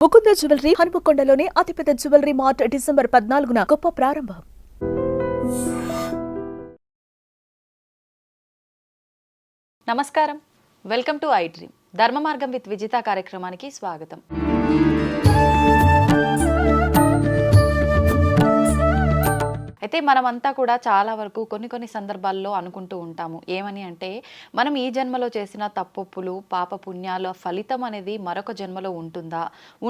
Mukunda jewellery హనుమకొండలోని అతిపెద్ద jewellery mart December 14న గొప్ప ప్రారంభం. నమస్కారం, వెల్కమ్ టు ఐ డ్రీమ్. ధర్మ మార్గం విత్ విజిత కార్యక్రమానికి స్వాగతం. అయితే మనమంతా కూడా చాలా వరకు కొన్ని సందర్భాల్లో అనుకుంటూ ఉంటాము. ఏమని అంటే, మనం ఈ జన్మలో చేసిన తప్పులు పాప పుణ్యాల ఫలితం అనేది మరొక జన్మలో ఉంటుందా,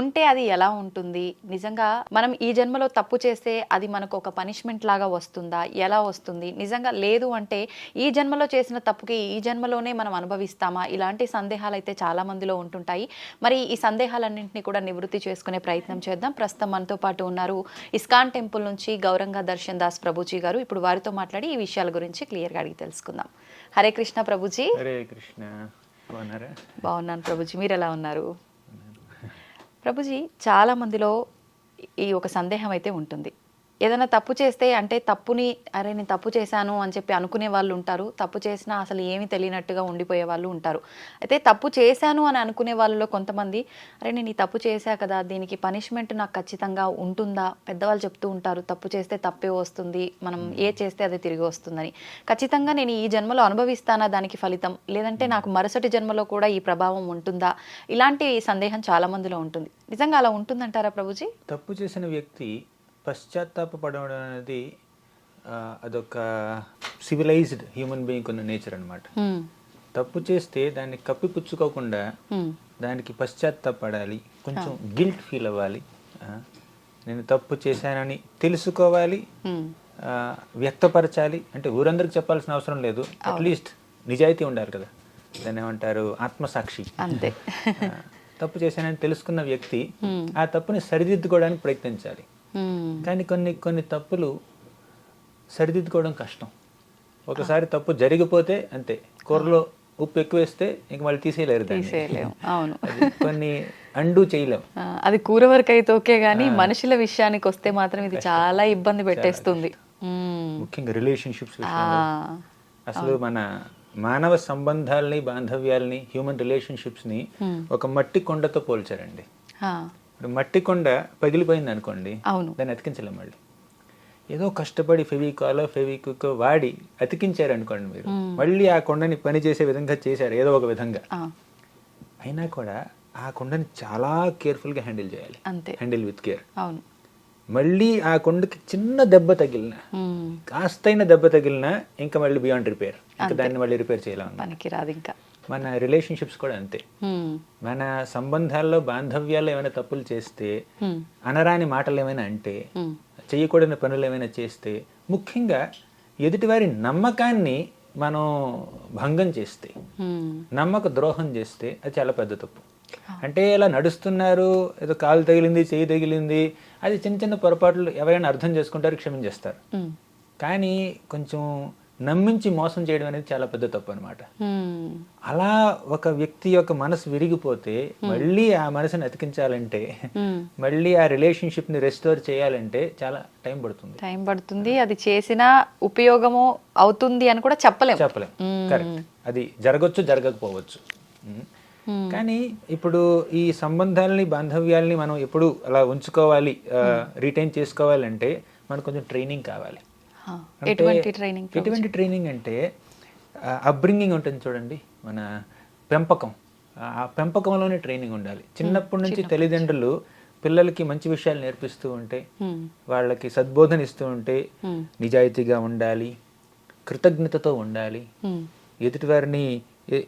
ఉంటే అది ఎలా ఉంటుంది, నిజంగా మనం ఈ జన్మలో తప్పు చేస్తే అది మనకు ఒక పనిష్మెంట్ లాగా వస్తుందా, ఎలా వస్తుంది, నిజంగా లేదు అంటే ఈ జన్మలో చేసిన తప్పుకి ఈ జన్మలోనే మనం అనుభవిస్తామా, ఇలాంటి సందేహాలు అయితే చాలా మందిలో ఉంటుంటాయి. మరి ఈ సందేహాలన్నింటినీ కూడా నివృత్తి చేసుకునే ప్రయత్నం చేద్దాం. ప్రస్తుతం మనతో పాటు ఉన్నారు ఇస్కాన్ టెంపుల్ నుంచి గౌరంగా దర్శన్ దాస్ ప్రభుజీ గారు. ఇప్పుడు వారితో మాట్లాడి ఈ విషయాల గురించి క్లియర్ గా అడిగి తెలుసుకుందాం. హరే కృష్ణ ప్రభుజీ. హరే కృష్ణ. బాగున్నాను ప్రభుజీ, మీరు ఎలా ఉన్నారు? ప్రభుజీ, చాలా మందిలో ఈ ఒక సందేహం అయితే ఉంటుంది. ఏదైనా తప్పు చేస్తే అంటే తప్పుని అరే నేను తప్పు చేశాను అని చెప్పి అనుకునే వాళ్ళు ఉంటారు, తప్పు చేసినా అసలు ఏమీ తెలియనట్టుగా ఉండిపోయే వాళ్ళు ఉంటారు. అయితే తప్పు చేశాను అని అనుకునే వాళ్ళలో కొంతమంది అరే నేను ఈ తప్పు చేశా కదా, దీనికి పనిష్మెంట్ నాకు ఖచ్చితంగా ఉంటుందా, పెద్దవాళ్ళు చెప్తూ ఉంటారు తప్పు చేస్తే తప్పే వస్తుంది, మనం ఏ చేస్తే అదే తిరిగి వస్తుందని. ఖచ్చితంగా నేను ఈ జన్మలో అనుభవిస్తానా దానికి ఫలితం, లేదంటే నాకు మరుసటి జన్మలో కూడా ఈ ప్రభావం ఉంటుందా, ఇలాంటి సందేహం చాలా మందిలో ఉంటుంది. నిజంగా అలా ఉంటుందంటారా ప్రభుజీ? తప్పు చేసిన వ్యక్తి పశ్చాత్తాపడడం అనేది అదొక సివిలైజ్డ్ హ్యూమన్ బీయింగ్ ఉన్న నేచర్ అనమాట. తప్పు చేస్తే దాన్ని కప్పిపుచ్చుకోకుండా దానికి పశ్చాత్తాపడాలి, కొంచెం గిల్ట్ ఫీల్ అవ్వాలి, నేను తప్పు చేశానని తెలుసుకోవాలి, వ్యక్తపరచాలి. అంటే ఊరందరికి చెప్పాల్సిన అవసరం లేదు, అట్లీస్ట్ నిజాయితీ ఉండాలి కదా, దాన్ని ఏమంటారు, ఆత్మసాక్షి. అంతే. తప్పు చేశానని తెలుసుకున్న వ్యక్తి ఆ తప్పుని సరిదిద్దుకోవడానికి ప్రయత్నించాలి. కానీ కొన్ని తప్పులు సరిదిద్దుకోవడం కష్టం. ఒకసారి తప్పు జరిగిపోతే అంతే, కూరలో ఉప్పు ఎక్కువ వేస్తే ఇంక మళ్ళీ తీసేయలేరు దాన్ని. అవును, కొన్ని అండూ చేయలేం. అది కూర వరకు అయితే ఓకే, కానీ మనుషుల విషయానికి వస్తే మాత్రం ఇది చాలా ఇబ్బంది పెట్టేస్తుంది. ముఖ్యంగా రిలేషన్షిప్స్ అసలు మన మానవ సంబంధాలని, బాంధవ్యాలని, హ్యూమన్ రిలేషన్షిప్స్ ని ఒక మట్టి కొండతో పోల్చారండి. ఇప్పుడు మట్టి కొండ పగిలిపోయింది అనుకోండి, దాన్ని అతికించలేం. మళ్ళీ ఏదో కష్టపడి ఫెవిక్విక్ వాడి అతికించారు అనుకోండి, మీరు మళ్ళీ ఆ కొండని పని చేసే విధంగా చేశారు ఏదో ఒక విధంగా, అయినా కూడా ఆ కొండని చాలా కేర్ఫుల్గా హ్యాండిల్ చేయాలి. Handle with care. మళ్ళీ ఆ కొండకి చిన్న దెబ్బ తగిలిన, కాస్తైన దెబ్బ తగిలినా ఇంకా మళ్ళీ బియాండ్ రిపేర్, ఇంకా దాన్ని మళ్ళీ రిపేర్ చేయాలి. ఇంకా మన రిలేషన్షిప్స్ కూడా అంతే. మన సంబంధాల్లో, బాంధవ్యాల్లో ఏమైనా తప్పులు చేస్తే, అనరాని మాటలు ఏమైనా అంటే, చేయకూడని పనులు ఏమైనా చేస్తే, ముఖ్యంగా ఎదుటివారి నమ్మకాన్ని మనం భంగం చేస్తే, నమ్మక ద్రోహం చేస్తే అది చాలా పెద్ద తప్పు. అంటే ఇలా నడుస్తున్నారు, ఏదో కాలు తగిలింది, చేయి తగిలింది, అది చిన్న చిన్న పొరపాట్లు ఎవరైనా అర్థం చేసుకుంటారు, క్షమించేస్తారు. కానీ కొంచెం నమ్మించి మోసం చేయడం అనేది చాలా పెద్ద తప్పు అనమాట. అలా ఒక వ్యక్తి యొక్క మనసు విరిగిపోతే మళ్ళీ ఆ మనసుని అతికించాలంటే, మళ్ళీ ఆ రిలేషన్షిప్ ని రెస్టోర్ చేయాలంటే చాలా టైం పడుతుంది. అది చేసిన ఉపయోగము అవుతుంది అని కూడా చెప్పలేం. కరెక్ట్. అది జరగచ్చు, జరగకపోవచ్చు. కానీ ఇప్పుడు ఈ సంబంధాలని, బాంధవ్యాలని మనం ఎప్పుడు అలా ఉంచుకోవాలి, రిటైన్ చేసుకోవాలంటే మనకు కొంచెం ట్రైనింగ్ కావాలి. ఎటువంటి ట్రైనింగ్ అంటే, అప్బ్రింగింగ్ ఉంటుంది చూడండి, మన పెంపకం. ఆ పెంపకంలోనే ట్రైనింగ్ ఉండాలి. చిన్నప్పటి నుంచి తల్లిదండ్రులు పిల్లలకి మంచి విషయాలు నేర్పిస్తూ ఉంటే, వాళ్ళకి సద్బోధన ఇస్తూ ఉంటే, నిజాయితీగా ఉండాలి, కృతజ్ఞతతో ఉండాలి, ఎదుటివారిని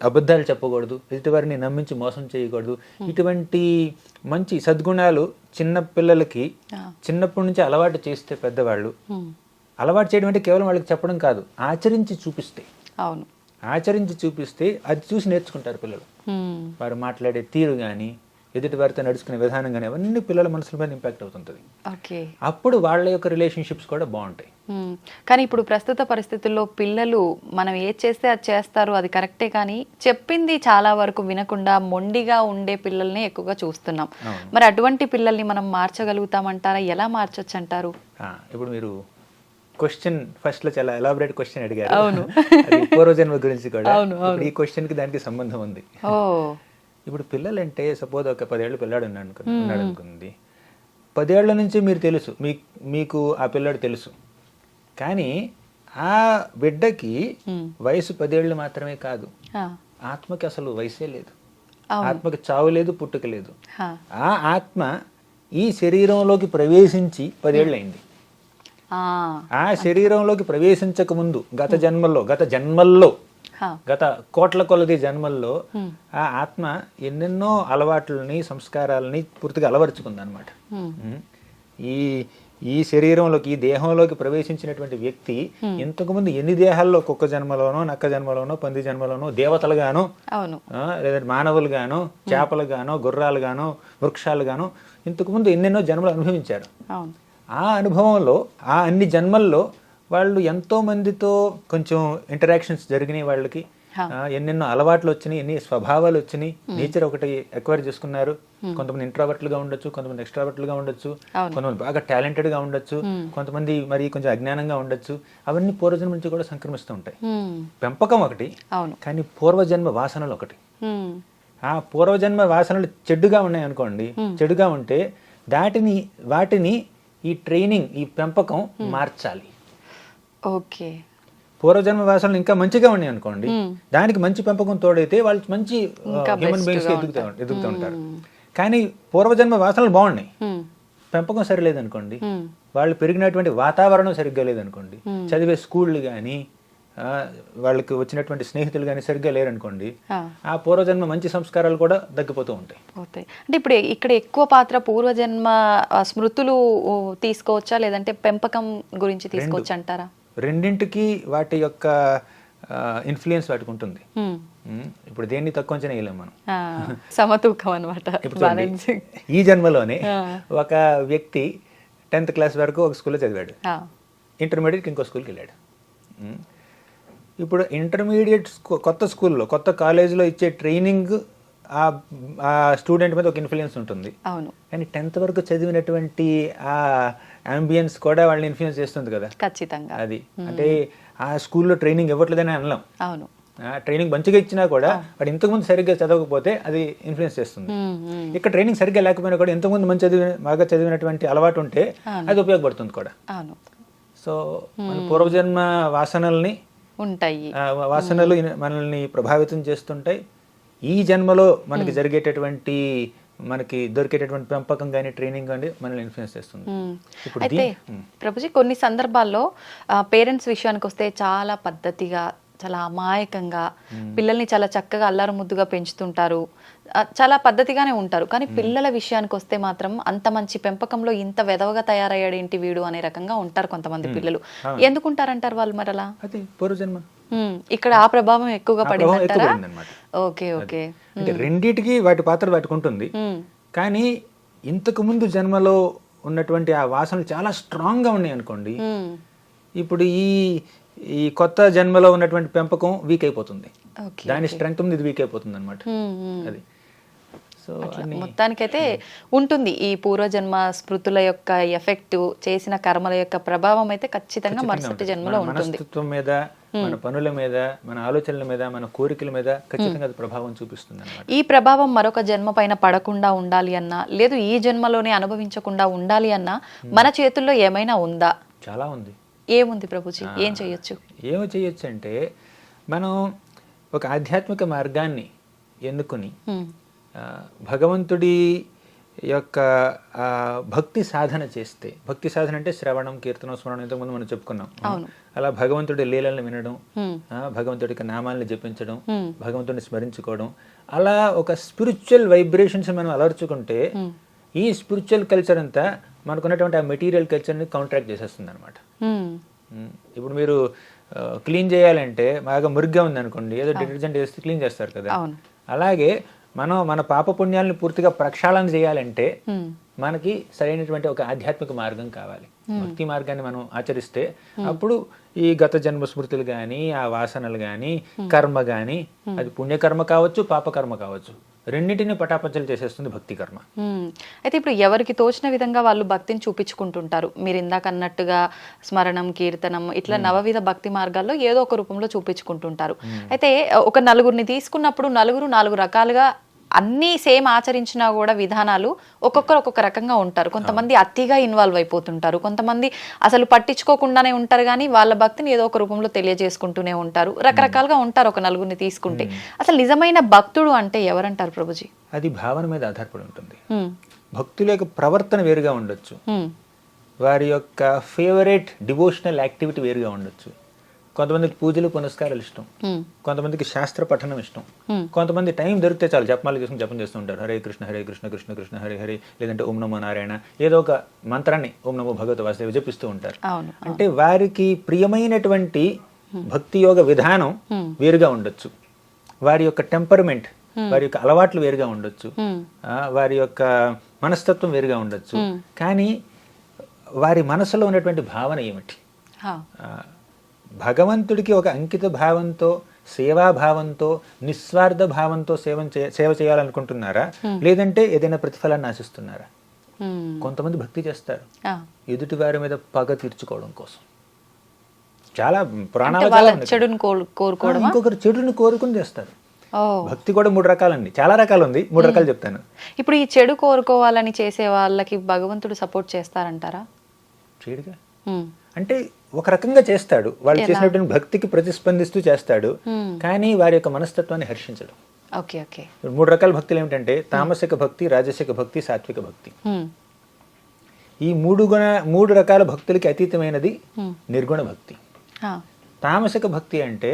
అబద్ధాలు చెప్పకూడదు, ఎదుటివారిని నమ్మించి మోసం చేయకూడదు, ఇటువంటి మంచి సద్గుణాలు చిన్న పిల్లలకి చిన్నప్పటి నుంచి అలవాటు చేస్తే, పెద్దవాళ్ళు అలవాటు చేయడం అంటే కేవలం వాళ్ళకి చెప్పడం కాదు, ఆచరించి చూపిస్తే. ఆచరించి చూపిస్తే అది చూసి నేర్చుకుంటారు పిల్లలు. వారు మాట్లాడే తీరు కానీ, ఎదుటి వారితో నడుచుకునే విధానం కానీ, అవన్నీ పిల్లల మనసుల మీద ఇంపాక్ట్ అవుతుంటుంది. అప్పుడు వాళ్ళ యొక్క రిలేషన్షిప్స్ కూడా బాగుంటాయి. కానీ ఇప్పుడు ప్రస్తుత పరిస్థితుల్లో పిల్లలు మనం ఏది చేస్తే అది చేస్తారు, అది కరెక్టే, కానీ చెప్పింది చాలా వరకు వినకుండా మొండిగా ఉండే పిల్లల్ని ఎక్కువగా చూస్తున్నాం. మరి అటువంటి పిల్లల్ని మనం మార్చగలుగుతామంటారా? ఎలా మార్చొచ్చు అంటారు? ఇప్పుడు మీరు క్వశ్చన్ ఫస్ట్ లో చాలా ఎలాబరేట్ క్వశ్చన్ అడిగారు. పూర్వజన్మ గురించి కూడా ఈ క్వశ్చన్ కి దానికి సంబంధం ఉంది. ఇప్పుడు పిల్లలంటే సపోజ్ ఒక 10 ఏళ్ళ పిల్లాడు ఉన్నాడు అనుకుంది, 10 ఏళ్ల నుంచి మీరు తెలుసు, మీకు ఆ పిల్లాడు తెలుసు, కానీ ఆ బిడ్డకి వయసు 10 ఏళ్ళు మాత్రమే కాదు, ఆత్మకి అసలు వయసే లేదు, ఆత్మకి చావు లేదు, పుట్టుక లేదు. ఆ ఆత్మ ఈ శరీరంలోకి ప్రవేశించి 10 ఏళ్ళు అయింది. ఆ శరీరంలోకి ప్రవేశించక ముందు గత జన్మల్లో గత కోట్ల కొలది జన్మల్లో ఆ ఆత్మ ఎన్నెన్నో అలవాట్లని, సంస్కారాలని పూర్తిగా అలవరుచుకుంది అనమాట. ఈ శరీరంలోకి, ఈ దేహంలోకి ప్రవేశించినటువంటి వ్యక్తి ఇంతకుముందు ఎన్ని దేహాల్లో, కుక్క జన్మలోనో, నక్క జన్మలోనో, పంది జన్మలోనో, దేవతలుగానో, లేదంటే మానవులుగానో, చేపలుగానో, గుర్రాలుగానో, వృక్షాలుగానో ఇంతకుముందు ఎన్నెన్నో జన్మలు అనుభవించారు. ఆ అనుభవంలో, ఆ అన్ని జన్మల్లో వాళ్ళు ఎంతో మందితో కొంచెం ఇంటరాక్షన్స్ జరిగినాయి, వాళ్ళకి ఎన్నెన్నో అలవాట్లు వచ్చినాయి, ఎన్ని స్వభావాలు వచ్చినాయి, నేచర్ ఒకటి ఎక్వైర్ చేసుకున్నారు. కొంతమంది ఇంట్రావర్ట్లుగా ఉండొచ్చు, కొంతమంది ఎక్స్ట్రావర్ట్లుగా ఉండొచ్చు, కొంతమంది బాగా టాలెంటెడ్గా ఉండొచ్చు, కొంతమంది మరి కొంచెం అజ్ఞానంగా ఉండొచ్చు. అవన్నీ పూర్వజన్మ నుంచి కూడా సంక్రమిస్తూ ఉంటాయి. పెంపకం ఒకటి, కానీ పూర్వజన్మ వాసనలు ఒకటి. ఆ పూర్వజన్మ వాసనలు చెడుగా ఉన్నాయి అనుకోండి, చెడుగా ఉంటే వాటిని ఈ ట్రైనింగ్, ఈ పెంపకం మార్చాలి. ఓకే. పూర్వజన్మ వాసనలు ఇంకా మంచిగా ఉన్నాయి అనుకోండి, దానికి మంచి పెంపకం తోడైతే వాళ్ళు మంచి హ్యూమన్ బీయింగ్స్ ఎదుగుతూ ఉంటారు. కానీ పూర్వజన్మ వాసనలు బాగున్నాయి, పెంపకం సరిలేదు అనుకోండి, వాళ్ళు పెరిగినటువంటి వాతావరణం సరిగ్గా లేదనుకోండి, చదివే స్కూళ్ళు కానీ, వాళ్ళకి వచ్చినటువంటి స్నేహితులు కానీ సరిగ్గా లేరనుకోండి, ఆ పూర్వజన్మ మంచి సంస్కారాలు కూడా తగ్గిపోతూ ఉంటాయి. అంటే ఇప్పుడు ఇక్కడ ఎక్కువ పాత్ర పూర్వజన్మ స్మృతులు తీసుకోవచ్చా, లేదంటే పెంపకం గురించి తీసుకోవచ్చా అంటారా? రెండింటికి వాటి యొక్క ఇన్ఫ్లుయెన్స్ వాటికి ఉంటుంది. ఇప్పుడు దేన్ని తక్కువ అంచనా వేయలేం మనం, సమతూకం అనమాట. ఈ జన్మలోనే ఒక వ్యక్తి 10th క్లాస్ వరకు ఒక స్కూల్లో చదివాడు, ఇంటర్మీడియట్కి ఇంకో స్కూల్కి వెళ్ళాడు. ఇప్పుడు ఇంటర్మీడియట్ కొత్త స్కూల్లో, కొత్త కాలేజీలో ఇచ్చే ట్రైనింగ్ ఆ స్టూడెంట్ మీద ఒక ఇన్ఫ్లుయెన్స్ ఉంటుంది. కానీ 10th వరకు చదివినటువంటి ఆ అంబియన్స్ కూడా వాళ్ళని ఇన్ఫ్లుయెన్స్ చేస్తుంది కదా, ఖచ్చితంగా. అది అంటే ఆ స్కూల్లో ట్రైనింగ్ ఇవ్వట్లేదని అనలేం. అవును, ట్రైనింగ్ మంచిగా ఇచ్చినా కూడా వాడు ఇంతకుముందు సరిగ్గా చదవకపోతే అది ఇన్ఫ్లుయెన్స్ చేస్తుంది. ఇక్కడ ట్రైనింగ్ సరిగ్గా లేకపోయినా కూడా ఇంతకుముందు బాగా చదివినటువంటి అలవాటు ఉంటే అది ఉపయోగపడుతుంది కూడా. సో మన పూర్వజన్మ వాసనల్ని ఉంటాయి, వాసనలు మనల్ని ప్రభావితం చేస్తుంటాయి. ఈ జన్మలో మనకి జరిగేటటువంటి, మనకి దొరికేటటువంటి పెంపకం కానీ, ట్రైనింగ్ కానీ మనల్ని ఇన్ఫ్లుయెన్స్ చేస్తుంది. అయితే ప్రభుజీ, కొన్ని సందర్భాల్లో పేరెంట్స్ విషయానికి వస్తే చాలా పద్ధతిగా, చాలా అమాయకంగా పిల్లల్ని చాలా చక్కగా అల్లారు ముద్దుగా పెంచుతుంటారు, చాలా పద్ధతిగానే ఉంటారు. కానీ పిల్లల విషయానికి వస్తే మాత్రం అంత మంచి పెంపకంలో ఇంత వెధవగా తయారయ్యాడు ఏంటి వీడు అనే రకంగా ఉంటారు కొంతమంది పిల్లలు. ఎందుకుంటారంటారు వాళ్ళు మరలా? ఇక్కడ ఆ ప్రభావం ఎక్కువగా పడిందంటారా? Okay, okay. అంటే రెండిటికి వాటి పాత్ర వాటికి ఉంటుంది. కానీ ఇంతకు ముందు జన్మలో ఉన్నటువంటి ఆ వాసనలు చాలా స్ట్రాంగ్ గా ఉన్నాయి అనుకోండి, ఇప్పుడు ఈ కొత్త జన్మలో ఉన్నటువంటి పెంపకం వీక్ అయిపోతుంది, దాని స్ట్రెంగ్త్ ఇది వీక్ అయిపోతుంది అనమాట. అది సో మొత్తానికైతే ఉంటుంది ఈ పూర్వజన్మ స్మృతుల యొక్క ఎఫెక్ట్, చేసిన కర్మల యొక్క ప్రభావం అయితే ఖచ్చితంగా మరుసటి జన్మలో ఉంటుంది. మనస్తత్వం మీద, మన పనుల మీద, మన ఆలోచనల మీద, మన కోరికల మీద ఖచ్చితంగా అది ప్రభావం చూపిస్తుంది అన్నమాట. ఈ ప్రభావం మరొక జన్మ పైన పడకుండా ఉండాలి అన్నా, లేదు ఈ జన్మలోనే అనుభవించకుండా ఉండాలి అన్నా మన చేతుల్లో ఏమైనా ఉందా? చాలా ఉంది. ఏముంది ప్రభుజీ? ఏం చేయొచ్చు? ఏమి చేయొచ్చు అంటే, మనం ఒక ఆధ్యాత్మిక మార్గాన్ని ఎన్నుకొని భగవంతుడి యొక్క భక్తి సాధన చేస్తే, భక్తి సాధన అంటే శ్రవణం, కీర్తనం, స్మరణం, ఇంతకుముందు మనం చెప్పుకున్నాం. అలా భగవంతుడి లీలలను వినడం, భగవంతుడి నామాలను జపించడం, భగవంతుడిని స్మరించుకోవడం, అలా ఒక స్పిరిచువల్ వైబ్రేషన్స్ మనం అలవర్చుకుంటే ఈ స్పిరిచువల్ కల్చర్ అంతా మనకున్నటువంటి ఆ మెటీరియల్ కల్చర్ని కౌంట్రాక్ట్ చేసేస్తుంది అనమాట. ఇప్పుడు మీరు క్లీన్ చేయాలంటే బాగా మురిగ్గా ఉంది అనుకోండి, ఏదో డిటర్జెంట్ వేస్తే క్లీన్ చేస్తారు కదా, అలాగే మనం మన పాపపుణ్యాలను పూర్తిగా ప్రక్షాళన చేయాలంటే మనకి సరైనటువంటి ఒక ఆధ్యాత్మిక మార్గం కావాలి. భక్తి మార్గాన్ని మనం ఆచరిస్తే అప్పుడు ఈ గత జన్మ స్మృతులు కానీ, ఆ వాసనలు కానీ, కర్మ కానీ, అది పుణ్యకర్మ కావచ్చు, పాపకర్మ కావచ్చు, రెండింటిని పటాపంచలు చేసేస్తుంది భక్తి కర్మ. అయితే ఇప్పుడు ఎవరికి తోచిన విధంగా వాళ్ళు భక్తిని చూపించుకుంటుంటారు. మీరు ఇందాక అన్నట్టుగా స్మరణం, కీర్తనం, ఇట్లా నవవిధ భక్తి మార్గాల్లో ఏదో ఒక రూపంలో చూపించుకుంటుంటారు. అయితే ఒక నలుగురిని తీసుకున్నప్పుడు నలుగురు 4 రకాలుగా అన్నీ సేమ్ ఆచరించినా కూడా విధానాలు ఒక్కొక్కరు ఒక్కొక్క రకంగా ఉంటారు. కొంతమంది అతిగా ఇన్వాల్వ్ అయిపోతుంటారు, కొంతమంది అసలు పట్టించుకోకుండానే ఉంటారు, కానీ వాళ్ళ భక్తిని ఏదో ఒక రూపంలో తెలియజేసుకుంటూనే ఉంటారు. రకరకాలుగా ఉంటారు ఒక నలుగురిని తీసుకుంటే. అసలు నిజమైన భక్తుడు అంటే ఎవరంటారు ప్రభుజీ? అది భావన మీద ఆధారపడి ఉంటుంది. భక్తుల యొక్క ప్రవర్తన వేరుగా ఉండొచ్చు, వారి యొక్క ఫేవరెట్ డివోషనల్ యాక్టివిటీ వేరుగా ఉండొచ్చు. కొంతమందికి పూజలు పునస్కారాలు ఇష్టం, కొంతమందికి శాస్త్ర పఠనం ఇష్టం, కొంతమంది టైం దొరికితే చాలు జపమాలు చేసుకుని జపం చేస్తూ ఉంటారు. హరే కృష్ణ కృష్ణ కృష్ణ హరే హరే, లేదంటే ఓం నమో నారాయణ, ఏదో ఒక మంత్రాన్ని ఓం నమో భగవత్ వాసుదేవ జపిస్తూ ఉంటారు. అంటే వారికి ప్రియమైనటువంటి భక్తి యోగ విధానం వేరుగా ఉండొచ్చు, వారి యొక్క టెంపర్మెంట్, వారి యొక్క అలవాట్లు వేరుగా ఉండొచ్చు, వారి యొక్క మనస్తత్వం వేరుగా ఉండొచ్చు. కానీ వారి మనసులో ఉన్నటువంటి భావన ఏమిటి? భగవంతుడికి ఒక అంకిత భావంతో, సేవాభావంతో, నిస్వార్థ భావంతో సేవ చేయాలనుకుంటున్నారా, లేదంటే ఏదైనా ప్రతిఫలాన్ని ఆశిస్తున్నారా? కొంతమంది భక్తి చేస్తారు ఎదుటి వారి మీద పగ తీర్చుకోవడం కోసం, చాలా ఇంకొకరు చెడుని కోరుకుని చేస్తారు. భక్తి కూడా 3 రకాలండి, చాలా రకాలు ఉంది, 3 రకాలు చెప్తాను. ఇప్పుడు ఈ చెడు కోరుకోవాలని చేసే వాళ్ళకి భగవంతుడు సపోర్ట్ చేస్తారంటారా? చెడుగా అంటే ఒక రకంగా చేస్తాడు, వాళ్ళు చేసినటువంటి భక్తికి ప్రతిస్పందిస్తూ చేస్తాడు, కానీ వారి యొక్క మనస్తత్వాన్ని హర్షించడు. 3 రకాల భక్తులు ఏమిటంటే తామసిక భక్తి, రాజసిక భక్తి, సాత్విక భక్తి. ఈ 3 రకాల భక్తులకి అతీతమైనది నిర్గుణ భక్తి. తామసిక భక్తి అంటే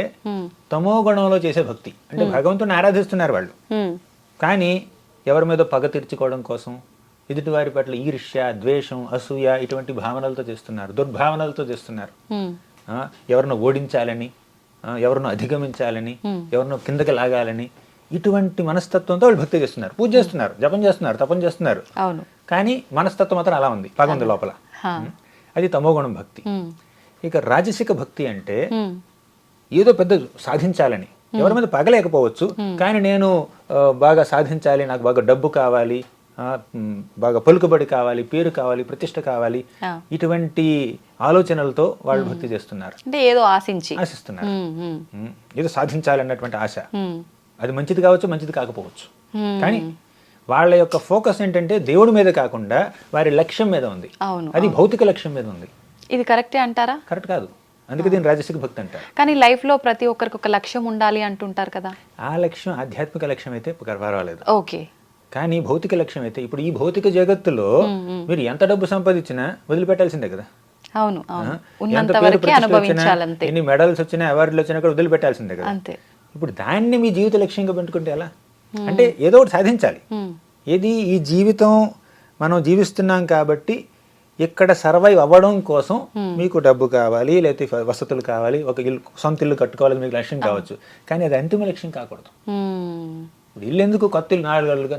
తమో గుణంలో చేసే భక్తి, అంటే భగవంతుని ఆరాధిస్తున్నారు వాళ్ళు, కానీ ఎవరి మీద పగ తీర్చుకోవడం కోసం, ఎదుటి వారి పట్ల ఈర్ష్య, ద్వేషం, అసూయ ఇటువంటి భావనలతో చేస్తున్నారు, దుర్భావనలతో చేస్తున్నారు. ఎవరినో ఓడించాలని, ఎవరినో అధిగమించాలని, ఎవరినో కిందకి లాగాలని, ఇటువంటి మనస్తత్వంతో వాళ్ళు భక్తి చేస్తున్నారు, పూజ చేస్తున్నారు, జపం చేస్తున్నారు, తపం చేస్తున్నారు, కానీ మనస్తత్వం మాత్రం అలా ఉంది, పగ ఉంది లోపల. అది తమోగుణం భక్తి. ఇక రాజసిక భక్తి అంటే ఏదో పెద్ద సాధించాలని, ఎవరి మీద పగలేకపోవచ్చు, కానీ నేను బాగా సాధించాలి, నాకు బాగా డబ్బు కావాలి, బాగా పలుకుబడి కావాలి, పేరు కావాలి, ప్రతిష్ట కావాలి, ఇటువంటి ఆలోచనలతో వాళ్ళు భక్తి చేస్తున్నారు. అంటే ఏదో ఆశిస్తున్నారు, ఏదో సాధించాలన్నటువంటి ఆశ. అది మంచిది కావచ్చు, మంచిది కాకపోవచ్చు, కానీ వాళ్ళ యొక్క ఫోకస్ ఏంటంటే దేవుడి మీద కాకుండా వారి లక్ష్యం మీద ఉంది, అది భౌతిక లక్ష్యం మీద ఉంది. ఇది కరెక్టే అంటారా? కరెక్ట్ కాదు, అందుకే దీన్ని రాజసిక భక్తి అంటారు. కానీ లైఫ్ లో ప్రతి ఒక్కరికి ఒక లక్ష్యం ఉండాలి అంటుంటారు కదా. ఆ లక్ష్యం ఆధ్యాత్మిక లక్ష్యం అయితే పర్వాలేదు, ఓకే. కానీ భౌతిక లక్ష్యం అయితే, ఇప్పుడు ఈ భౌతిక జగత్తులో మీరు ఎంత డబ్బు సంపాదించినా వదిలిపెట్టాల్సిందే కదా. అవును, ఉన్నంత వరకే అనుభవించాలి, అంతే. ఎన్ని మెడల్స్ వచ్చినా, అవార్డులు వచ్చినా కూడా వదిలిపెట్టాల్సిందే కదా, అంతే. ఇప్పుడు దాన్ని మీ జీవిత లక్ష్యంగా పెట్టుకుంటే ఎలా? అంటే ఏదో ఒకటి సాధించాలి. ఏది ఈ జీవితం మనం జీవిస్తున్నాం కాబట్టి ఇక్కడ సర్వైవ్ అవ్వడం కోసం మీకు డబ్బు కావాలి, లేకపోతే వసతులు కావాలి, ఒక సొంత ఇల్లు కట్టుకోవాలి, మీకు లక్ష్యం కావచ్చు, కానీ అది అంతిమ లక్ష్యం కాకూడదు. ఇప్పుడు ఇల్లు ఎందుకు, కొత్త ఇల్లు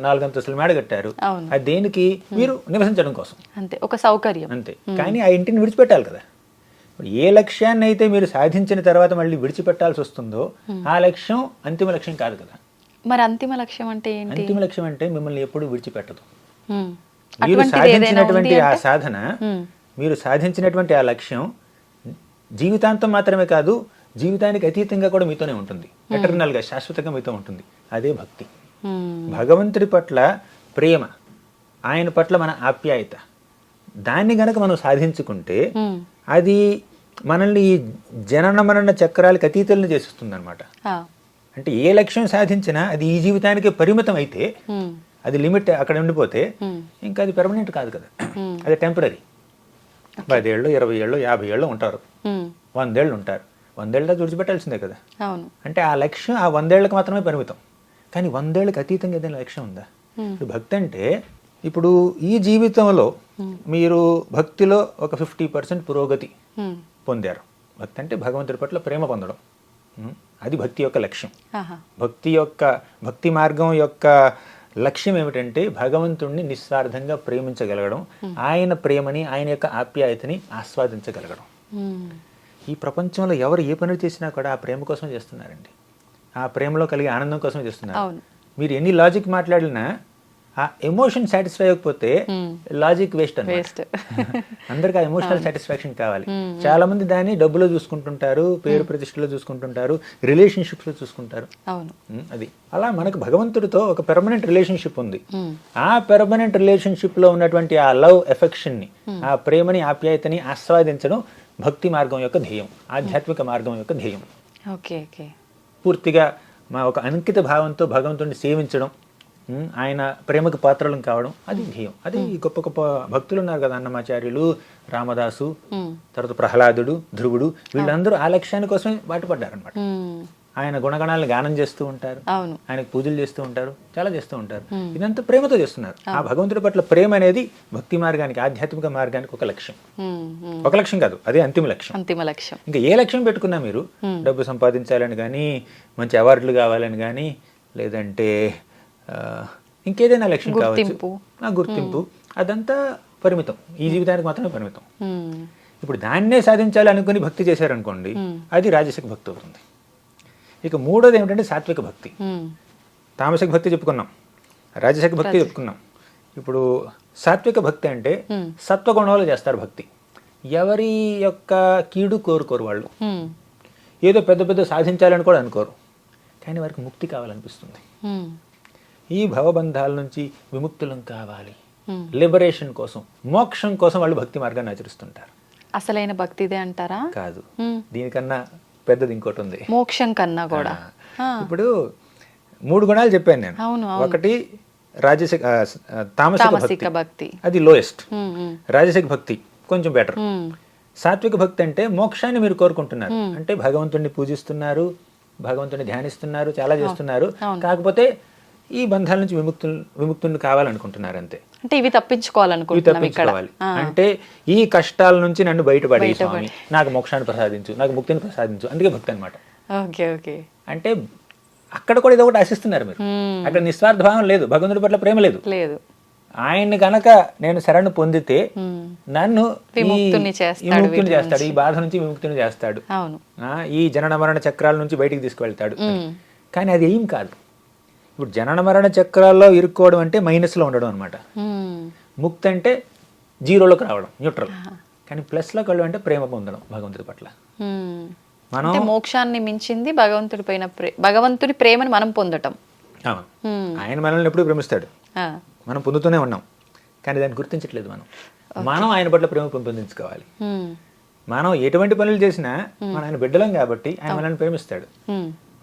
4 అంతస్తులు మేడ కట్టారు, అది దేనికి? మీరు నివసించడం కోసం, అంతే, ఒక సౌకర్యం, అంతే. కానీ ఆ ఇంటిని విడిచిపెట్టాలి కదా. ఇప్పుడు ఏ లక్ష్యాన్ని అయితే మీరు సాధించిన తర్వాత మళ్ళీ విడిచిపెట్టాల్సి వస్తుందో ఆ లక్ష్యం అంతిమ లక్ష్యం కాదు కదా. మరి అంతిమ లక్ష్యం అంటే ఏంటి? అంతిమ లక్ష్యం అంటే మిమ్మల్ని ఎప్పుడు విడిచిపెట్టదు. మీరు సాధించినటువంటి ఆ సాధన, మీరు సాధించినటువంటి ఆ లక్ష్యం జీవితాంతం మాత్రమే కాదు, జీవితానికి అతీతంగా కూడా మీతోనే ఉంటుంది, ఎటర్నల్ గా, శాశ్వతంగా మీతో ఉంటుంది. అదే భక్తి. భగవంతుడి పట్ల ప్రేమ, ఆయన పట్ల మన ఆప్యాయత, దాన్ని గనక మనం సాధించుకుంటే అది మనల్ని ఈ జనన మరణ చక్రాలకు అతీతులను చేస్తుంది అనమాట. అంటే ఏ లక్ష్యం సాధించినా అది ఈ జీవితానికి పరిమితం అయితే, అది లిమిట్ అక్కడ ఉండిపోతే ఇంకా అది పెర్మనెంట్ కాదు కదా, అది టెంపరీ. 10 ఏళ్ళు, 20 ఏళ్ళు, 50 ఏళ్ళు ఉంటారు, 100 ఏళ్ళు ఉంటారు, 100 ఏళ్ళ విడిచిపెట్టాల్సిందే కదా. అంటే ఆ లక్ష్యం ఆ 100 ఏళ్ళకి మాత్రమే పరిమితం, కానీ 100 ఏళ్ళకి అతీతంగా ఏదైనా లక్ష్యం ఉందా? ఇప్పుడు భక్తి అంటే, ఇప్పుడు ఈ జీవితంలో మీరు భక్తిలో ఒక 50% పురోగతి పొందారు. భక్తి అంటే భగవంతుడి పట్ల ప్రేమ పొందడం, అది భక్తి యొక్క లక్ష్యం. భక్తి మార్గం యొక్క లక్ష్యం ఏమిటంటే భగవంతుణ్ణి నిస్వార్థంగా ప్రేమించగలగడం, ఆయన ప్రేమని, ఆయన యొక్క ఆప్యాయతని ఆస్వాదించగలగడం. ఈ ప్రపంచంలో ఎవరు ఏ పనులు చేసినా కూడా ఆ ప్రేమ కోసం చేస్తున్నారండి, ఆ ప్రేమలో కలిగే ఆనందం కోసం చేస్తున్నారు. మీరు ఎన్ని లాజిక్ మాట్లాడినా ఆ ఎమోషన్ సాటిస్ఫై అవ్వకపోతే లాజిక్ వేస్ట్ అన్నమాట. వేస్ట్. అందరికి ఆ ఎమోషనల్ సాటిస్ఫాక్షన్ కావాలి. చాలా మంది దాన్ని డబ్బులో చూసుకుంటుంటారు, పేరు ప్రతిష్టలో చూసుకుంటుంటారు, రిలేషన్షిప్స్ లో చూసుకుంటారు. అవును. అది అలా మనకు భగవంతుడితో ఒక పెర్మనెంట్ రిలేషన్షిప్ ఉంది. ఆ పెర్మనెంట్ రిలేషన్షిప్ లో ఉన్నటువంటి ఆ లవ్ ఎఫెక్షన్ ని, ఆ ప్రేమని, ఆప్యాయతని ఆస్వాదించడం భక్తి మార్గం యొక్క ధ్యేయం, ఆధ్యాత్మిక మార్గం యొక్క ధ్యేయం. Okay okay. పూర్తిగా మా ఒక అంకిత భావంతో భగవంతుడిని సేవించడం, ఆయన ప్రేమకు పాత్రలం కావడం, అది ధ్యేయం. అది గొప్ప గొప్ప భక్తులు ఉన్నారు కదా, అన్నమాచార్యులు, రామదాసు, తర్వాత ప్రహ్లాదుడు, ధ్రువుడు, వీళ్ళందరూ ఆ లక్ష్యాని కోసమే బాటుపడ్డారనమాట. ఆయన గుణగణాలను గానం చేస్తూ ఉంటారు, ఆయనకు పూజలు చేస్తూ ఉంటారు, చాలా చేస్తూ ఉంటారు. ఇదంతా ప్రేమతో చేస్తున్నారు. ఆ భగవంతుడి పట్ల ప్రేమ అనేది భక్తి మార్గానికి, ఆధ్యాత్మిక మార్గానికి ఒక లక్ష్యం. ఒక లక్ష్యం కాదు, అదే అంతిమ లక్ష్యం. అంతిమ లక్ష్యం. ఇంకా ఏ లక్ష్యం పెట్టుకున్నా మీరు, డబ్బు సంపాదించాలని కానీ, మంచి అవార్డులు కావాలని కానీ, లేదంటే ఇంకేదైనా లక్ష్యం కావచ్చు, నా గుర్తింపు, అదంతా పరిమితం, ఈ జీవితానికి మాత్రమే పరిమితం. ఇప్పుడు దాన్నే సాధించాలి అనుకుని భక్తి చేశారనుకోండి, అది రాజసిక భక్తి అవుతుంది. ఇక మూడోది ఏమిటంటే సాత్విక భక్తి. తామసిక భక్తి చెప్పుకున్నాం, రాజసిక భక్తి చెప్పుకున్నాం. ఇప్పుడు సాత్విక భక్తి అంటే సత్వగుణాలు చేస్తారు భక్తి. ఎవరి యొక్క కీడు కోరుకోరు వాళ్ళు, ఏదో పెద్ద పెద్ద సాధించాలని కూడా అనుకోరు, కానీ వారికి ముక్తి కావాలనిపిస్తుంది. ఈ భవబంధాల నుంచి విముక్తులం కావాలి, లిబరేషన్ కోసం, మోక్షం కోసం వాళ్ళు భక్తి మార్గాన్ని ఆచరిస్తుంటారు. అసలైన భక్తి ఇదే అంటారా? కాదు, దీనికన్నా పెద్దది ఇంకోటి ఉంది, మోక్షం కన్నా కూడా. ఇప్పుడు 3 గుణాలు చెప్పాను నేను. ఒకటి రాజసిక, తామసిక భక్తి, అది లోయెస్ట్. రాజసిక భక్తి కొంచెం బెటర్. సాత్విక భక్తి అంటే మోక్షాన్ని మీరు కోరుకుంటున్నారు, అంటే భగవంతుడిని పూజిస్తున్నారు, భగవంతుడిని ధ్యానిస్తున్నారు, చాలా చేస్తున్నారు, కాకపోతే ఈ బంధాల నుంచి విముక్తులు కావాలనుకుంటున్నారు అంతే. అంటే ఇవి తప్పించుకోవాలి. అంటే ఈ కష్టాల నుంచి నన్ను బయటపడే స్వామి, నాకు మోక్షాన్ని ప్రసాదించు, నాకు ముక్తిని ప్రసాదించు, అందుకే భక్తి అనమాట. అంటే అక్కడ కూడా ఇదొకటి ఆశిస్తున్నారు మీరు, అక్కడ నిస్వార్థ భావం లేదు, భగవంతుడి పట్ల ప్రేమ లేదు. ఆయన్ని కనుక నేను శరణు పొందితే నన్ను విముక్తుని చేస్తాడు, ఈ బాధ నుంచి విముక్తిని చేస్తాడు, ఈ జనన మరణ చక్రాల నుంచి బయటికి తీసుకువెళ్తాడు. కానీ అది ఏం కాదు. ఇప్పుడు జనన మరణ చక్రాల్లో ఇరుక్కోవడం అంటే మైనస్లో ఉండడం అనమాట. ముక్తి అంటే జీరోలోకి రావడం, న్యూట్రల్. కానీ ప్లస్లోకి వెళ్ళడం అంటే ప్రేమ పొందడం భగవంతుడి పట్ల. మనం మోక్షాన్ని మించింది భగవంతుడి ప్రేమని మనం పొందటం. ఆయన మనల్ని ఎప్పుడు ప్రేమిస్తాడు, మనం పొందుతూనే ఉన్నాం, కానీ దాన్ని గుర్తించట్లేదు. మనం ఆయన పట్ల ప్రేమ పెంపొందించుకోవాలి. మనం ఎటువంటి పనులు చేసినా మన ఆయన బిడ్డలం కాబట్టి ఆయన మనల్ని ప్రేమిస్తాడు.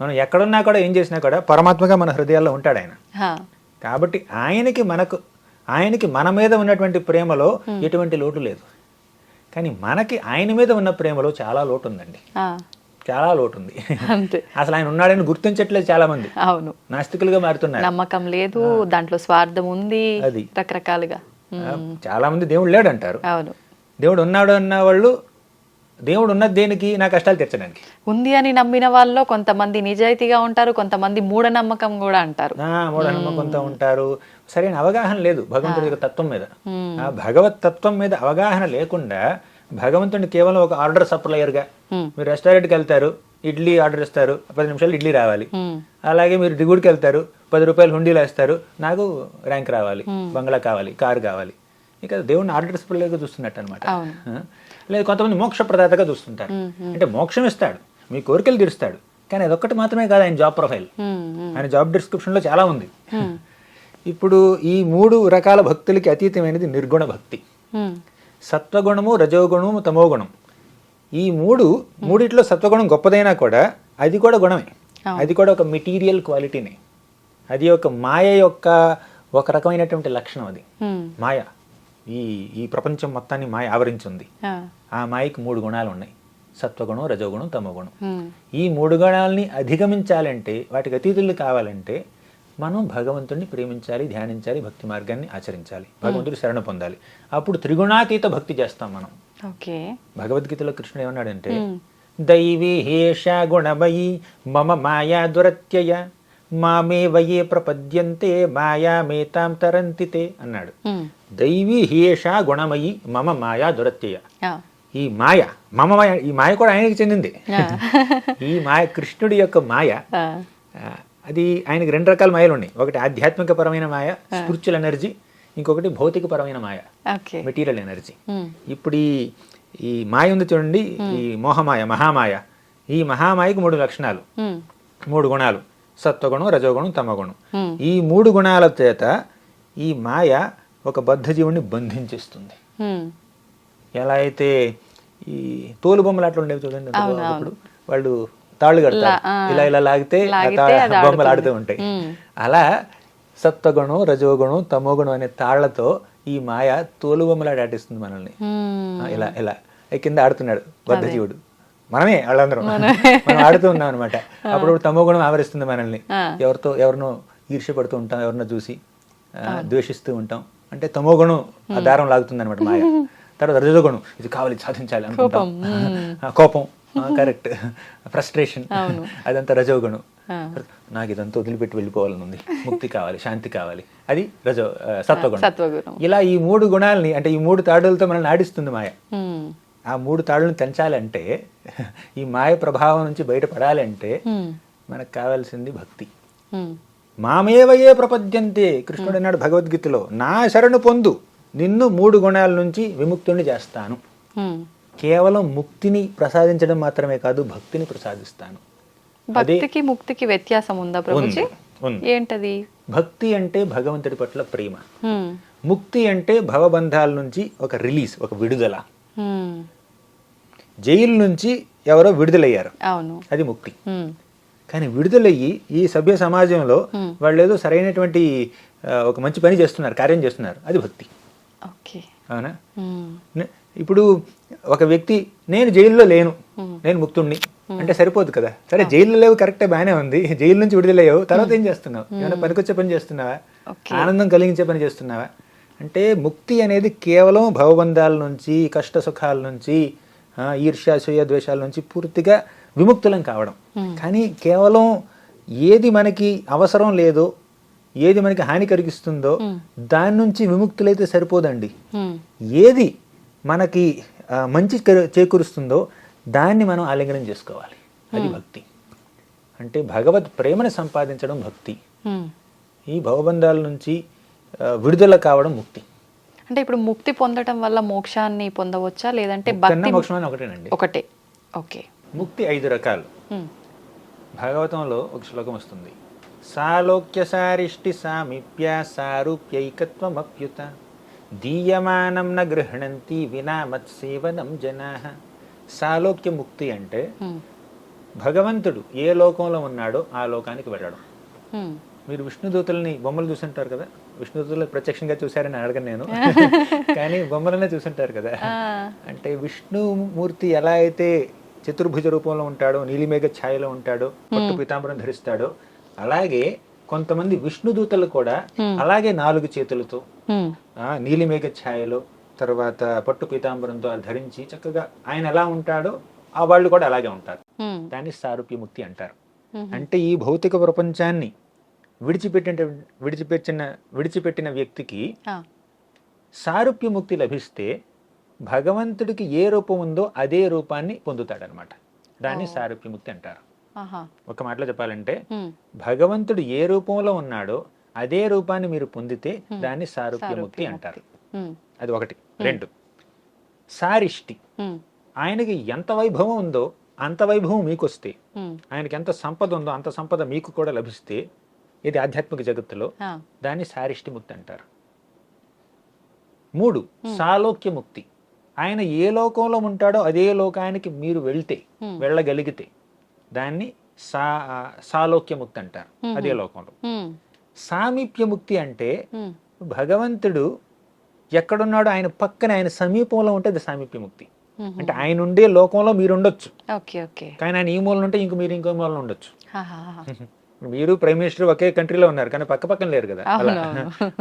మనం ఎక్కడున్నా కూడా, ఏం చేసినా కూడా పరమాత్మగా మన హృదయాల్లో ఉంటాడు ఆయన. కాబట్టి ఆయనకి మన మీద ఉన్నటువంటి ప్రేమలో ఎటువంటి లోటు లేదు. కానీ మనకి ఆయన మీద ఉన్న ప్రేమలో చాలా లోటు ఉందండి, చాలా లోటు ఉంది. అసలు ఆయన ఉన్నాడని గుర్తించట్లేదు చాలా మంది. అవును, నాస్తికులుగా మారుతున్నారు. నమ్మకం లేదు, దాంట్లో స్వార్థం ఉంది, అది రకరకాలుగా. చాలా మంది దేవుడు లేడు అంటారు. అవును, దేవుడు ఉన్నాడు అన్న వాళ్ళు, దేవుడు ఉన్నది దేనికి? నా కష్టాలు తీర్చడానికి. ఉంది అని నమ్మిన వాళ్ళు కొంతమంది నిజాయితీగా ఉంటారు, కొంతమంది మూఢనమ్మకం కూడా అంటారు. మూఢనమ్మకంతో ఉంటారు. సరైన అవగాహన లేదు భగవంతుడి యొక్క తత్వం మీద. ఆ భగవత్ తత్వం మీద అవగాహన లేకుండా భగవంతుడిని కేవలం ఒక ఆర్డర్ సప్లయర్గా, మీరు రెస్టారెంట్కి వెళ్తారు, ఇడ్లీ ఆర్డర్ ఇస్తారు, 10 నిమిషాలు ఇడ్లీ రావాలి. అలాగే మీరు దిగుడికి వెళ్తారు, 10 రూపాయలు హుండీలు వేస్తారు, నాకు ర్యాంక్ రావాలి, బంగ్లా కావాలి, కారు కావాలి. ఇక దేవుడిని ఆర్డర్ సప్లయర్గా చూస్తున్నట్టు అనమాట. లేదు, కొంతమంది మోక్ష ప్రదాతగా చూస్తుంటారు. అంటే మోక్షం ఇస్తాడు, మీ కోరికలు తీరుస్తాడు, కానీ అదొక్కటి మాత్రమే కాదు ఆయన జాబ్ ప్రొఫైల్. ఆయన జాబ్ డిస్క్రిప్షన్లో చాలా ఉంది. ఇప్పుడు ఈ 3 రకాల భక్తులకి అతీతమైనది నిర్గుణ భక్తి. సత్వగుణము, రజోగుణము, తమోగుణం. ఈ మూడిట్లో సత్వగుణం గొప్పదైనా కూడా అది కూడా గుణమే, అది కూడా ఒక మెటీరియల్ క్వాలిటీనే. అది ఒక మాయ యొక్క ఒక రకమైనటువంటి లక్షణం. అది మాయ, ఈ ప్రపంచం మొత్తాన్ని మాయ ఆవరించింది. ఆ మాయకి 3 గుణాలు ఉన్నాయి, సత్వగుణం, రజోగుణం, తమోగుణం. ఈ 3 గుణాలని అధిగమించాలంటే, వాటికి అతీతులు కావాలంటే మనం భగవంతుడిని ప్రేమించాలి, ధ్యానించాలి, భక్తి మార్గాన్ని ఆచరించాలి, భగవంతుడి శరణ పొందాలి. అప్పుడు త్రిగుణాతీత భక్తి చేస్తాం మనం. భగవద్గీతలో కృష్ణుడు ఏమన్నాడంటే, దైవీ హేష గుణమయీ మమ మాయా దురత్యయ మామే వయే ప్రపద్యంతే మాయామేతాం తరంతితే అన్నాడు. దైవీ హేష గుణమయీ మమ మాయా దురత్యయ. ఈ మాయ, మమ మాయ, ఈ మాయ కూడా ఆయనకి చెందింది. ఈ మాయ కృష్ణుడి యొక్క మాయ, అది ఆయనకి రెండు రకాల మాయలు ఉన్నాయి. ఒకటి ఆధ్యాత్మిక పరమైన మాయ, స్పిరిచువల్ ఎనర్జీ, ఇంకొకటి భౌతిక పరమైన మాయ, ఓకే. Material energy. ఇప్పుడు ఈ మాయ ఉంది చూడండి, ఈ మోహమాయ, మహామాయ. ఈ మహామాయకు 3 లక్షణాలు, 3 గుణాలు: సత్వగుణం, రజోగుణం, తమగుణం. ఈ 3 గుణాల చేత ఈ మాయ ఒక బద్ధజీవుని బంధించేస్తుంది. ఎలా అయితే ఈ తోలు బొమ్మలు అట్లా ఉండేవి చూడండి, ఇప్పుడు వాళ్ళు తాళ్ళు కడతారు, ఇలా ఇలా లాగితే బొమ్మలు ఆడుతూ ఉంటాయి. అలా సత్వగుణం, రజోగుణం, తమోగుణం అనే తాళ్లతో ఈ మాయ తోలు బొమ్మలాడి ఆడిస్తుంది మనల్ని. ఇలా ఇలా కింద ఆడుతున్నాడు బద్ధజీవుడు, మనమే వాళ్ళందరం మనం ఆడుతూ ఉన్నాం అనమాట. అప్పుడు తమోగుణం ఆవరిస్తుంది మనల్ని. ఎవరినో ఈర్ష్యపడుతూ ఉంటాం, ఎవరినో చూసి ద్వేషిస్తూ ఉంటాం, అంటే తమోగుణం ఆ దారం లాగుతుంది అనమాట మాయ. తర్వాత రజోగుణం, ఇది కావాలి, సాధించాలి అనుకుంటాం, కోపం, కరెక్ట్, ఫ్రస్ట్రేషన్, అదంతా రజోగుణం. నాకు ఇదంతా వదిలిపెట్టి వెళ్ళిపోవాలని ఉంది, ముక్తి కావాలి, శాంతి కావాలి, అది సత్వగుణం. ఇలా ఈ 3 గుణాలని, అంటే ఈ 3 తాడులతో మనల్ని ఆడిస్తుంది మాయ. ఆ 3 తాడులను తెంచాలంటే, ఈ మాయ ప్రభావం నుంచి బయటపడాలంటే మనకు కావాల్సింది భక్తి. మామేవయే ప్రపద్యంతే, కృష్ణుడు అన్నాడు భగవద్గీతలో, నా శరణు పొందు, నిన్ను 3 గుణాల నుంచి విముక్తుని చేస్తాను. కేవలం ముక్తిని ప్రసాదించడం మాత్రమే కాదు, భక్తిని ప్రసాదిస్తాను. భక్తికి ముక్తికి వ్యత్యాసం ఉందా ప్రభుజీ? ఏంటది? భక్తి అంటే భగవంతుడి పట్ల ప్రేమ, ముక్తి అంటే భవబంధాల నుంచి ఒక రిలీజ్, ఒక విడుదల. జైలు నుంచి ఎవరో విడుదలయ్యారు, అది ముక్తి. కానీ విడుదలయ్యి ఈ సభ్య సమాజంలో వాళ్ళు ఏదో సరైనటువంటి ఒక మంచి పని చేస్తున్నారు, కార్యం చేస్తున్నారు, అది భక్తి. అవునా? ఇప్పుడు ఒక వ్యక్తి, నేను జైల్లో లేను, నేను ముక్తుణ్ణి అంటే సరిపోదు కదా. సరే, జైల్లో లేవు, కరెక్టే, బాగానే ఉంది. జైలు నుంచి విడుదలయ్యావు, తర్వాత ఏం చేస్తున్నావు? ఏమైనా పనికొచ్చే పని చేస్తున్నావా? ఆనందం కలిగించే పని చేస్తున్నావా? అంటే ముక్తి అనేది కేవలం భవబంధాల నుంచి, కష్ట సుఖాల నుంచి, ఈర్ష్య, అసూయ, ద్వేషాల నుంచి పూర్తిగా విముక్తులం కావడం. కానీ కేవలం ఏది మనకి అవసరం లేదో, ఏది మనకి హాని కలిగిస్తుందో దాని నుంచి విముక్తులైతే సరిపోదండి. ఏది మనకి మంచి చేకూరుస్తుందో దాన్ని మనం ఆలింగనం చేసుకోవాలి, అది భక్తి. అంటే భగవత్ ప్రేమను సంపాదించడం భక్తి, ఈ భవబంధాల నుంచి విడుదల కావడం ముక్తి. అంటే ఇప్పుడు ముక్తి పొందడం వల్ల మోక్షాన్ని పొందవచ్చా, లేదంటే మోక్షం ఒకటేనండి? ఒకటే. ఓకే. ముక్తి 5 రకాలు. భాగవతంలో ఒక శ్లోకం వస్తుంది, సాలోక్య సారిష్టి సామీప్య సారూప్యైకత్వమప్యుత దీయమానం న గృహణంతి వినా మత్సేవనం జనాః. సాలోక్య ముక్తి అంటే భగవంతుడు ఏ లోకంలో ఉన్నాడో ఆ లోకానికి వెళ్ళడం. మీరు విష్ణుదూతల్ని బొమ్మలు చూసుంటారు కదా, విష్ణుదూతలు ప్రత్యక్షంగా చూశారని అడగను నేను, కానీ బొమ్మలనే చూసుంటారు కదా. అంటే విష్ణుమూర్తి ఎలా అయితే చతుర్భుజ రూపంలో ఉంటాడో, నీలిమేఘ ఛాయలో ఉంటాడో, పట్టు పీతాంబరం ధరిస్తాడో, అలాగే కొంతమంది విష్ణుదూతలు కూడా అలాగే 4 చేతులతో నీలిమేఘ ఛాయలో, తర్వాత పట్టు పీతాంబరంతో ధరించి చక్కగా ఆయన ఎలా ఉంటాడో ఆ వాళ్ళు కూడా అలాగే ఉంటారు. దాన్ని సారూప్యముక్తి అంటారు. అంటే ఈ భౌతిక ప్రపంచాన్ని విడిచిపెట్టిన వ్యక్తికి సారూప్యముక్తి లభిస్తే భగవంతుడికి ఏ రూపం ఉందో అదే రూపాన్ని పొందుతాడనమాట. దాన్ని సారూప్యముక్తి అంటారు. ఒక మాటలో చెప్పాలంటే, భగవంతుడు ఏ రూపంలో ఉన్నాడో అదే రూపాన్ని మీరు పొందితే దాన్ని సారూప్యముక్తి అంటారు. అది ఒకటి. 2, సారిష్టి. ఆయనకి ఎంత వైభవం ఉందో అంత వైభవం మీకు వస్తే, ఆయనకి ఎంత సంపద ఉందో అంత సంపద మీకు కూడా లభిస్తే, ఇది ఆధ్యాత్మిక జగత్తులో, దాన్ని సారిష్టి ముక్తి అంటారు. 3, సాలోక్యముక్తి. ఆయన ఏ లోకంలో ఉంటాడో అదే లోకానికి మీరు వెళ్ళగలిగితే దాన్ని సాలోక్యముక్తి అంటారు, అదే లోకంలో. సామీప్యముక్తి అంటే భగవంతుడు ఎక్కడున్నాడో ఆయన పక్కన, ఆయన సమీపంలో ఉంటే అది సామీప్యముక్తి. అంటే ఆయన ఉండే లోకంలో మీరు ఉండొచ్చు, కానీ ఆయన ఈ మూలం ఉంటే మీరు ఇంకో మూలం ఉండొచ్చు. మీరు ప్రైమ్ మినిస్టర్ ఒకే కంట్రీలో ఉన్నారు కానీ పక్క పక్కన లేరు కదా.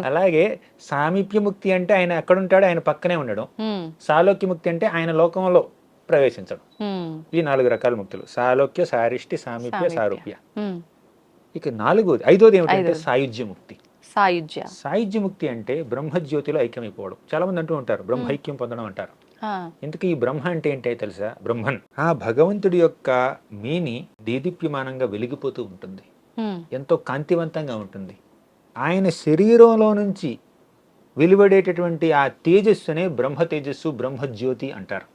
అలాగే సామీప్యముక్తి అంటే ఆయన ఎక్కడుంటాడో ఆయన పక్కనే ఉండడం. సాలోక్యముక్తి అంటే ఆయన లోకంలో ప్రవేశించడం. ఈ 4 రకాల ముక్తులు: సాలోక్య, సారిష్టి, సామీప్య, సారూప్య. ఇక 5వది ఏమిటంటే సాయుజ్యముక్తి. సాయుజ్యముక్తి అంటే బ్రహ్మజ్యోతిలో ఐక్యమైపోవడం. చాలా మంది అంటూ ఉంటారు బ్రహ్మైక్యం పొందడం అంటారు. ఎందుకు ఈ బ్రహ్మ అంటే ఏంటో తెలుసా? బ్రహ్మన్, ఆ భగవంతుడి యొక్క మేని దేదీప్యమానంగా వెలిగిపోతూ ఉంటుంది. ఎంతో కాంతివంతంగా ఉంటుంది. ఆయన శరీరంలో నుంచి వెలువడేటటువంటి ఆ తేజస్సునే బ్రహ్మ తేజస్సు, బ్రహ్మజ్యోతి అంటారు.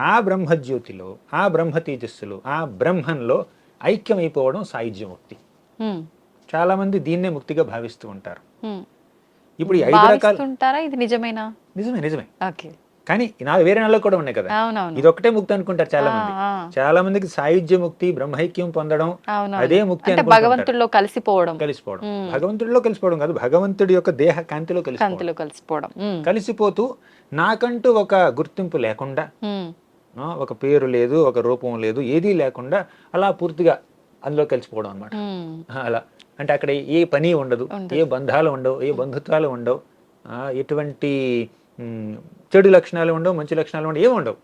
ఆ బ్రహ్మజ్యోతిలో, ఆ బ్రహ్మ తేజస్సులో, ఆ బ్రహ్మంలో ఐక్యమైపోవడం సాయుధ్య ముక్తి. చాలా మంది దీన్నే ముక్తిగా భావిస్తూ ఉంటారు. ఇప్పుడు ఈ 5 రకాలు భావిస్తుంటారా? ఇది నిజమేనా? నిజమే. ఓకే. కానీ వేరే నెలలో కూడా ఉన్నాయి కదా. అవునవును. ఇది ఒకటే ముక్తి అనుకుంటారు చాలా మంది. చాలా మందికి సాయుధ్య ముక్తి, బ్రహ్మైక్యం పొందడం అదే ముక్తి అంటే అనుకుంటారు. భగవంతుడిలో కలిసిపోవడం. భగవంతుడిలో కలిసిపోవడం కాదు, భగవంతుడి యొక్క దేహ కాంతిలో కలిసిపోవడం. కలిసిపోతూ నాకంటూ ఒక గుర్తింపు లేకుండా, ఒక పేరు లేదు, ఒక రూపం లేదు, ఏదీ లేకుండా అలా పూర్తిగా అందులో కలిసిపోవడం అన్నమాట. అలా అంటే అక్కడ ఏ పని ఉండదు, ఏ బంధాలు ఉండవు, ఏ బంధుత్వాలు ఉండవు, ఎటువంటి చెడు లక్షణాలు ఉండవు, మంచి లక్షణాలు ఉండవు, ఏమి ఉండవు.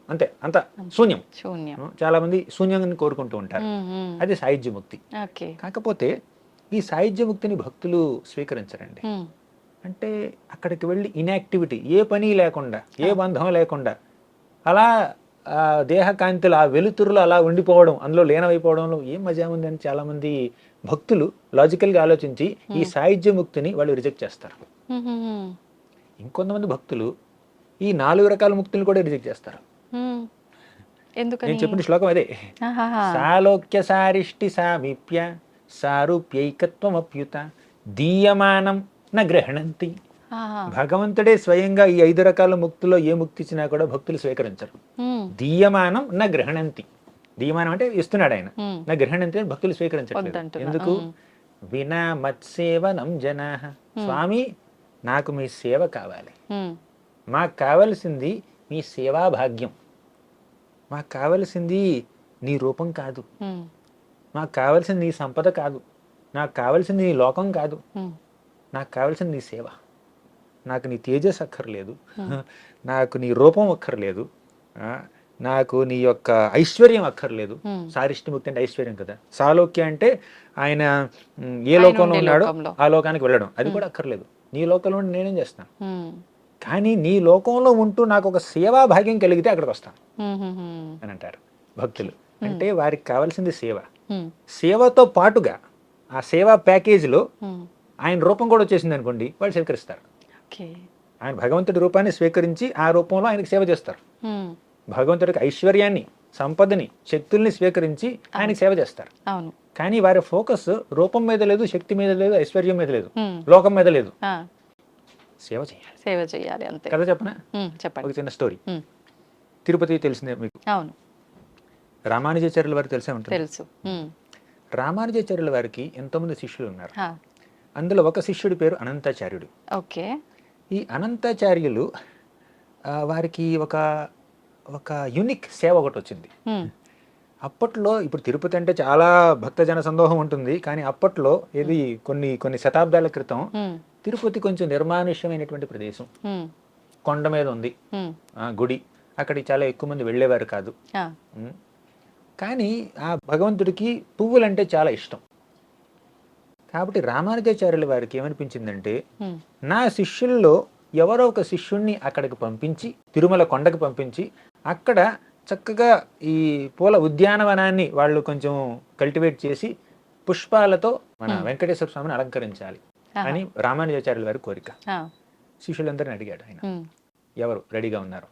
అంత శూన్యం. చాలా మంది శూన్యాన్ని కోరుకుంటూ ఉంటారు. అది సాయుధ్య ముక్తి. కాకపోతే ఈ సాయుధ్య ముక్తిని భక్తులు స్వీకరించరండి. అంటే అక్కడికి వెళ్ళి ఇన్యాక్టివిటీ, ఏ పని లేకుండా, ఏ బంధం లేకుండా అలా దేహకాంతిలో ఆ వెలుతురులో అలా ఉండిపోవడం, అందులో లీనమైపోవడంలో ఏం మజా ఉంది అని చాలా మంది భక్తులు లాజికల్గా ఆలోచించి ఈ సాయుధ్య ముక్తిని వాళ్ళు రిజెక్ట్ చేస్తారు. ఇంకొంతమంది భక్తులు ఈ 4 రకాల ముక్తులు కూడా రిజెక్ట్ చేస్తారు. నేను చెప్పిన శ్లోకం అదే. సాలోక్య సారిష్టి సామీప్య సారూప్యైకత్వమప్యుత దీయమానం న గ్రహణంతి. భగవంతుడే స్వయంగా ఈ 5 రకాల ముక్తుల్లో ఏ ముక్తి ఇచ్చినా కూడా భక్తులు స్వీకరించరు. దీయమానం న గ్రహణంతి. దీయమానం అంటే ఇస్తున్నాడు ఆయన, నా గ్రహణంతి భక్తులు స్వీకరించట్లేదు. ఎందుకు? వినా మత్సేవనం జనా. స్వామి, నాకు మీ సేవ కావాలి, మాకు కావలసింది మీ సేవా భాగ్యం, మాకు కావలసింది నీ రూపం కాదు, మాకు కావలసింది నీ సంపద కాదు, నాకు కావలసింది నీ లోకం కాదు, నాకు కావలసింది నీ సేవ. నాకు నీ తేజస్ అక్కర్లేదు, నాకు నీ రూపం అక్కర్లేదు, నాకు నీ యొక్క ఐశ్వర్యం అక్కర్లేదు. సారిష్టి ముక్తి అంటే ఐశ్వర్యం కదా. సాలోక్య అంటే ఆయన ఏ లోకంలో ఉన్నాడో ఆ లోకానికి వెళ్ళడం, అది కూడా అక్కర్లేదు. నీ లోకంలో నేనేం చేస్తాను, కానీ నీ లోకంలో ఉంటూ నాకు ఒక సేవా భాగ్యం కలిగితే అక్కడికి వస్తాను అని అంటారు భక్తులు. అంటే వారికి కావాల్సింది సేవ. సేవతో పాటుగా ఆ సేవా ప్యాకేజీలో ఆయన రూపం కూడా వచ్చేసింది అనుకోండి, వాళ్ళు స్వీకరిస్తారు. ఆయన భగవంతుడి రూపాన్ని స్వీకరించి ఆ రూపంలో ఆయనకు సేవ చేస్తారు. భగవంతుడికి ఐశ్వర్యాన్ని, సంపదని, శక్తుల్ని స్వీకరించి ఆయనకి సేవ చేస్తారు. కానీ వారి ఫోకస్ రూపం మీద లేదు, శక్తి మీద లేదు, ఐశ్వర్యం మీద లేదు, లోకం మీద లేదు. సేవ చేయాలి అంతే కదా. చెప్పనా? ఒక చిన్న స్టోరీ. తిరుపతి తెలిసిందే మీకు. రామానుజాచార్యుల వారికి తెలిసే ఉంటుంది. తెలుసు. రామానుజాచార్యుల వారికి ఎంతోమంది శిష్యులు ఉన్నారు. అందులో ఒక శిష్యుడి పేరు అనంతాచార్యుడు. ఈ అనంతాచార్యులు వారికి ఒక యూనిక్ సేవ ఒకటి వచ్చింది. అప్పట్లో, ఇప్పుడు తిరుపతి అంటే చాలా భక్తజన సందోహం ఉంటుంది, కానీ అప్పట్లో ఇది కొన్ని శతాబ్దాల క్రితం తిరుపతి కొంచెం నిర్మానుష్యమైనటువంటి ప్రదేశం. కొండ మీద ఉంది గుడి, అక్కడికి చాలా ఎక్కువ మంది వెళ్ళేవారు కాదు. కానీ ఆ భగవంతుడికి పువ్వులంటే చాలా ఇష్టం. కాబట్టి రామానుజాచార్యుల వారికి ఏమనిపించిందంటే, నా శిష్యుల్లో ఎవరో ఒక శిష్యుణ్ణి అక్కడికి పంపించి, తిరుమల కొండకు పంపించి, అక్కడ చక్కగా ఈ పూల ఉద్యానవనాన్ని వాళ్ళు కొంచెం కల్టివేట్ చేసి పుష్పాలతో మన వెంకటేశ్వర స్వామిని అలంకరించాలి అని రామానుజాచార్యుల వారి కోరిక. శిష్యులందరిని అడిగాడు ఆయన, ఎవరు రెడీగా ఉన్నారు?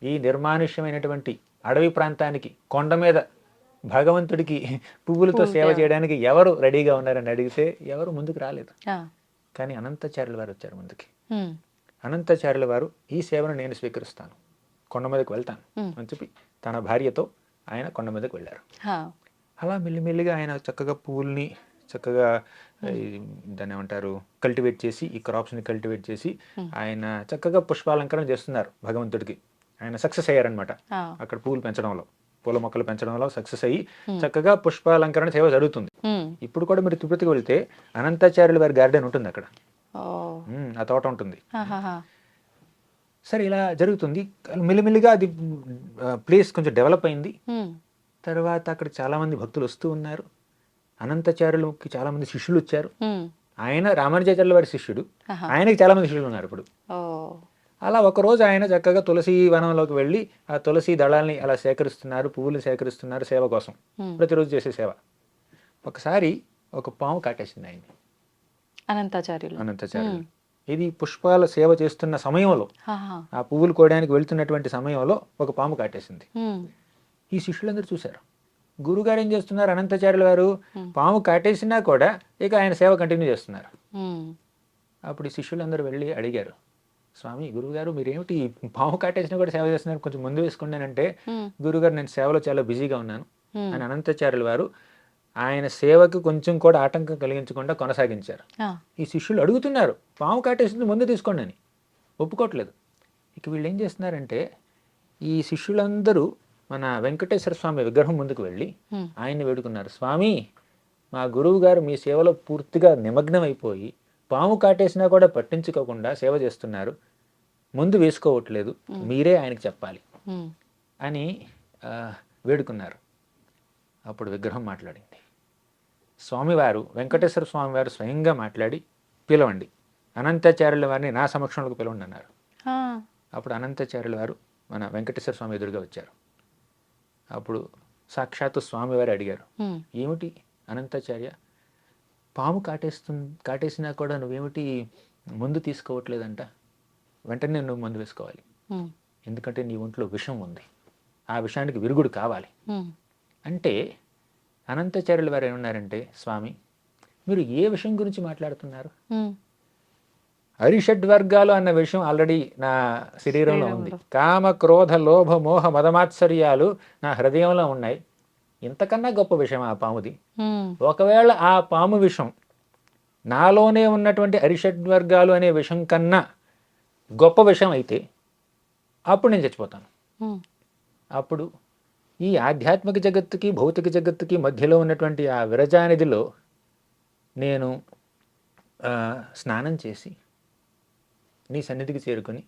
ఈ నిర్మానుష్యమైనటువంటి అడవి ప్రాంతానికి, కొండ మీద భగవంతుడికి పువ్వులతో సేవ చేయడానికి ఎవరు రెడీగా ఉన్నారని అడిగితే ఎవరు ముందుకు రాలేదు. కానీ అనంతాచార్యుల వారు వచ్చారు ముందుకి. అనంతాచార్యుల వారు, ఈ సేవను నేను స్వీకరిస్తాను, కొండ మీదకి వెళ్తాను అని చెప్పి తన భార్యతో ఆయన కొండ మీదకి వెళ్ళారు. అలా మెల్లిమెల్లిగా ఆయన చక్కగా పువ్వుల్ని చక్కగా దాన్ని ఏమంటారు కల్టివేట్ చేసి, ఈ క్రాప్స్ని కల్టివేట్ చేసి ఆయన చక్కగా పుష్పాలంకరణ చేస్తున్నారు భగవంతుడికి. ఆయన సక్సెస్ అయ్యారనమాట అక్కడ పువ్వులు పెంచడంలో, పూల మొక్కలు పెంచడంలో సక్సెస్ అయ్యి చక్కగా పుష్పాలంకరణ సేవ జరుగుతుంది. ఇప్పుడు కూడా మీరు తిరుపతికి వెళ్తే అనంతాచార్యుల వారి గార్డెన్ ఉంటుంది అక్కడ, ఆ తోట ఉంటుంది. సరే, ఇలా జరుగుతుంది. మెల్లిమెల్లిగా అది ప్లేస్ కొంచెం డెవలప్ అయింది. తర్వాత అక్కడ చాలా మంది భక్తులు వస్తూ ఉన్నారు. అనంతాచార్యులకి చాలా మంది శిష్యులు వచ్చారు. ఆయన రామానుజాచార్యుల వారి శిష్యుడు, ఆయనకి చాలా మంది శిష్యులు ఉన్నారు ఇప్పుడు. అలా ఒకరోజు ఆయన చక్కగా తులసి వనంలోకి వెళ్ళి ఆ తులసి దళాల్ని అలా సేకరిస్తున్నారు, పువ్వులు సేకరిస్తున్నారు సేవ కోసం, ప్రతిరోజు చేసే సేవ. ఒకసారి ఒక పాము కాటేసింది ఆయన్ని, అనంతాచార్యులు. అనంతాచార్యులు. ఇది పుష్పాల సేవ చేస్తున్న సమయంలో, ఆహా. ఆ పువ్వులు కోయడానికి వెళ్తున్నటువంటి సమయంలో ఒక పాము కాటేసింది. ఉమ్. ఈ శిష్యులందరూ చూశారు. గురువుగారు ఏం చేస్తున్నారు, అనంతాచార్యుల వారు పాము కాటేసినా కూడా ఇక ఆయన సేవ కంటిన్యూ చేస్తున్నారు. ఉమ్. అప్పుడు ఈ శిష్యులందరూ వెళ్ళి అడిగారు, స్వామి గురువుగారు మీరేమిటి పాము కాటేసినా కూడా సేవ చేస్తున్నారు, కొంచెం ముందు వేసుకున్నానంటే, గురువుగారు నేను సేవలో చాలా బిజీగా ఉన్నాను అని అనంతాచార్యుల వారు ఆయన సేవకు కొంచెం కూడా ఆటంకం కలిగించకుండా కొనసాగించారు. ఈ శిష్యులు అడుగుతున్నారు, పాము కాటేసింది ముందు తీసుకోండి అని, ఒప్పుకోవట్లేదు. ఇక వీళ్ళు ఏం చేస్తున్నారంటే, ఈ శిష్యులందరూ మన వెంకటేశ్వర స్వామి విగ్రహం ముందుకు వెళ్ళి ఆయన్ని వేడుకున్నారు, స్వామి మా గురువు గారు మీ సేవలో పూర్తిగా నిమగ్నం అయిపోయి పాము కాటేసినా కూడా పట్టించుకోకుండా సేవ చేస్తున్నారు, ముందు వేసుకోవట్లేదు, మీరే ఆయనకి చెప్పాలి అని వేడుకున్నారు. అప్పుడు విగ్రహం మాట్లాడింది. స్వామివారు, వెంకటేశ్వర స్వామివారు స్వయంగా మాట్లాడి, పిలవండి అనంతాచార్యుల వారిని నా సమక్షంలోకి పిలవండి అన్నారు. అప్పుడు అనంతాచార్యుల వారు మన వెంకటేశ్వర స్వామి ఎదురుగా వచ్చారు. అప్పుడు సాక్షాత్తు స్వామివారు అడిగారు, ఏమిటి అనంతాచార్య, పాము కాటేసినా కూడా నువ్వేమిటి ముందు తీసుకోవట్లేదంట, వెంటనే నువ్వు మందు వేసుకోవాలి, ఎందుకంటే నీ ఒంట్లో విషం ఉంది, ఆ విషయానికి విరుగుడు కావాలి అంటే. అనంతాచార్యుల వారు ఏమన్నారంటే, స్వామి మీరు ఏ విషయం గురించి మాట్లాడుతున్నారు, అరిషడ్వర్గాలు అన్న విషయం ఆల్రెడీ నా శరీరంలో ఉంది, కామ క్రోధ లోభ మోహ మదమాత్సర్యాలు నా హృదయంలో ఉన్నాయి, ఇంతకన్నా గొప్ప విషయం ఆ పాముది. ఒకవేళ ఆ పాము విషం నాలోనే ఉన్నటువంటి అరిషడ్వర్గాలు అనే విషం కన్నా గొప్ప విషయం అయితే అప్పుడు నేను చచ్చిపోతాను. అప్పుడు ఈ ఆధ్యాత్మిక జగత్తుకి భౌతిక జగత్తుకి మధ్యలో ఉన్నటువంటి ఆ విరజానిధిలో నేను స్నానం చేసి నీ సన్నిధికి చేరుకొని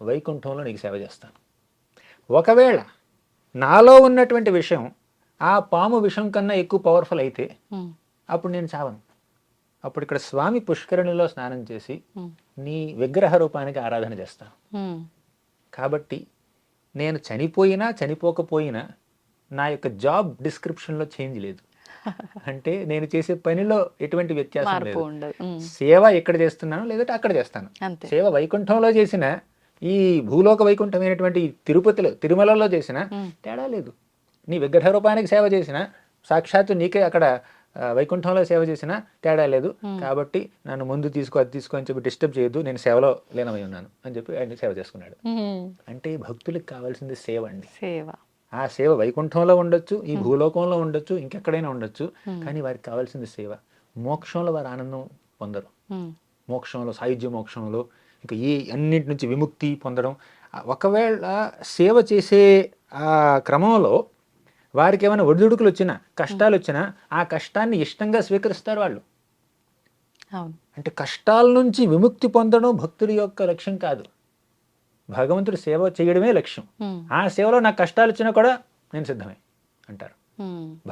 వైకుంఠంలో నీకు సేవ చేస్తాను. ఒకవేళ నాలో ఉన్నటువంటి విషయం ఆ పాము విషం కన్నా ఎక్కువ పవర్ఫుల్ అయితే అప్పుడు నేను చావను. అప్పుడు ఇక్కడ స్వామి పుష్కరిణిలో స్నానం చేసి నీ విగ్రహ రూపానికి ఆరాధన చేస్తాను. కాబట్టి నేను చనిపోయినా చనిపోకపోయినా నా యొక్క జాబ్ డిస్క్రిప్షన్లో చేంజ్ లేదు, అంటే నేను చేసే పనిలో ఎటువంటి వ్యత్యాసం లేదు. సేవ ఎక్కడ చేస్తున్నాను లేదంటే అక్కడ చేస్తాను. సేవ వైకుంఠంలో చేసిన, ఈ భూలోక వైకుంఠమైనటువంటి తిరుపతిలో తిరుమలలో చేసిన తేడా లేదు. నీ విగ్రహ రూపానికి సేవ చేసిన, సాక్షాత్తు నీకే అక్కడ వైకుంఠంలో సేవ చేసిన తేడా లేదు. కాబట్టి నన్ను ముందు తీసుకో అది తీసుకో అని చెప్పి డిస్టర్బ్ చేయొద్దు, నేను సేవలో లీనమై ఉన్నాను అని చెప్పి ఆయన సేవ చేసుకున్నాడు. అంటే భక్తులకు కావాల్సింది సేవ అండి. సేవ, ఆ సేవ వైకుంఠంలో ఉండొచ్చు, ఈ భూలోకంలో ఉండొచ్చు, ఇంకెక్కడైనా ఉండొచ్చు, కానీ వారికి కావాల్సింది సేవ. మోక్షంలో వారు ఆనందం పొందరు, మోక్షంలో సాయుధ్య మోక్షంలో ఇంకా ఈ అన్నింటి నుంచి విముక్తి పొందడం. ఒకవేళ సేవ చేసే ఆ క్రమంలో వారికి ఏమైనా ఒడిదుడుకులు వచ్చినా, కష్టాలు వచ్చినా ఆ కష్టాన్ని ఇష్టంగా స్వీకరిస్తారు వాళ్ళు. అంటే కష్టాల నుంచి విముక్తి పొందడం భక్తుడి యొక్క లక్ష్యం కాదు, భగవంతుడి సేవ చేయడమే లక్ష్యం. ఆ సేవలో నాకు కష్టాలు వచ్చినా కూడా నేను సిద్ధమే అంటారు.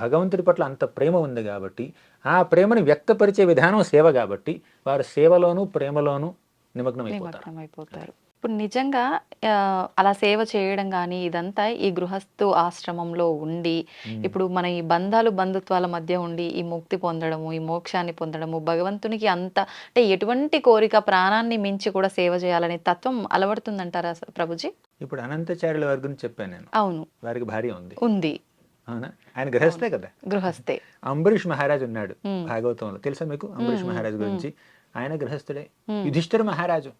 భగవంతుడి పట్ల అంత ప్రేమ ఉంది కాబట్టి, ఆ ప్రేమను వ్యక్తపరిచే విధానం సేవ కాబట్టి వారు సేవలోనూ ప్రేమలోనూ నిమగ్నం అయిపోతారు. ఇప్పుడు నిజంగా అలా సేవ చేయడం కానీ ఇదంతా ఈ గృహస్థు ఆశ్రమంలో ఉండి, ఇప్పుడు మన ఈ బంధాలు బంధుత్వాల మధ్య ఉండి ఈ ముక్తి పొందడము, ఈ మోక్షాన్ని పొందడము, భగవంతునికి అంత అంటే ఎటువంటి కోరిక ప్రాణాన్ని మించి కూడా సేవ చేయాలనే తత్వం అలవడుతుందంటారా ప్రభుజీ? ఇప్పుడు అనంతాచార్యుల వారి గురించి చెప్పాను నేను. అవును, వారికి భార్య ఉంది. అవునా, ఆయన గృహస్థే కదా. గృహస్థే. అంబరీష్ మహారాజు ఉన్నాడు భాగవతంలో, తెలుసా మీకు అంబరీష్ మహారాజు గురించి? ఆయన గృహస్థుడే. యుధిష్ఠిర మహారాజు,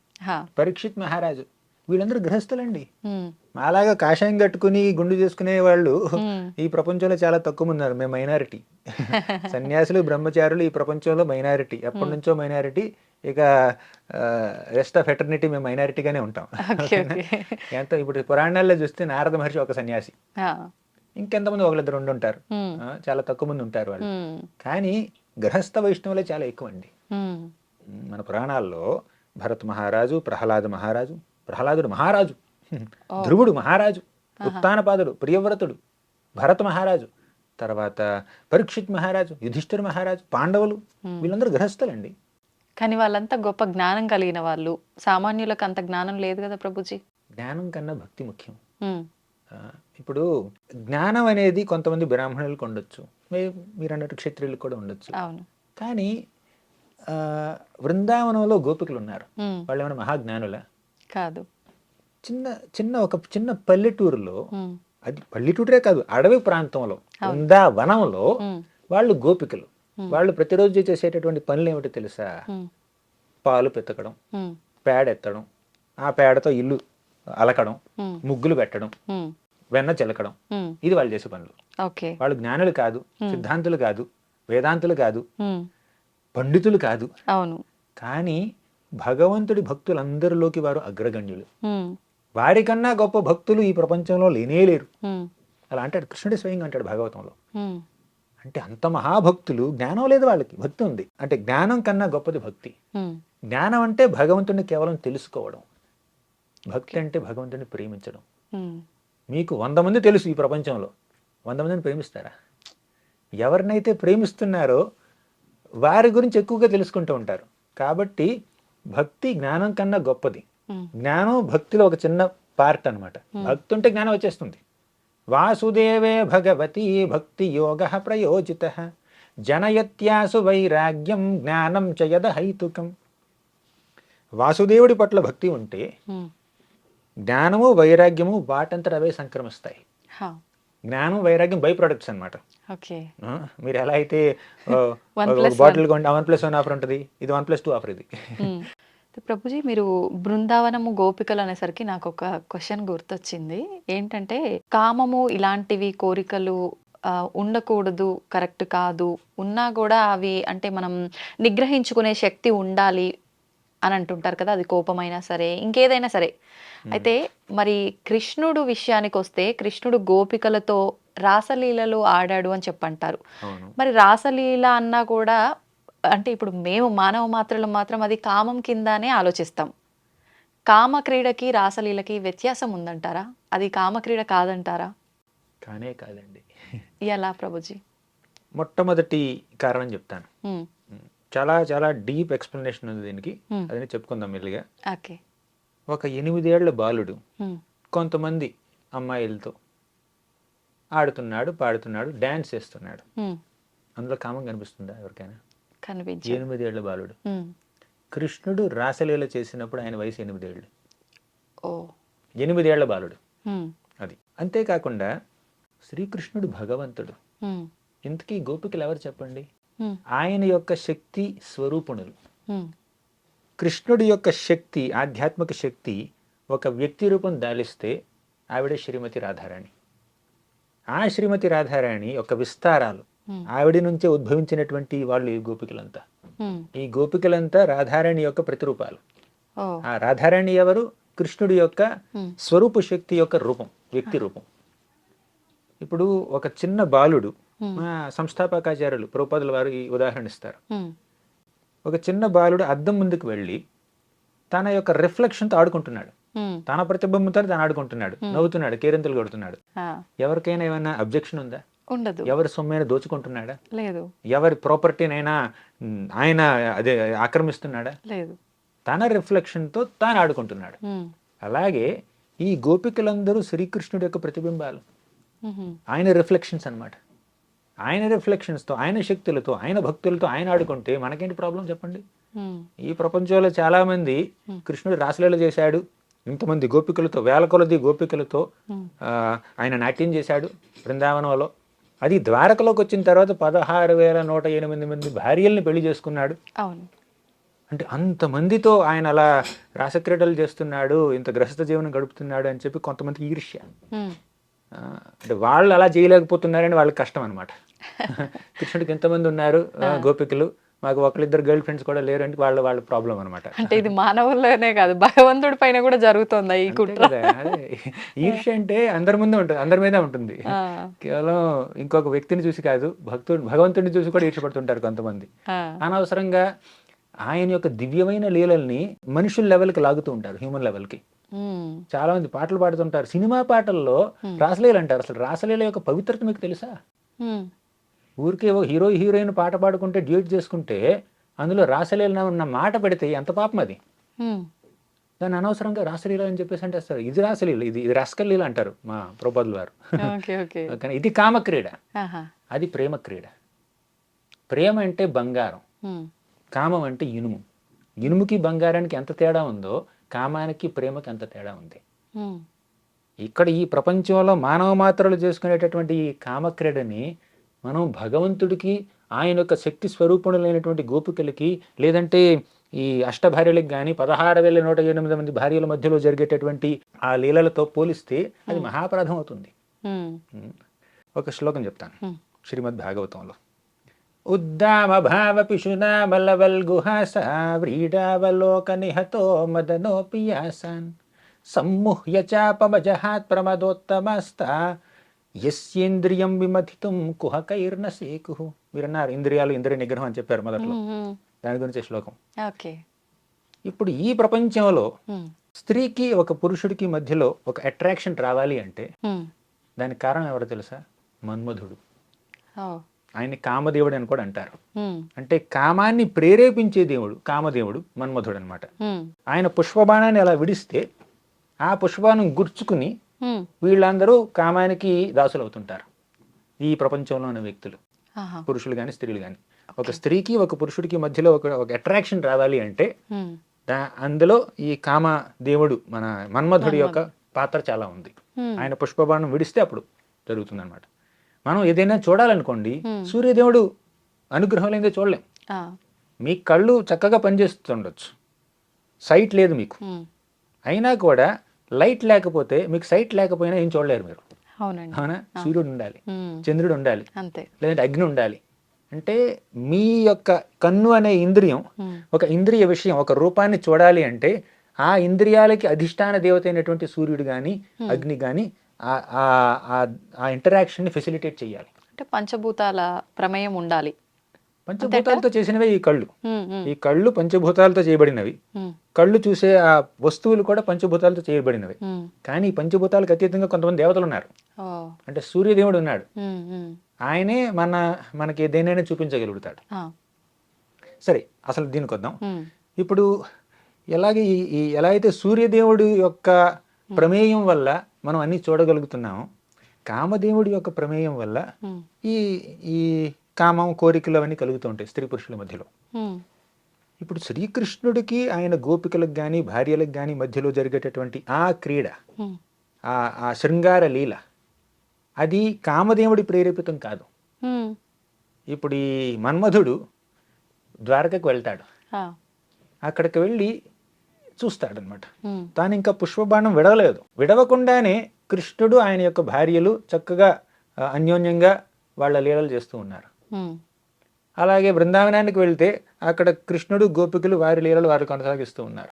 పరీక్షిత్ మహారాజు, వీళ్ళందరూ గృహస్థులండి. అలాగా కాషాయం కట్టుకుని గుండు చేసుకునే వాళ్ళు ఈ ప్రపంచంలో చాలా తక్కువ ఉన్నారు. మేము మైనారిటీ. సన్యాసులు బ్రహ్మచారులు ఈ ప్రపంచంలో మైనారిటీ, ఎప్పటి నుంచో మైనారిటీ. ఇక రెస్ట్ ఆఫ్ ఎటర్నిటీ మేము మైనారిటీగానే ఉంటాం. ఎంత ఇప్పుడు పురాణాల్లో చూస్తే నారద మహర్షి ఒక సన్యాసి, ఇంకెంతమంది ఒకళ్ళిద్దరు ఉండుంటారు, చాలా తక్కువ మంది ఉంటారు వాళ్ళు. కానీ గృహస్థ వైష్ణవులే చాలా ఎక్కువ అండి. మన పురాణాల్లో భరత్ మహారాజు, ప్రహ్లాదుడు మహారాజు, ధ్రువుడు మహారాజు, ఉత్తానపాదుడు ప్రియవ్రతుడు, భరత మహారాజు, తర్వాత పరీక్షిత్ మహారాజు, యుధిష్ఠిర మహారాజు, పాండవులు, వీళ్ళందరూ గృహస్థులండి. కానీ వాళ్ళంతా గొప్ప జ్ఞానం కలిగిన వాళ్ళు. సామాన్యులకు అంత జ్ఞానం లేదు కదా ప్రభుజీ. జ్ఞానం కన్నా భక్తి ముఖ్యం. ఇప్పుడు జ్ఞానం అనేది కొంతమంది బ్రాహ్మణులకు ఉండొచ్చు, మీరు అన్నట్టు క్షత్రియులకు కూడా ఉండొచ్చు. కానీ ఆ, బృందావనంలో గోపికలు ఉన్నారు. ఉమ్, వాళ్ళు ఏమైనా మహాజ్ఞానుల? కాదు. చిన్న చిన్న ఒక చిన్న పల్లెటూరులో, ఉమ్, అది పల్లెటూరే కాదు, అడవి ప్రాంతంలో, బృందావనంలో ఉమ్, వాళ్ళు గోపికలు. వాళ్ళు ప్రతిరోజు చేసేటటువంటి పనులు ఏమిటో తెలుసా? ఉమ్, పాలు పెతకడం, ఉమ్, పేడ ఎత్తడం, ఆ పేడతో ఇల్లు అలకడం, ఉమ్, ముగ్గులు పెట్టడం, ఉమ్, వెన్న చిలకడం, ఉమ్, ఇది వాళ్ళు చేసే పనులు. ఓకే. వాళ్ళు జ్ఞానులు కాదు, సిద్ధాంతులు కాదు, వేదాంతులు కాదు, ఉమ్, పండితులు కాదు. అవును. కానీ భగవంతుడి భక్తులందరిలోకి వారు అగ్రగణ్యులు. ఉమ్, వారికన్నా గొప్ప భక్తులు ఈ ప్రపంచంలో లేనే లేరు. ఉమ్, అలా అంటాడు కృష్ణుడి స్వయంగా అంటాడు భాగవతంలో. ఉమ్, అంటే అంత మహాభక్తులు, జ్ఞానం లేదు వాళ్ళకి, భక్తి ఉంది. అంటే జ్ఞానం కన్నా గొప్పది భక్తి. ఉమ్, జ్ఞానం అంటే భగవంతుడిని కేవలం తెలుసుకోవడం, భక్తి అంటే భగవంతుడిని ప్రేమించడం. ఉమ్, మీకు 100 మంది తెలుసు ఈ ప్రపంచంలో, 100 మందిని ప్రేమిస్తారా? ఎవరినైతే ప్రేమిస్తున్నారో వారి గురించి ఎక్కువగా తెలుసుకుంటూ ఉంటారు. కాబట్టి భక్తి జ్ఞానం కన్నా గొప్పది. ఉమ్, జ్ఞానం భక్తిలో ఒక చిన్న పార్ట్ అన్నమాట. భక్తి ఉంటే జ్ఞానం వచ్చేస్తుంది. వాసుదేవే భగవతి భక్తి యోగ ప్రయోజిత జనయత్యాసు వైరాగ్యం జ్ఞానం చయద హైతుకం. వాసుదేవుడి పట్ల భక్తి ఉంటే ఉమ్, జ్ఞానము వైరాగ్యము వాటంతట అవే సంక్రమిస్తాయి. హా, జ్ఞానం వైరాగ్యం బై ప్రొడక్ట్స్ అనమాట. ఓకే. మీరు ఎలా అయితే One plus బాటిల్ కొంటే 1+1 ఆఫర్ ఉంటుంది, ఇది 1+2 ఆఫర్ ఇది. ఉమ్. ప్రభుజీ, మీరు బృందావనము గోపికలు అనేసరికి నాకు ఒక క్వశ్చన్ గుర్తొచ్చింది. ఏంటంటే, కామము ఇలాంటివి కోరికలు ఉండకూడదు, కరెక్ట్ కాదు, ఉన్నా కూడా అవి అంటే మనం నిగ్రహించుకునే శక్తి ఉండాలి అని అంటుంటారు కదా, అది కోపమైనా సరే ఇంకేదైనా సరే. అయితే మరి కృష్ణుడు విషయానికి వస్తే, కృష్ణుడు గోపికలతో రాసలీలలో ఆడాడు అని చెప్పంటారు. అవును. మరి రాసలీల అన్నా కూడా అంటే ఇప్పుడు మేము మానవ మాత్రలు మాత్రం అది కామం కిందనే ఆలోచిస్తాం. కామక్రీడకి రాసలీలకి వ్యత్యాసం ఉందంటారా? అది కామక్రీడ కాదంటారా? కానే కాదండి. ఎలా ప్రభుజీ? మొట్టమొదటి కారణం చెప్తాను. ఉమ్, చాలా చాలా డీప్ ఎక్స్ప్లెనేషన్ ఉంది దీనికి. Hmm. అదని చెప్పుకుందాం మెల్లిగా. ఓకే. ఒక 8 ఏళ్ల బాలుడు ఉమ్, కొంతమంది అమ్మాయిలతో ఆడుతున్నాడు, పాడుతున్నాడు, డ్యాన్స్ చేస్తున్నాడు. ఉమ్, అందులో కామం కనిపిస్తుందా ఎవరికైనా? కనిపించదు. 8 ఏళ్ల బాలుడు. ఉమ్, కృష్ణుడు రాసలీల చేసినప్పుడు ఆయన వయసు 8 ఏళ్ళు. ఓ. 8 ఏళ్ల బాలుడు. ఉమ్, అది అంతేకాకుండా శ్రీకృష్ణుడు భగవంతుడు. ఉమ్, ఇంతకీ గోపికలు ఎవరు చెప్పండి? ఉమ్, ఆయన యొక్క శక్తి స్వరూపుణులు. ఉమ్, కృష్ణుడి యొక్క శక్తి, ఆధ్యాత్మిక శక్తి ఒక వ్యక్తి రూపం దాలిస్తే ఆవిడ శ్రీమతి రాధారాణి. ఆ శ్రీమతి రాధారాణి యొక్క విస్తారాలు, ఆవిడ నుంచే ఉద్భవించినటువంటి వాళ్ళు ఈ గోపికలంతా. ఉమ్, ఈ గోపికలంతా రాధారాణి యొక్క ప్రతిరూపాలు. ఓ. ఆ రాధారాణి ఎవరు? కృష్ణుడి యొక్క ఉమ్, స్వరూప శక్తి యొక్క రూపం, వ్యక్తి రూపం. ఇప్పుడు ఒక చిన్న బాలుడు, మా సంస్థాపకాచార్యులు ప్రభుపాదుల వారు ఈ ఉదాహరణ ఇస్తారు. ఉమ్, ఒక చిన్న బాలుడు అద్దం ముందుకు వెళ్ళి తన యొక్క రిఫ్లెక్షన్తో ఆడుకుంటున్నాడు. ఉమ్, తన ప్రతిబింబంతో తను ఆడుకుంటున్నాడు, నవ్వుతున్నాడు, కేరింతలు కొడుతున్నాడు. ఆ, ఎవరికైనా ఏమైనా అబ్జెక్షన్ ఉందా? ఉండదు. ఎవరి సొమ్మైనా దోచుకుంటున్నాడా? లేదు. ఎవరి ప్రాపర్టీనైనా ఆయన అదే ఆక్రమిస్తున్నాడా? లేదు. తన రిఫ్లెక్షన్తో తాను ఆడుకుంటున్నాడు. ఉమ్, అలాగే ఈ గోపికలందరూ శ్రీకృష్ణుడి యొక్క ప్రతిబింబాలు, ఉమ్, ఆయన రిఫ్లెక్షన్స్ అన్నమాట. ఆయన రిఫ్లెక్షన్స్తో, ఆయన శక్తులతో, ఆయన భక్తులతో ఆయన ఆడుకుంటే మనకేంటి ప్రాబ్లం చెప్పండి? ఉమ్, ఈ ప్రపంచంలో చాలా మంది కృష్ణుడు రాసలీల చేశాడు, ఇంతమంది గోపికలతో, వేల కొలది గోపికలతో ఆయన నాట్యం చేశాడు బృందావనంలో. అది ద్వారకలోకి వచ్చిన తర్వాత 16,108 మంది భార్యల్ని పెళ్లి చేసుకున్నాడు. అవును. అంటే అంతమందితో ఆయన అలా రాసక్రీడలు చేస్తున్నాడు, ఇంత గ్రహస్థ జీవనం గడుపుతున్నాడు అని చెప్పి కొంతమందికి ఈర్ష్య. ఉమ్, అంటే వాళ్ళు అలా చేయలేకపోతున్నారని వాళ్ళకి కష్టం అనమాట. కృష్ణుడికి ఎంతమంది ఉన్నారు గోపికలు, మాకు ఒకళ్ళిద్దరు గర్ల్ ఫ్రెండ్స్ కూడా లేరు అంటే వాళ్ళ ప్రాబ్లం అనమాట. అంటే ఇది మానవుల్లోనే కాదు, భగవంతుడి పైన కూడా జరుగుతుందా ఈ కుట్ర? అదే ఈర్ష్య అంటే అందరి ముందే ఉంటుంది, అందరి మీద ఉంటుంది. కేవలం ఇంకొక వ్యక్తిని చూసి కాదు, భగవంతుడిని చూసి కూడా ఈర్ష్యపడుతుంటారు కొంతమంది. అనవసరంగా ఆయన యొక్క దివ్యమైన లీలల్ని మనుషుల లెవెల్కి లాగుతూ ఉంటారు, హ్యూమన్ లెవెల్కి. చాలా మంది పాటలు పాడుతుంటారు, సినిమా పాటల్లో రాసలీల అంటారు. అసలు రాసలీల యొక్క పవిత్రత మీకు తెలుసా? ఊరికే హీరో హీరోయిన్ పాట పాడుకుంటే, డ్యూట్ చేసుకుంటే అందులో రాసలీల ఉన్న మాట పెడితే ఎంత పాపం అది. దాన్ని అనవసరంగా రాసలీల అని చెప్పేసి అంటే వస్తారు. ఇది రాసలీల, ఇది రాస్కలీల అంటారు మా ప్రభుపాదుల వారు. కానీ ఇది కామక్రీడ, అది ప్రేమ క్రీడ. ప్రేమ అంటే బంగారం, కామం అంటే ఇనుము. ఇనుముకి బంగారానికి ఎంత తేడా ఉందో కామానికి ప్రేమకి అంత తేడా ఉంది. ఇక్కడ ఈ ప్రపంచంలో మానవ మాత్రలు చేసుకునేటటువంటి ఈ కామక్రీడని మనం భగవంతుడికి, ఆయన యొక్క శక్తి స్వరూపణులైనటువంటి గోపికలకి, లేదంటే ఈ అష్టభార్యలకు కానీ 16,108 భార్యల మధ్యలో జరిగేటటువంటి ఆ లీలలతో పోలిస్తే అది మహాపరాధం అవుతుంది. ఒక శ్లోకం చెప్తాను శ్రీమద్ భాగవతంలో. ఉద్దామ భావ పిశునామలవల్గుహాస వ్రీడావలోక నిహతో మదనోపి యాసాన్ సమ్ముహ్య చాపమజహాత్ ప్రమదోత్తమస్తా యస్యేంద్రియం విమథితుం కుహకైర్న సేకుః. మీరన్నారు ఇంద్రియాలు ఇంద్రియ నిగ్రహం అని చెప్పారు మొదట్లో, దాని గురించి శ్లోకం. ఇప్పుడు ఈ ప్రపంచంలో స్త్రీకి ఒక పురుషుడికి మధ్యలో ఒక అట్రాక్షన్ రావాలి అంటే దానికి కారణం ఎవరో తెలుసా? మన్మధుడు. ఆయన కామదేవుడు అని కూడా అంటారు. అంటే కామాన్ని ప్రేరేపించే దేవుడు కామదేవుడు మన్మధుడు అనమాట. ఆయన పుష్పబాణాన్ని అలా విడిస్తే ఆ పుష్పబాణం గుర్చుకుని వీళ్ళందరూ కామానికి దాసులు అవుతుంటారు. ఈ ప్రపంచంలో ఉన్న వ్యక్తులు, పురుషులు కానీ స్త్రీలు కానీ. ఒక స్త్రీకి ఒక పురుషుడికి మధ్యలో ఒక అట్రాక్షన్ రావాలి అంటే అందులో ఈ కామ దేవుడు మన మన్మధుడి యొక్క పాత్ర చాలా ఉంది. ఆయన పుష్పబాణం విడిస్తే అప్పుడు జరుగుతుంది అనమాట. మనం ఏదైనా చూడాలనుకోండి, సూర్యదేవుడు అనుగ్రహం లేదే చూడలేం. మీ కళ్ళు చక్కగా పనిచేస్తుండొచ్చు, సైట్ లేదు మీకు, అయినా కూడా లైట్ లేకపోతే మీకు సైట్ లేకపోయినా ఏం చూడలేరు మీరు. అవునా? సూర్యుడు ఉండాలి, చంద్రుడు ఉండాలి, లేదంటే అగ్ని ఉండాలి. అంటే మీ యొక్క కన్ను అనే ఇంద్రియం ఒక ఇంద్రియ విషయం, ఒక రూపాన్ని చూడాలి అంటే ఆ ఇంద్రియాలకి అధిష్టాన దేవత అయినటువంటి సూర్యుడు కానీ అగ్ని కానీ ఆ ఇంటరాక్షన్ ని ఫెసిలిటేట్ చేయాలి. అంటే పంచభూతాల ప్రమేయం ఉండాలి. పంచభూతాలతో చేసినవే ఈ కళ్ళు. ఈ కళ్ళు పంచభూతాలతో చేయబడినవి. కళ్ళు చూసే ఆ వస్తువులు కూడా పంచభూతాలతో చేయబడినవి. కానీ ఈ పంచభూతాలకు అతీతంగా కొంతమంది దేవతలు ఉన్నారు. అంటే సూర్యదేవుడు ఉన్నాడు, ఆయనే మనకి దేనైనా చూపించగలుగుతాడు. సరే, అసలు దీనికి వద్దాం. ఇప్పుడు ఎలాగే ఎలా అయితే సూర్యదేవుడు యొక్క ప్రమేయం వల్ల మనం అన్ని చూడగలుగుతున్నాము, కామదేవుడి యొక్క ప్రమేయం వల్ల ఈ కామం, కోరికలు అవన్నీ కలుగుతూ ఉంటాయి స్త్రీ పురుషుల మధ్యలో. ఇప్పుడు శ్రీకృష్ణుడికి ఆయన గోపికలకు కానీ భార్యలకు కానీ మధ్యలో జరిగేటటువంటి ఆ క్రీడ, ఆ శృంగార లీల, అది కామదేవుడి ప్రేరేపితం కాదు. ఇప్పుడు ఈ మన్మధుడు ద్వారకకు వెళ్తాడు, అక్కడికి వెళ్ళి చూస్తాడనమాట. తాను ఇంకా పుష్పబాణం విడవలేదు. విడవకుండానే కృష్ణుడు ఆయన యొక్క భార్యలు చక్కగా అన్యోన్యంగా వాళ్ళ లీలలు చేస్తూ ఉన్నారు. అలాగే బృందావనానికి వెళ్తే అక్కడ కృష్ణుడు గోపికలు వారి లీలలు వారు కొనసాగిస్తూ ఉన్నారు.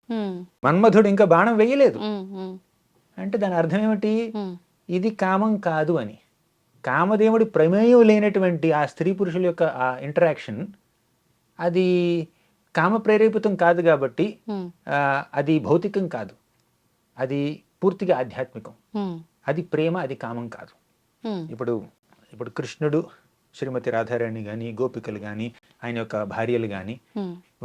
మన్మధుడు ఇంకా బాణం వేయలేదు. అంటే దాని అర్థం ఏమిటి? ఇది కామం కాదు అని. కామదేవుడి ప్రమేయం లేనటువంటి ఆ స్త్రీ పురుషుల యొక్క ఆ ఇంటరాక్షన్ అది కామ ప్రేరేపితం కాదు కాబట్టి అది భౌతికం కాదు, అది పూర్తిగా ఆధ్యాత్మికం. అది ప్రేమ, అది కామం కాదు. ఇప్పుడు కృష్ణుడు, శ్రీమతి రాధారాణి కానీ, గోపికలు కానీ, ఆయన యొక్క భార్యలు కానీ,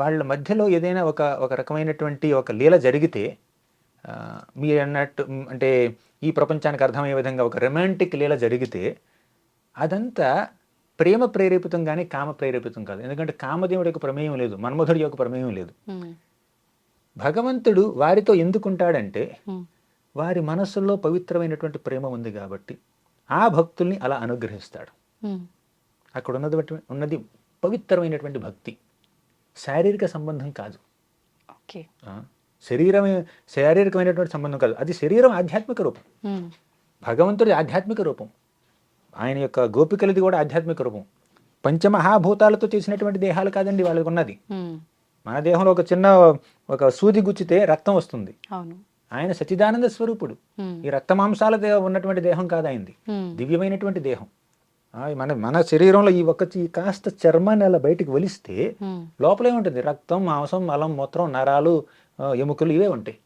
వాళ్ళ మధ్యలో ఏదైనా ఒక రకమైనటువంటి ఒక లీల జరిగితే, మీరు అన్నట్టు అంటే ఈ ప్రపంచానికి అర్థమయ్యే విధంగా ఒక రొమాంటిక్ లీల జరిగితే అదంతా ప్రేమ ప్రేరేపితం కానీ కామ ప్రేరేపితం కాదు. ఎందుకంటే కామదేవుడి యొక్క ప్రమేయం లేదు, మన్మధుడి యొక్క ప్రమేయం లేదు. భగవంతుడు వారితో ఎందుకుంటాడంటే వారి మనస్సులో పవిత్రమైనటువంటి ప్రేమ ఉంది కాబట్టి ఆ భక్తుల్ని అలా అనుగ్రహిస్తాడు. అక్కడ ఉన్నది పవిత్రమైనటువంటి భక్తి, శారీరక సంబంధం కాదు. శారీరకమైనటువంటి సంబంధం కాదు, అది శరీరం ఆధ్యాత్మిక రూపం. భగవంతుడి ఆధ్యాత్మిక రూపం, ఆయన యొక్క గోపికలది కూడా ఆధ్యాత్మిక రూపం. పంచమహాభూతాలతో చేసినటువంటి దేహాలు కాదండి వాళ్ళకి ఉన్నది. మన దేహంలో ఒక సూది గుచ్చితే రక్తం వస్తుంది. ఆయన సచిదానంద స్వరూపుడు. ఈ రక్తమాంసాల ఉన్నటువంటి దేహం కాదు ఆయనది, దివ్యమైనటువంటి దేహం. మన శరీరంలో ఈ కాస్త చర్మాన్ని అలా బయటికి వలిస్తే లోపలే ఉంటుంది రక్తం, మాంసం, మలం, మూత్రం, నరాలు, ఎముకలు ఇవే ఉంటాయి.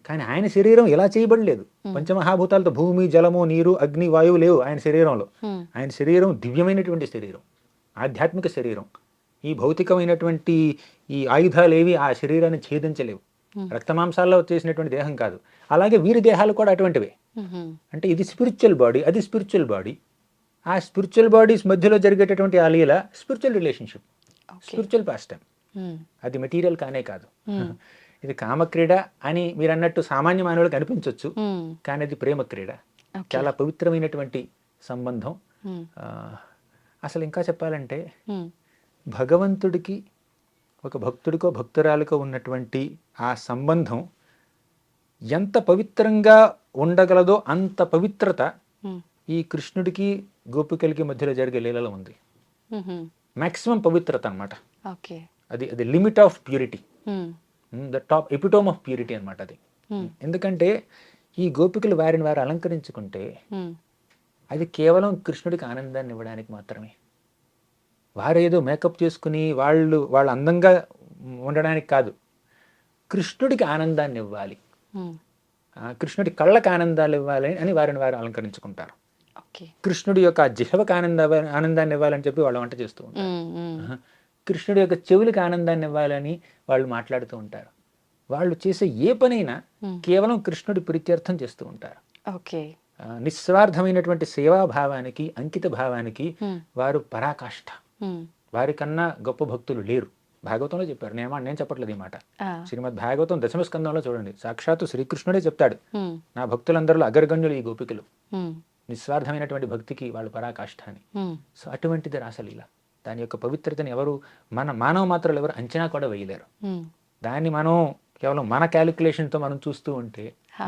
కానీ ఆయన శరీరం ఇలా చేయబడలేదు. పంచమహాభూతాలతో భూమి, జలము, నీరు, అగ్ని, వాయువు లేవు ఆయన శరీరంలో. ఆయన శరీరం దివ్యమైనటువంటి శరీరం, ఆధ్యాత్మిక శరీరం. ఈ భౌతికమైనటువంటి ఈ ఆయుధాలు ఏవి ఆ శరీరాన్ని ఛేదించలేవు. రక్తమాంసాల్లో చేసినటువంటి దేహం కాదు. అలాగే వీరి దేహాలు కూడా అటువంటివే. అంటే ఇది స్పిరిచువల్ బాడీ, అది స్పిరిచువల్ బాడీ. ఆ స్పిరిచువల్ బాడీస్ మధ్యలో జరిగేటటువంటి ఆ లీల spiritual relationship. Spiritual pastime, Hmm. అది మెటీరియల్ కానే కాదు. ఇది కామక్రీడ అని మీరు అన్నట్టు సామాన్య మానవులకు అనిపించవచ్చు, Hmm. కానీ అది ప్రేమ క్రీడ, Okay. చాలా పవిత్రమైనటువంటి సంబంధం. Hmm. అసలు ఇంకా చెప్పాలంటే Hmm. భగవంతుడికి ఒక భక్తుడికో భక్తురాలికో ఉన్నటువంటి ఆ సంబంధం ఎంత పవిత్రంగా ఉండగలదో అంత పవిత్రత Hmm. ఈ కృష్ణుడికి గోపికలకి మధ్యలో జరిగే లీలలో ఉంది. Mhm. మ్యాక్సిమం పవిత్రత అన్నమాట. Okay. అది limit of purity, Hmm. The top epitome of purity అనమాట అది. ఎందుకంటే ఈ గోపికలు వారిని వారు అలంకరించుకుంటే Hmm. అది కేవలం కృష్ణుడికి ఆనందాన్ని ఇవ్వడానికి మాత్రమే. వారు ఏదో మేకప్ చేసుకుని వాళ్ళు అందంగా ఉండడానికి కాదు, కృష్ణుడికి ఆనందాన్ని ఇవ్వాలి, Hmm. కృష్ణుడి కళ్ళకి ఆనందాలు ఇవ్వాలి అని వారిని వారు అలంకరించుకుంటారు. Okay. కృష్ణుడి యొక్క జిహ్వకు ఆనందాన్ని ఇవ్వాలని చెప్పి వాళ్ళు వంట చేస్తూ ఉంటారు. Hmm. కృష్ణుడి యొక్క చెవులకి ఆనందాన్ని ఇవ్వాలని వాళ్ళు మాట్లాడుతూ ఉంటారు. వాళ్ళు చేసే ఏ పనైనా కేవలం కృష్ణుడి ప్రీత్యర్థం చేస్తూ ఉంటారు. Okay. నిస్వార్థమైనటువంటి సేవాభావానికి, అంకిత భావానికి వారు పరాకాష్ఠ. Hmm. వారికన్నా గొప్ప భక్తులు లేరు. భాగవతంలో చెప్పారు, నేను చెప్పట్లేదు ఈ మాట. Ah. శ్రీమద్ భాగవతం 10వ స్కందంలో చూడండి, సాక్షాత్తు శ్రీకృష్ణుడే చెప్తాడు, Hmm. నా భక్తులందరిలో అగ్రగణ్యులు ఈ గోపికలు, Hmm. నిస్వార్థమైనటువంటి భక్తికి వాళ్ళు పరాకాష్ఠ అని. Hmm. సో అటువంటిది రాసలీల. దాని యొక్క పవిత్రతని ఎవరు మానవ మాత్రలు ఎవరు అంచనా కూడా వేయలేరు. Hmm. దాన్ని మనం కేవలం మన క్యాలిక్యులేషన్తో మనం చూస్తూ ఉంటే,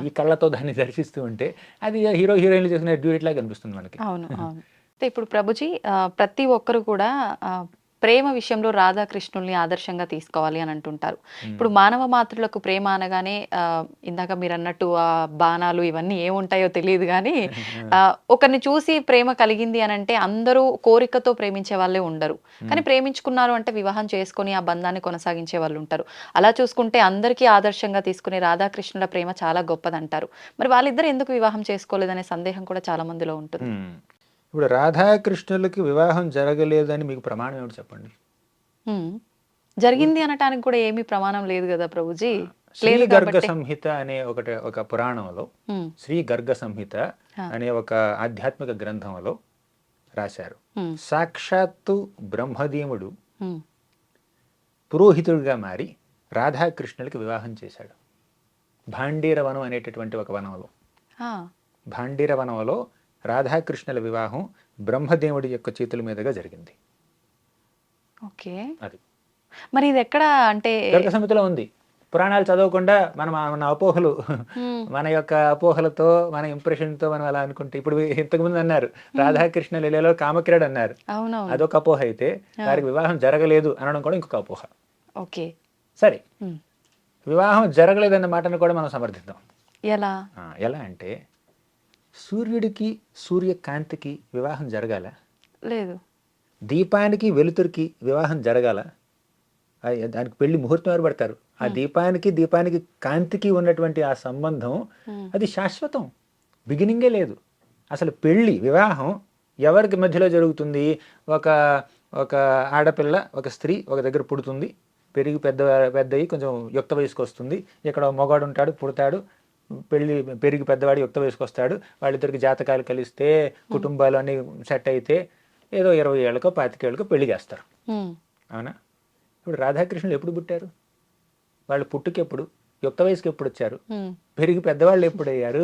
ఈ కళ్ళతో దాన్ని దర్శిస్తూ ఉంటే అది హీరోయిన్లు చేసిన డ్యూయట్ లాగా అనిపిస్తుంది మనకి. అవును అవును. అయితే ఇప్పుడు ప్రభుజీ ప్రతి ఒక్కరు కూడా ప్రేమ విషయంలో రాధాకృష్ణుల్ని ఆదర్శంగా తీసుకోవాలి అని అంటుంటారు. ఇప్పుడు మానవ మాతృలకు ప్రేమ అనగానే ఇందాక మీరు అన్నట్టు ఆ బాణాలు ఇవన్నీ ఏముంటాయో తెలియదు కానీ ఒకరిని చూసి ప్రేమ కలిగింది అని అంటే అందరూ కోరికతో ప్రేమించే వాళ్ళే ఉండరు. కానీ ప్రేమించుకున్నారు అంటే వివాహం చేసుకొని ఆ బంధాన్ని కొనసాగించే వాళ్ళు ఉంటారు. అలా చూసుకుంటే అందరికీ ఆదర్శంగా తీసుకునే రాధాకృష్ణుల ప్రేమ చాలా గొప్పదంటారు. మరి వాళ్ళిద్దరు ఎందుకు వివాహం చేసుకోలేదనే సందేహం కూడా చాలా మందిలో ఉంటుంది. ఇప్పుడు రాధాకృష్ణులకి వివాహం జరగలేదని మీకు ప్రమాణం ఏమిటి చెప్పండి? జరిగింది అనటానికి కూడా ఏమీ ప్రమాణం లేదు కదా ప్రభుజీ. శ్రీ గర్గ సంహిత అనే ఒక పురాణంలో, శ్రీ గర్గ సంహిత అనే ఒక ఆధ్యాత్మిక గ్రంథంలో రాశారు, సాక్షాత్తు బ్రహ్మదేవుడు పురోహితుడిగా మారి రాధాకృష్ణులకి వివాహం చేశాడు. భాండీర వనం అనేటటువంటి ఒక వనంలో, భాండీర వనంలో రాధాకృష్ణుల వివాహం బ్రహ్మదేవుడి యొక్క చేతుల మీదుగా జరిగింది. ఓకే, అది మరి ఇది ఎక్కడ అంటే గర్గ సంహితలో ఉంది. పురాణాలు చదవకుండా మన అపోహలు, మన యొక్క అపోహలతో, మన ఇంప్రెషన్తో మనం అలా అనుకుంటే, ఇప్పుడు ఇంతకుముందు అన్నారు రాధాకృష్ణ లీలలో కామక్రీడ అన్నారు, అదొక అపోహ అయితే వారికి వివాహం జరగలేదు అనడం కూడా ఇంకొక అపోహ. ఓకే సరే, వివాహం జరగలేదన్న మాటను కూడా మనం సమర్థిద్దాం. ఎలా అంటే, సూర్యుడికి సూర్యకాంతికి వివాహం జరగాల? లేదు. దీపానికి వెలుతురికి వివాహం జరగాల? దానికి పెళ్లి ముహూర్తం ఎవరు పడతారు? ఆ దీపానికి కాంతికి ఉన్నటువంటి ఆ సంబంధం అది శాశ్వతం, బిగినింగే లేదు. అసలు పెళ్లి వివాహం ఎవరికి మధ్యలో జరుగుతుంది? ఒక ఆడపిల్ల, ఒక స్త్రీ ఒక దగ్గర పుడుతుంది, పెద్దయి కొంచెం యుక్త వయసుకు వస్తుంది, ఇక్కడ మగవాడు ఉంటాడు, పుడతాడు, పెరిగి పెద్దవాడు యుక్త వయసుకు వస్తాడు, వాళ్ళిద్దరికి జాతకాలు కలిస్తే, కుటుంబాలు అన్నీ సెట్ అయితే ఏదో 20 ఏళ్ళకో 25 ఏళ్ళకో పెళ్లి చేస్తారు, అవునా? ఇప్పుడు రాధాకృష్ణులు ఎప్పుడు పుట్టారు? వాళ్ళు పుట్టుకెప్పుడు, యుక్త వయసుకి ఎప్పుడు వచ్చారు, పెరిగి పెద్దవాళ్ళు ఎప్పుడు అయ్యారు,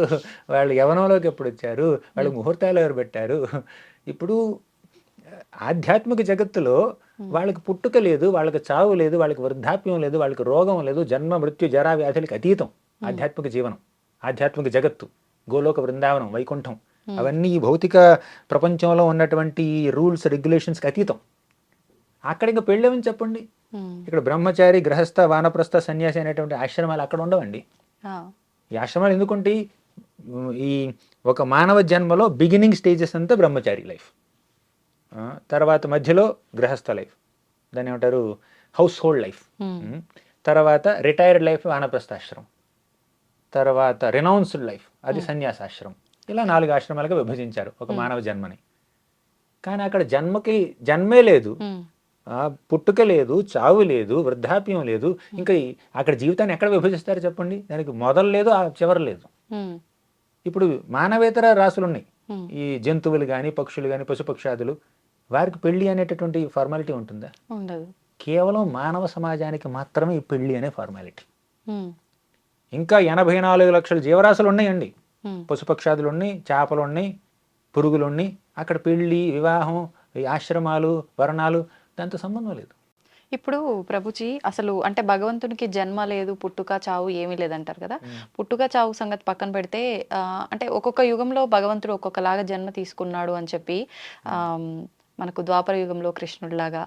వాళ్ళు యవనంలోకి ఎప్పుడు వచ్చారు, వాళ్ళకి ముహూర్తాలు ఎవరు పెట్టారు? ఇప్పుడు ఆధ్యాత్మిక జగత్తులో వాళ్ళకి పుట్టుక లేదు, వాళ్ళకి చావు లేదు, వాళ్ళకి వృద్ధాప్యం లేదు, వాళ్ళకి రోగం లేదు, జన్మ మృత్యు జరా వ్యాధులకి అతీతం ఆధ్యాత్మిక జీవనం, ఆధ్యాత్మిక జగత్తు, గోలోక బృందావనం, వైకుంఠం, అవన్నీ ఈ భౌతిక ప్రపంచంలో ఉన్నటువంటి రూల్స్ రెగ్యులేషన్స్కి అతీతం. అక్కడ ఇంకా పెళ్ళేమని చెప్పండి? ఇక్కడ బ్రహ్మచారి, గృహస్థ, వానప్రస్థ, సన్యాసి అనేటువంటి ఆశ్రమాలు అక్కడ ఉండవండి. ఈ ఆశ్రమాలు ఎందుకుంటే, ఈ ఒక మానవ జన్మలో బిగినింగ్ స్టేజెస్ అంతా బ్రహ్మచారి లైఫ్, తర్వాత మధ్యలో గృహస్థ లైఫ్, దాన్ని ఏమంటారు హౌస్ హోల్డ్ లైఫ్, తర్వాత రిటైర్డ్ లైఫ్ వానప్రస్థాశ్రమం, తర్వాత రెనౌన్స్డ్ లైఫ్ అది సన్యాసాశ్రమం. ఇలా 4 ఆశ్రమాలుగా విభజించారు ఒక మానవ జన్మని. కానీ అక్కడ జన్మే లేదు, పుట్టుక లేదు, చావు లేదు, వృద్ధాప్యం లేదు. ఇంకా అక్కడ జీవితాన్ని ఎక్కడ విభజిస్తారు చెప్పండి? దానికి మొదలు లేదు, చివరి లేదు. ఇప్పుడు మానవేతర రాసులు ఉన్నాయి, ఈ జంతువులు కానీ, పక్షులు కానీ, పశుపక్షాదులు, వారికి పెళ్లి అనేటటువంటి ఫార్మాలిటీ ఉంటుందా? ఉండదు. కేవలం మానవ సమాజానికి మాత్రమే ఈ పెళ్లి అనే ఫార్మాలిటీ. ఉమ్, ఇంకా 84 లక్షల జీవరాశులు ఉన్నాయండి. ఉమ్. పశుపక్షాదులు ఉన్నాయి, చేపలు ఉన్నాయి, పురుగులు ఉన్నాయి. అక్కడ పెళ్లి, వివాహం, ఈ ఆశ్రమాలు, వర్ణాలు దాంతో సంబంధం లేదు. ఇప్పుడు ప్రభుజీ అసలు అంటే భగవంతునికి జన్మ లేదు, పుట్టుక చావు ఏమీ లేదంటారు కదా. పుట్టుక చావు సంగతి పక్కన పెడితే అంటే ఒక్కొక్క యుగంలో భగవంతుడు ఒక్కొక్కలాగా జన్మ తీసుకున్నాడు అని చెప్పి మనకు ద్వాపర యుగంలో కృష్ణుడిలాగా,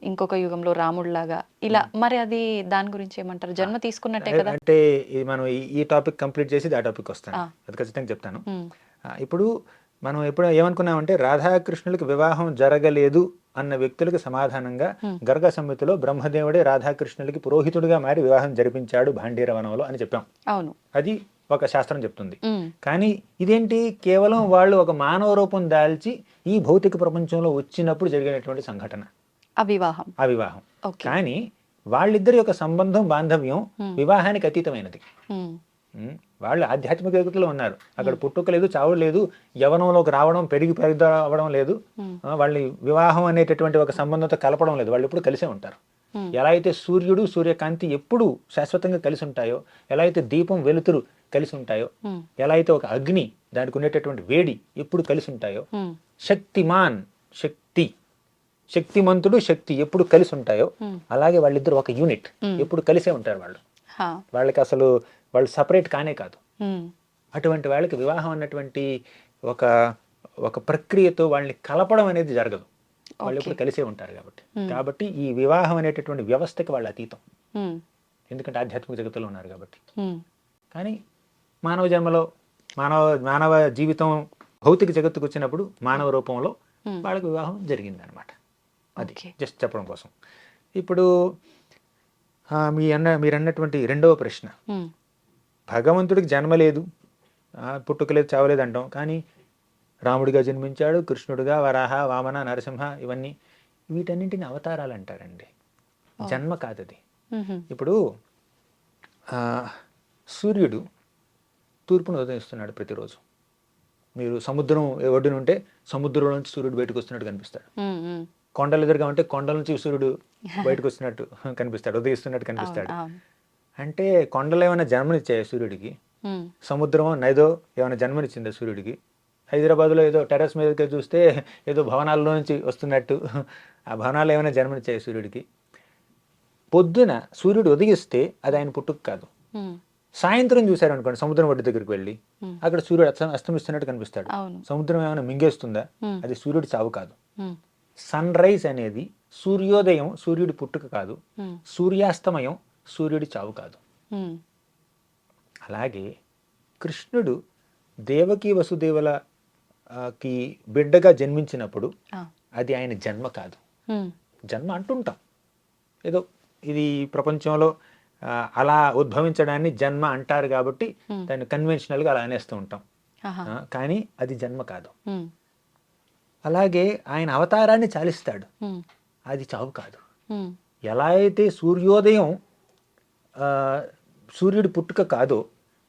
ఇంకొక యుగంలో రాముడిలాగా ఇలా, మరి అది దాని గురించి ఏమంటారు? జన్మ తీసుకున్నట్టే కదా. అంటే ఇది మనం ఈ టాపిక్ కంప్లీట్ చేసి ఆ టాపిక్ వస్తాను, అది ఖచ్చితంగా చెప్తాను. ఇప్పుడు మనం ఎప్పుడు ఏమనుకున్నామంటే రాధాకృష్ణులకు వివాహం జరగలేదు అన్న వ్యక్తులకు సమాధానంగా గర్గ సంహితలో బ్రహ్మదేవుడే రాధాకృష్ణులకి పురోహితుడిగా మారి వివాహం జరిపించాడు భాండీరవనంలో అని చెప్పాం. అవును, అది ఒక శాస్త్రం చెప్తుంది. కానీ ఇదేంటి, కేవలం వాళ్ళు ఒక మానవ రూపం దాల్చి ఈ భౌతిక ప్రపంచంలో వచ్చినప్పుడు జరిగినటువంటి సంఘటన అవివాహం. కానీ వాళ్ళిద్దరి యొక్క సంబంధం, బాంధవ్యం వివాహానికి అతీతమైనది. వాళ్ళు ఆధ్యాత్మిక జగత్తులో ఉన్నారు. అక్కడ పుట్టుక లేదు, చావు లేదు, యవనంలోకి రావడం, పెద్ద అవ్వడం లేదు. వాళ్ళని వివాహం అనేటటువంటి ఒక సంబంధంతో కలపడం లేదు. వాళ్ళు ఎప్పుడు కలిసే ఉంటారు. ఎలా అయితే సూర్యుడు, సూర్యకాంతి ఎప్పుడు శాశ్వతంగా కలిసి ఉంటాయో, ఎలా అయితే దీపం, వెలుతురు కలిసి ఉంటాయో, ఎలా అయితే ఒక అగ్ని దానికి ఉండేటటువంటి వేడి ఎప్పుడు కలిసి ఉంటాయో, శక్తిమాన్ శక్తిమంతుడు, శక్తి ఎప్పుడు కలిసి ఉంటాయో, అలాగే వాళ్ళిద్దరు ఒక యూనిట్, ఎప్పుడు కలిసే ఉంటారు. వాళ్ళకి అసలు వాళ్ళు సపరేట్ కానే కాదు. అటువంటి వాళ్ళకి వివాహం అన్నటువంటి ఒక ప్రక్రియతో వాళ్ళని కలపడం అనేది జరగదు. వాళ్ళు ఎప్పుడు కలిసే ఉంటారు కాబట్టి ఈ వివాహం అనేటటువంటి వ్యవస్థకి వాళ్ళు అతీతం. ఎందుకంటే ఆధ్యాత్మిక జగత్తులో ఉన్నారు కాబట్టి. కానీ మానవ జన్మలో మానవ జీవితం భౌతిక జగత్తుకు వచ్చినప్పుడు మానవ రూపంలో వాళ్ళకి వివాహం జరిగిందనమాట. అది జస్ట్ చెప్పడం కోసం. ఇప్పుడు మీరు అన్నటువంటి రెండవ ప్రశ్న, భగవంతుడికి జన్మ లేదు, పుట్టుక లేదు, చావలేదు అంటాం. కానీ రాముడిగా జన్మించాడు, కృష్ణుడిగా, వరాహ, వామన, నరసింహ, ఇవన్నీ వీటన్నింటిని అవతారాలు అంటారండి, జన్మ కాదది. ఇప్పుడు సూర్యుడు తూర్పును ఉదయిస్తున్నాడు ప్రతిరోజు. మీరు సముద్రం ఒడ్డున ఉంటే సముద్రంలో నుంచి సూర్యుడు బయటకు వస్తున్నట్టు కనిపిస్తాడు. కొండలు ఎదురుగా ఉంటే కొండల నుంచి సూర్యుడు బయటకు వస్తున్నట్టు కనిపిస్తాడు, ఉదయిస్తున్నట్టు కనిపిస్తాడు. అంటే కొండలు ఏమైనా జన్మనిచ్చాయి సూర్యుడికి? సముద్రం, నదో ఏమైనా జన్మనిచ్చిందా సూర్యుడికి? హైదరాబాద్లో ఏదో టెర్రస్ మీదకి చూస్తే ఏదో భవనాల్లో నుంచి వస్తున్నట్టు ఆ భవనాలు ఏమైనా జన్మనిచ్చాయి సూర్యుడికి? పొద్దున సూర్యుడు ఉదయిస్తే అది ఆయన పుట్టుక కాదు. సాయంత్రం చూశారు అనుకోండి సముద్రం ఒడ్డు దగ్గరికి వెళ్ళి, అక్కడ సూర్యుడు అస్తమిస్తున్నట్టు కనిపిస్తాడు. సముద్రం ఏమైనా మింగేస్తుందా? అది సూర్యుడి చావు కాదు. సన్ రైజ్ అనేది సూర్యోదయం, సూర్యుడి పుట్టుక కాదు. సూర్యాస్తమయం సూర్యుడి చావు కాదు. అలాగే కృష్ణుడు దేవకీ వసుదేవులకి బిడ్డగా జన్మించినప్పుడు అది ఆయన జన్మ కాదు. జన్మ అంటుంటాం, ఏదో ఇది ప్రపంచంలో అలా ఉద్భవించడాన్ని జన్మ అంటారు కాబట్టి దాన్ని కన్వెన్షనల్గా అలా అనేస్తూ ఉంటాం. కానీ అది జన్మ కాదు. అలాగే ఆయన అవతారాన్ని చాలిస్తాడు, అది చావు కాదు. ఎలా అయితే సూర్యోదయం సూర్యుడి పుట్టుక కాదో,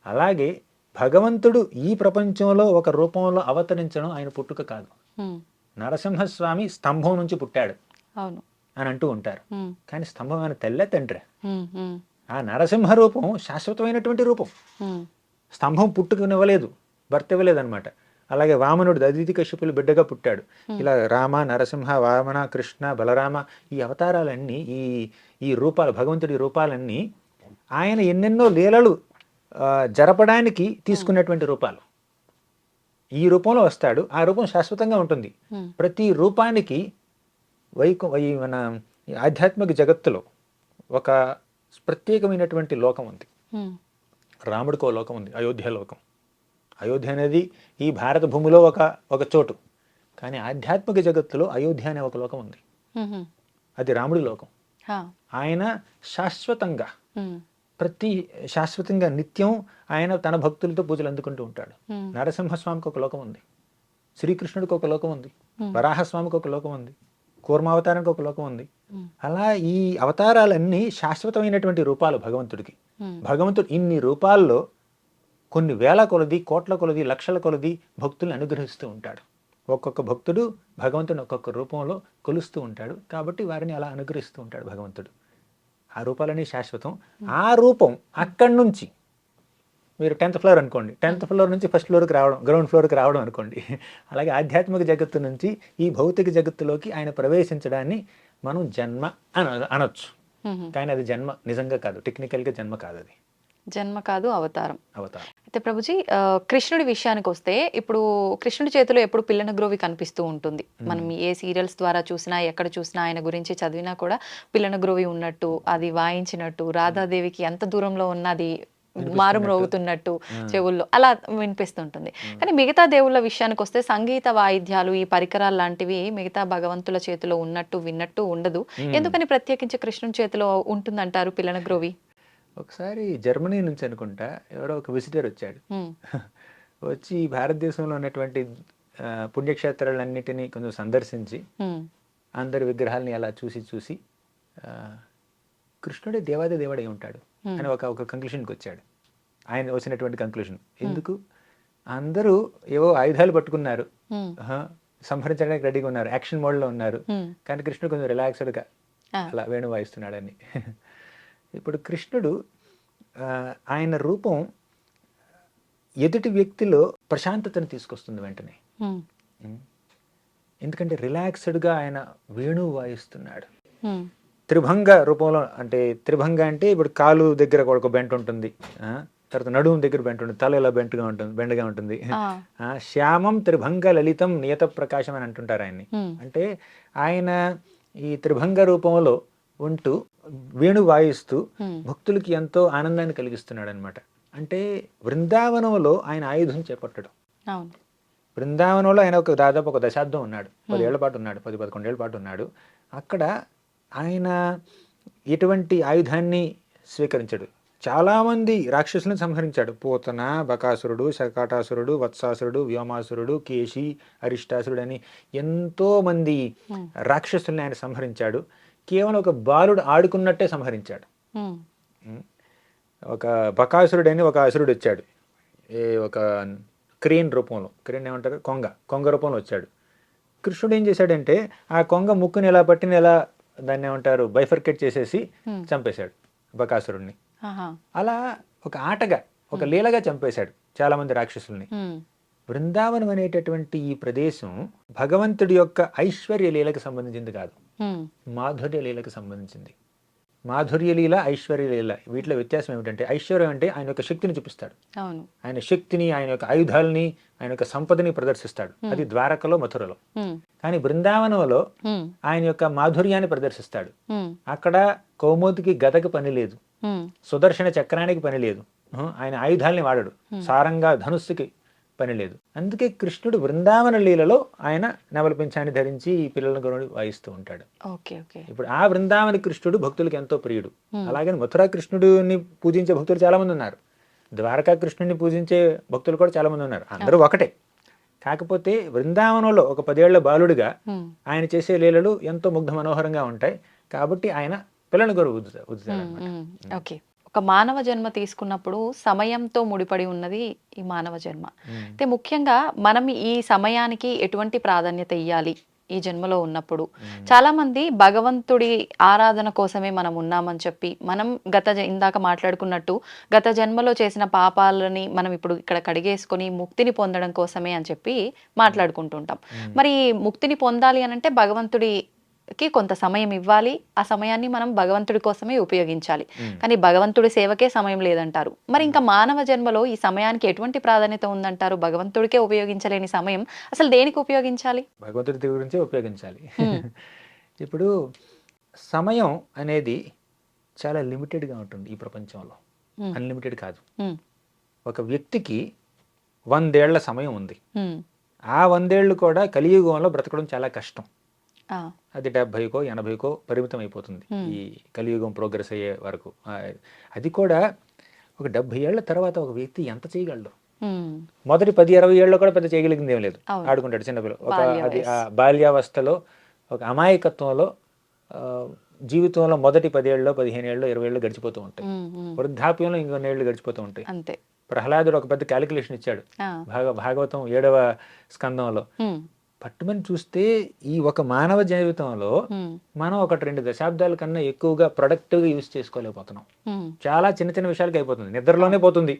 అలాగే భగవంతుడు ఈ ప్రపంచంలో ఒక రూపంలో అవతరించడం ఆయన పుట్టుక కాదు. నరసింహస్వామి స్తంభం నుంచి పుట్టాడు అని అంటూ ఉంటారు. కానీ స్తంభం ఆయన తల్లే తండ్రి. ఆ నరసింహ రూపం శాశ్వతమైనటువంటి రూపం. స్తంభం పుట్టుకునివ్వలేదు, భర్త ఇవ్వలేదు అనమాట. అలాగే వామనుడు దదితి కశ్యపులు బిడ్డగా పుట్టాడు. ఇలా రామ, నరసింహ, వామన, కృష్ణ, బలరామ, ఈ అవతారాలన్నీ, ఈ రూపాలు, భగవంతుడి రూపాలన్నీ ఆయన ఎన్నెన్నో లీలలు జరపడానికి తీసుకున్నటువంటి రూపాలు. ఈ రూపంలో వస్తాడు, ఆ రూపం శాశ్వతంగా ఉంటుంది. ప్రతి రూపానికి మన ఆధ్యాత్మిక జగత్తులో ఒక ప్రత్యేకమైనటువంటి లోకం ఉంది. రాముడికో లోకం ఉంది, అయోధ్య లోకం. అయోధ్య అనేది ఈ భారత భూమిలో ఒక చోటు. కానీ ఆధ్యాత్మిక జగత్తులో అయోధ్య అనే ఒక లోకం ఉంది, అది రాముడి లోకం. ఆయన శాశ్వతంగా శాశ్వతంగా నిత్యం ఆయన తన భక్తులతో పూజలు అందుకుంటూ ఉంటాడు. నరసింహస్వామికి ఒక లోకం ఉంది, శ్రీకృష్ణుడికి ఒక లోకం ఉంది, వరాహస్వామికి ఒక లోకం ఉంది, కూర్మావతారానికి ఒక లోకం ఉంది. అలా ఈ అవతారాలన్నీ శాశ్వతమైనటువంటి రూపాలు భగవంతుడికి. భగవంతుడు ఇన్ని రూపాల్లో కొన్ని వేల కొలది, కోట్ల కొలది, లక్షల కొలది భక్తుల్ని అనుగ్రహిస్తూ ఉంటాడు. ఒక్కొక్క భక్తుడు భగవంతుని ఒక్కొక్క రూపంలో కొలుస్తూ ఉంటాడు, కాబట్టి వారిని అలా అనుగ్రహిస్తూ ఉంటాడు భగవంతుడు. ఆ రూపాలని శాశ్వతం. ఆ రూపం అక్కడి నుంచి మీరు 10th ఫ్లోర్ అనుకోండి, 10th ఫ్లోర్ నుంచి ఫస్ట్ ఫ్లోర్కి రావడం, గ్రౌండ్ ఫ్లోర్కి రావడం అనుకోండి. అలాగే ఆధ్యాత్మిక జగత్తు నుంచి ఈ భౌతిక జగత్తులోకి ఆయన ప్రవేశించడాన్ని మనం జన్మ అనొచ్చు. కానీ అది జన్మ నిజంగా కాదు, టెక్నికల్గా జన్మ కాదు, అది జన్మ కాదు, అవతారం. అవతారం. అయితే ప్రభుజీ, కృష్ణుడి విషయానికి వస్తే ఇప్పుడు కృష్ణుడి చేతిలో ఎప్పుడు పిల్లన గ్రోవి కనిపిస్తూ ఉంటుంది. మనం ఏ సీరియల్స్ ద్వారా చూసినా, ఎక్కడ చూసినా, ఆయన గురించి చదివినా కూడా పిల్లన గ్రోవి ఉన్నట్టు, అది వాయించినట్టు, రాధాదేవికి ఎంత దూరంలో ఉన్నది మారు మ్రోగుతున్నట్టు చెవుల్లో అలా వినిపిస్తుంటుంది. కానీ మిగతా దేవుళ్ళ విషయానికి వస్తే సంగీత వాయిద్యాలు, ఈ పరికరాలు లాంటివి మిగతా భగవంతుల చేతిలో ఉన్నట్టు విన్నట్టు ఉండదు. ఎందుకని ప్రత్యేకించి కృష్ణుని చేతిలో ఉంటుందంటారు పిల్లన గ్రోవి? ఒకసారి జర్మనీ నుంచి అనుకుంటా ఎవరో ఒక విజిటర్ వచ్చాడు. వచ్చి భారతదేశంలో ఉన్నటువంటి పుణ్యక్షేత్రాలన్నిటినీ కొంచెం సందర్శించి అందరి విగ్రహాలని అలా చూసి చూసి కృష్ణుడే దేవాది దేవుడై ఉంటాడు అని ఒక కంక్లూషన్కి వచ్చాడు. ఆయన వచ్చినటువంటి కంక్లూషన్. ఎందుకు? అందరూ ఏవో ఆయుధాలు పట్టుకున్నారు, సంహరించడానికి రెడీగా ఉన్నారు, యాక్షన్ మోడ్లో ఉన్నారు, కానీ కృష్ణుడు కొంచెం రిలాక్స్డ్గా అలా వేణు వాయిస్తున్నాడని. ఇప్పుడు కృష్ణుడు ఆయన రూపం ఎదుటి వ్యక్తిలో ప్రశాంతతను తీసుకొస్తుంది వెంటనే. ఎందుకంటే రిలాక్స్డ్గా ఆయన వేణువు వాయిస్తున్నాడు. త్రిభంగ రూపంలో, అంటే త్రిభంగ అంటే ఇప్పుడు కాలు దగ్గర ఒక బెంట్ ఉంటుంది, తర్వాత నడుము దగ్గర బెంట్ ఉంటుంది, తల ఇలా బెండగా ఉంటుంది. శ్యామం త్రిభంగ లలితం నియత ప్రకాశం అని అంటుంటారు ఆయన్ని. అంటే ఆయన ఈ త్రిభంగ రూపంలో ఉంటూ వేణు వాయిస్తూ భక్తులకి ఎంతో ఆనందాన్ని కలిగిస్తున్నాడు అనమాట. అంటే బృందావనంలో ఆయన ఆయుధం చేపట్టడం. బృందావనంలో ఆయన దాదాపు ఒక దశాబ్దం ఉన్నాడు, 10 ఏళ్ల పాటు ఉన్నాడు, 10-11 ఏళ్ల పాటు ఉన్నాడు. అక్కడ ఆయన ఎటువంటి ఆయుధాన్ని స్వీకరించాడు. చాలామంది రాక్షసులను సంహరించాడు. పూతన, బకాసురుడు, శకాటాసురుడు, వత్సాసురుడు, వ్యోమాసురుడు, కేశి, అరిష్టాసురుడు అని ఎంతోమంది రాక్షసుల్ని ఆయన సంహరించాడు. కేవలం ఒక బాలుడు ఆడుకున్నట్టే సంహరించాడు. ఒక బకాసురుడు అని ఒక అసురుడు వచ్చాడు, ఒక క్రేన్ రూపంలో, క్రేన్ ఏమంటారు, కొంగ రూపంలో వచ్చాడు. కృష్ణుడు ఏం చేశాడంటే ఆ కొంగ ముక్కుని ఎలా పట్టిన ఎలా దాన్ని ఏమంటారు బైఫర్కేట్ చేసేసి చంపేశాడు బకాసురుడిని. అలా ఒక ఆటగా, ఒక లీలగా చంపేశాడు చాలా మంది రాక్షసుల్ని. బృందావనం అనేటటువంటి ఈ ప్రదేశం భగవంతుడి యొక్క ఐశ్వర్య లీలకు సంబంధించింది కాదు, మాధుర్య లీలకు సంబంధించింది. మాధుర్య లీల, ఐశ్వర్య లీల, వీటిలో వ్యత్యాసం ఏమిటంటే ఐశ్వర్యం అంటే ఆయన యొక్క శక్తిని చూపిస్తాడు, ఆయన శక్తిని, ఆయన యొక్క ఆయుధాలని, ఆయన యొక్క సంపదని ప్రదర్శిస్తాడు. అది ద్వారకలో, మథురలో. కానీ బృందావనంలో ఆయన యొక్క మాధుర్యాన్ని ప్రదర్శిస్తాడు. అక్కడ కౌముదికి గదకి పని లేదు, సుదర్శన చక్రానికి పని లేదు, ఆయన ఆయుధాలని వాడడు, సారంగా ధనుస్సుకి పని లేదు. అందుకే కృష్ణుడు బృందావన లీలలో ఆయన నెమలి పింఛాన్ని ధరించి ఈ పిల్లలను గురించి వాయిస్తూ ఉంటాడు. ఇప్పుడు ఆ బృందావన కృష్ణుడు భక్తులకు ఎంతో ప్రియుడు. అలాగే మథురా కృష్ణుడిని పూజించే భక్తులు చాలా మంది ఉన్నారు, ద్వారకా కృష్ణుడిని పూజించే భక్తులు కూడా చాలా మంది ఉన్నారు. అందరూ ఒకటే. కాకపోతే బృందావనంలో ఒక 10 ఏళ్ల బాలుడిగా ఆయన చేసే లీలలు ఎంతో ముగ్ధ మనోహరంగా ఉంటాయి. కాబట్టి ఆయన పిల్లలను గురు ఊదుతాడు. ఒక మానవ జన్మ తీసుకున్నప్పుడు సమయంతో ముడిపడి ఉన్నది ఈ మానవ జన్మ. అయితే ముఖ్యంగా మనం ఈ సమయానికి ఎటువంటి ప్రాధాన్యత ఇవ్వాలి ఈ జన్మలో ఉన్నప్పుడు? చాలా మంది భగవంతుడి ఆరాధన కోసమే మనం ఉన్నామని చెప్పి, మనం ఇందాక మాట్లాడుకున్నట్టు గత జన్మలో చేసిన పాపాలని మనం ఇప్పుడు ఇక్కడ కడిగేసుకొని ముక్తిని పొందడం కోసమే అని చెప్పి మాట్లాడుకుంటుంటాం. మరి ముక్తిని పొందాలి అని అంటే భగవంతుడికి కొంత సమయం ఇవ్వాలి, ఆ సమయాన్ని మనం భగవంతుడి కోసమే ఉపయోగించాలి. కానీ భగవంతుడి సేవకే సమయం లేదంటారు. మరి ఇంకా మానవ జన్మలో ఈ సమయానికి ఎటువంటి ప్రాధాన్యత ఉందంటారు? భగవంతుడికే ఉపయోగించలేని సమయం అసలు దేనికి ఉపయోగించాలి? భగవంతుడి గురించే ఉపయోగించాలి. ఇప్పుడు సమయం అనేది చాలా లిమిటెడ్గా ఉంటుంది ఈ ప్రపంచంలో, అన్లిమిటెడ్ కాదు. ఒక వ్యక్తికి 100 ఏళ్ల సమయం ఉంది. ఆ 100 ఏళ్ళు కూడా కలియుగంలో బ్రతకడం చాలా కష్టం. అది 70కో 80కో పరిమితం అయిపోతుంది ఈ కలియుగం ప్రోగ్రెస్ అయ్యే వరకు. అది కూడా ఒక 70 ఏళ్ల తర్వాత ఒక వ్యక్తి ఎంత చేయగలడు? మొదటి 10-20 ఏళ్ళు కూడా పెద్ద చేయగలిగింది ఏం లేదు, ఆడుకుంటాడు చిన్నపిల్ల. అది ఆ బాల్యావస్థలో, ఒక అమాయకత్వంలో, జీవితంలో మొదటి 10 ఏళ్ళు 15 ఏళ్ళు 20 ఏళ్ళు గడిచిపోతూ ఉంటాయి. వృద్ధాప్యంలో ఇంకొన్ని ఏళ్ళు గడిచిపోతూ ఉంటాయి. ప్రహ్లాదుడు ఒక పెద్ద క్యాలిక్యులేషన్ ఇచ్చాడు భాగవతం 7వ స్కందంలో. పట్టుమని చూస్తే ఈ ఒక మానవ జీవితంలో మనం 1-2 దశాబ్దాల కన్నా ఎక్కువగా ప్రొడక్టివ్గా యూజ్ చేసుకోలేకపోతున్నాం. చాలా చిన్న చిన్న విషయాలకి అయిపోతుంది. నిద్రలోనే పోతుంది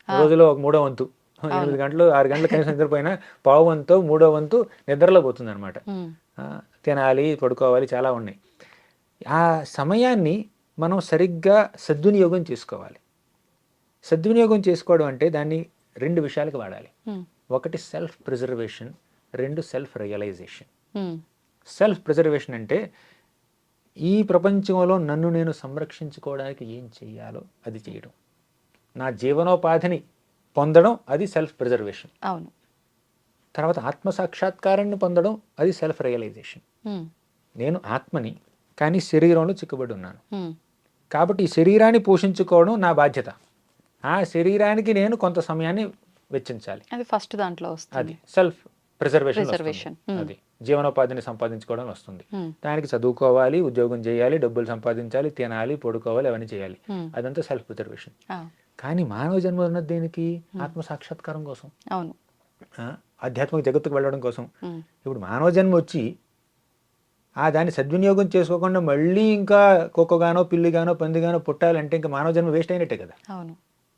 రోజులో 1/3 వంతు. 8 గంటలు 6 గంటలు కనీసం నిద్రపోయినా 1/4 వంతు 1/3 వంతు నిద్రలో పోతుంది అనమాట. తినాలి, పడుకోవాలి, చాలా ఉన్నాయి. ఆ సమయాన్ని మనం సరిగ్గా సద్వినియోగం చేసుకోవాలి. సద్వినియోగం చేసుకోవడం అంటే దాన్ని 2 విషయాలకు వాడాలి. ఒకటి self preservation, 2 self realization. Self preservation అంటే ఈ ప్రపంచంలో నన్ను నేను సంరక్షించుకోవడానికి ఏం చెయ్యాలో అది చేయడం, నా జీవనోపాధిని పొందడం, అది సెల్ఫ్ ప్రిజర్వేషన్. అవును. తర్వాత ఆత్మ సాక్షాత్కారాన్ని పొందడం, అది సెల్ఫ్ రియలైజేషన్. నేను ఆత్మని, కానీ శరీరంలో చిక్కుబడి ఉన్నాను. కాబట్టి ఈ శరీరాన్ని పోషించుకోవడం నా బాధ్యత. ఆ శరీరానికి నేను కొంత సమయాన్ని వెచ్చించాలి. అది ఫస్ట్ దాంట్లో వస్తుంది. అది సెల్ఫ్ ప్రిజర్వేషన్. అది జీవనోపాధిని సంపాదించుకోవడం వస్తుంది. దానికి చదువుకోవాలి, ఉద్యోగం చేయాలి, డబ్బులు సంపాదించాలి, తినాలి, పడుకోవాలి, అవన్నీ చేయాలి. అదంతా సెల్ఫ్ ప్రిజర్వేషన్. కానీ మానవ జన్మ ఉన్నది దేనికి? ఆత్మ సాక్షాత్కారం కోసం, అవును, ఆధ్యాత్మిక జగత్తుకు వెళ్ళడం కోసం. ఇప్పుడు మానవ జన్మ వచ్చి దాన్ని సద్వినియోగం చేసుకోకుండా మళ్ళీ ఇంకా కుక్కగానో పిల్లిగానో పందిగానో పుట్టాలంటే ఇంకా మానవ జన్మ వేస్ట్ అయినట్టే కదా. అవును.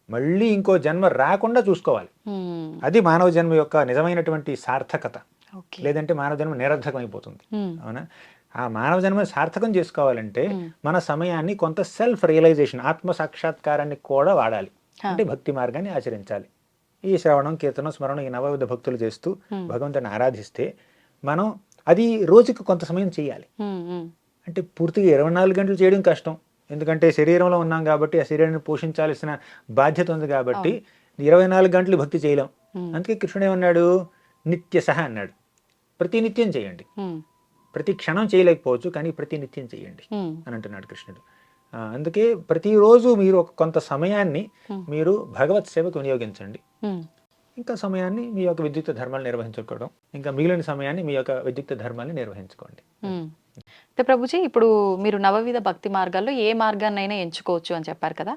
మళ్ళీ ఇంకో జన్మ రాకుండా చూసుకోవాలి. అది మానవ జన్మ యొక్క నిజమైనటువంటి సార్థకత. లేదంటే మానవ జన్మ నిరర్థకం అయిపోతుంది. అవునా? ఆ మానవ జన్మ సార్థకం చేసుకోవాలంటే మన సమయాన్ని కొంత సెల్ఫ్ రియలైజేషన్, ఆత్మ సాక్షాత్కారాన్ని కూడా వాడాలి. అంటే భక్తి మార్గాన్ని ఆచరించాలి. ఈ శ్రవణం, కీర్తనం, స్మరణం, ఈ నవవిధ భక్తులు చేస్తూ భగవంతుని ఆరాధిస్తే మనం అది రోజుకి కొంత సమయం చేయాలి. అంటే పూర్తిగా 24 గంటలు చేయడం కష్టం. ఎందుకంటే శరీరంలో ఉన్నాం కాబట్టి, ఆ శరీరాన్ని పోషించాల్సిన బాధ్యత ఉంది కాబట్టి 24 గంటలు భక్తి చేయలేం. అందుకే కృష్ణుడు ఏమన్నాడు? నిత్యసహ అన్నాడు. ప్రతి నిత్యం చేయండి. ప్రతి క్షణం చేయలేకపోవచ్చు, కానీ ప్రతి నిత్యం చేయండి అని అంటున్నాడు కృష్ణుడు. అందుకే ప్రతిరోజు మీరు కొంత సమయాన్ని మీరు భగవత్ సేవకు వినియోగించండి. ఇంకా సమయాన్ని మీ యొక్క విద్యుక్త ధర్మాలు నిర్వహించుకోవడం, ఇంకా మిగిలిన సమయాన్ని మీ యొక్క విద్యుక్త ధర్మాన్ని నిర్వహించుకోండి. అయితే ప్రభుజీ, ఇప్పుడు మీరు నవవిధ భక్తి మార్గాల్లో ఏ మార్గాన్నైనా ఎంచుకోవచ్చు అని చెప్పారు కదా.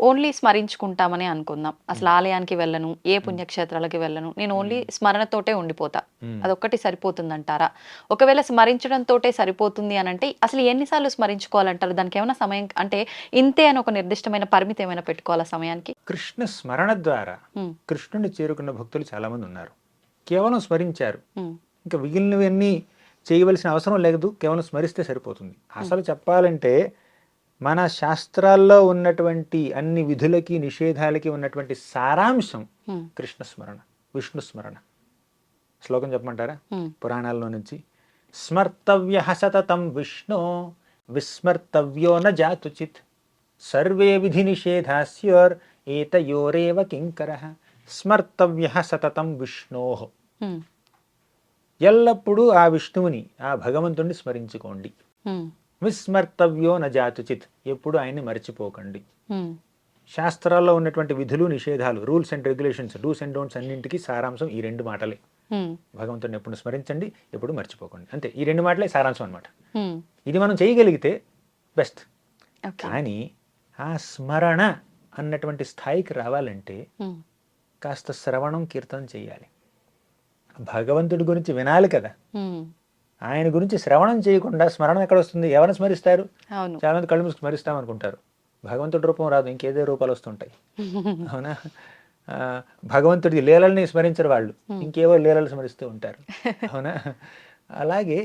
ఓన్లీ స్మరించుకుంటామని అనుకుందాం. అసలు ఆలయానికి వెళ్ళను, ఏ పుణ్యక్షేత్రాలకి వెళ్ళను, నేను ఓన్లీ స్మరణతోటే ఉండిపోతా, అదొక్కటి సరిపోతుందంటారా? ఒకవేళ స్మరించడంతోటే సరిపోతుంది అని అంటే అసలు ఎన్నిసార్లు స్మరించుకోవాలంటారు? దానికి ఏమైనా సమయం అంటే ఇంతే అని ఒక నిర్దిష్టమైన పరిమితి ఏమైనా పెట్టుకోవాలా సమయానికి? కృష్ణ స్మరణ ద్వారా కృష్ణుని చేరుకున్న భక్తులు చాలా మంది ఉన్నారు. కేవలం స్మరించారు, ఇంకా మిగిలినవన్నీ చేయవలసిన అవసరం లేదు, కేవలం స్మరిస్తే సరిపోతుంది. అసలు చెప్పాలంటే మన శాస్త్రాల్లో ఉన్నటువంటి అన్ని విధులకి నిషేధాలకి ఉన్నటువంటి సారాంశం కృష్ణ స్మరణ, విష్ణు స్మరణ. శ్లోకం చెప్పమంటారా? పురాణాల్లో నుంచి. స్మర్తవ్య సతతం విష్ణు విస్మర్తవ్యో న జాతుచిత్ సర్వే విధి నిషేధాస్యోర్ ఏతయోరేవ కింకరః. స్మర్తవ్య సతతం విష్ణోః. ఎల్లప్పుడూ ఆ విష్ణువుని, ఆ భగవంతుడిని స్మరించుకోండి. విస్మర్తవ్యో న జాతుచిత్. ఎప్పుడు ఆయన్ని మర్చిపోకండి. శాస్త్రాల్లో ఉన్నటువంటి విధులు నిషేధాలు, rules and regulations, dos and don'ts అన్నింటికి సారాంశం ఈ 2 మాటలే. భగవంతుడిని ఎప్పుడు స్మరించండి, ఎప్పుడు మర్చిపోకండి. అంతే, ఈ 2 మాటలే సారాంశం అనమాట. ఇది మనం చేయగలిగితే బెస్ట్. కానీ ఆ స్మరణ అన్నటువంటి స్థాయికి రావాలంటే కాస్త శ్రవణం, కీర్తనం చేయాలి. భగవంతుడి గురించి వినాలి కదా. ఆయన గురించి శ్రవణం చేయకుండా స్మరణ ఎక్కడ వస్తుంది? ఎవరిని స్మరిస్తారు? చాలా మంది కళ్ళు మూసుకు స్మరిస్తాం అనుకుంటారు. భగవంతుడి రూపం రాదు, ఇంకేదో రూపాలు వస్తుంటాయి. అవునా? భగవంతుడి లీలల్ని స్మరించరు వాళ్ళు, ఇంకేవో లీలలు స్మరిస్తూ ఉంటారు. అవునా? అలాగే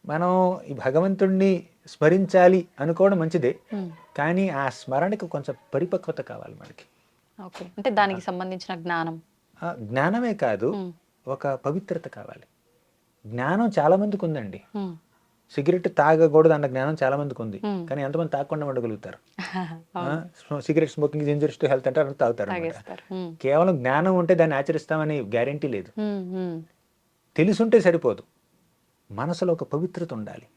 మనం ఈ భగవంతుడిని స్మరించాలి అనుకోవడం మంచిదే, కానీ ఆ స్మరణకి కొంచెం పరిపక్వత కావాలి మనకి. అంటే దానికి సంబంధించిన జ్ఞానమే కాదు, ఒక పవిత్రత కావాలి. జ్ఞానం చాలా మందికి ఉందండి. సిగరెట్ తాగకూడదు అన్న జ్ఞానం చాలా మందికి ఉంది, కానీ ఎంతమంది తాగకుండా ఉండగలుగుతారు? Cigarette smoking is injurious to health అంటే తాగుతారు. కేవలం జ్ఞానం ఉంటే దాన్ని ఆచరిస్తామని గ్యారెంటీ లేదు. తెలుసుంటే సరిపోదు, మనసులో ఒక పవిత్రత ఉండాలి,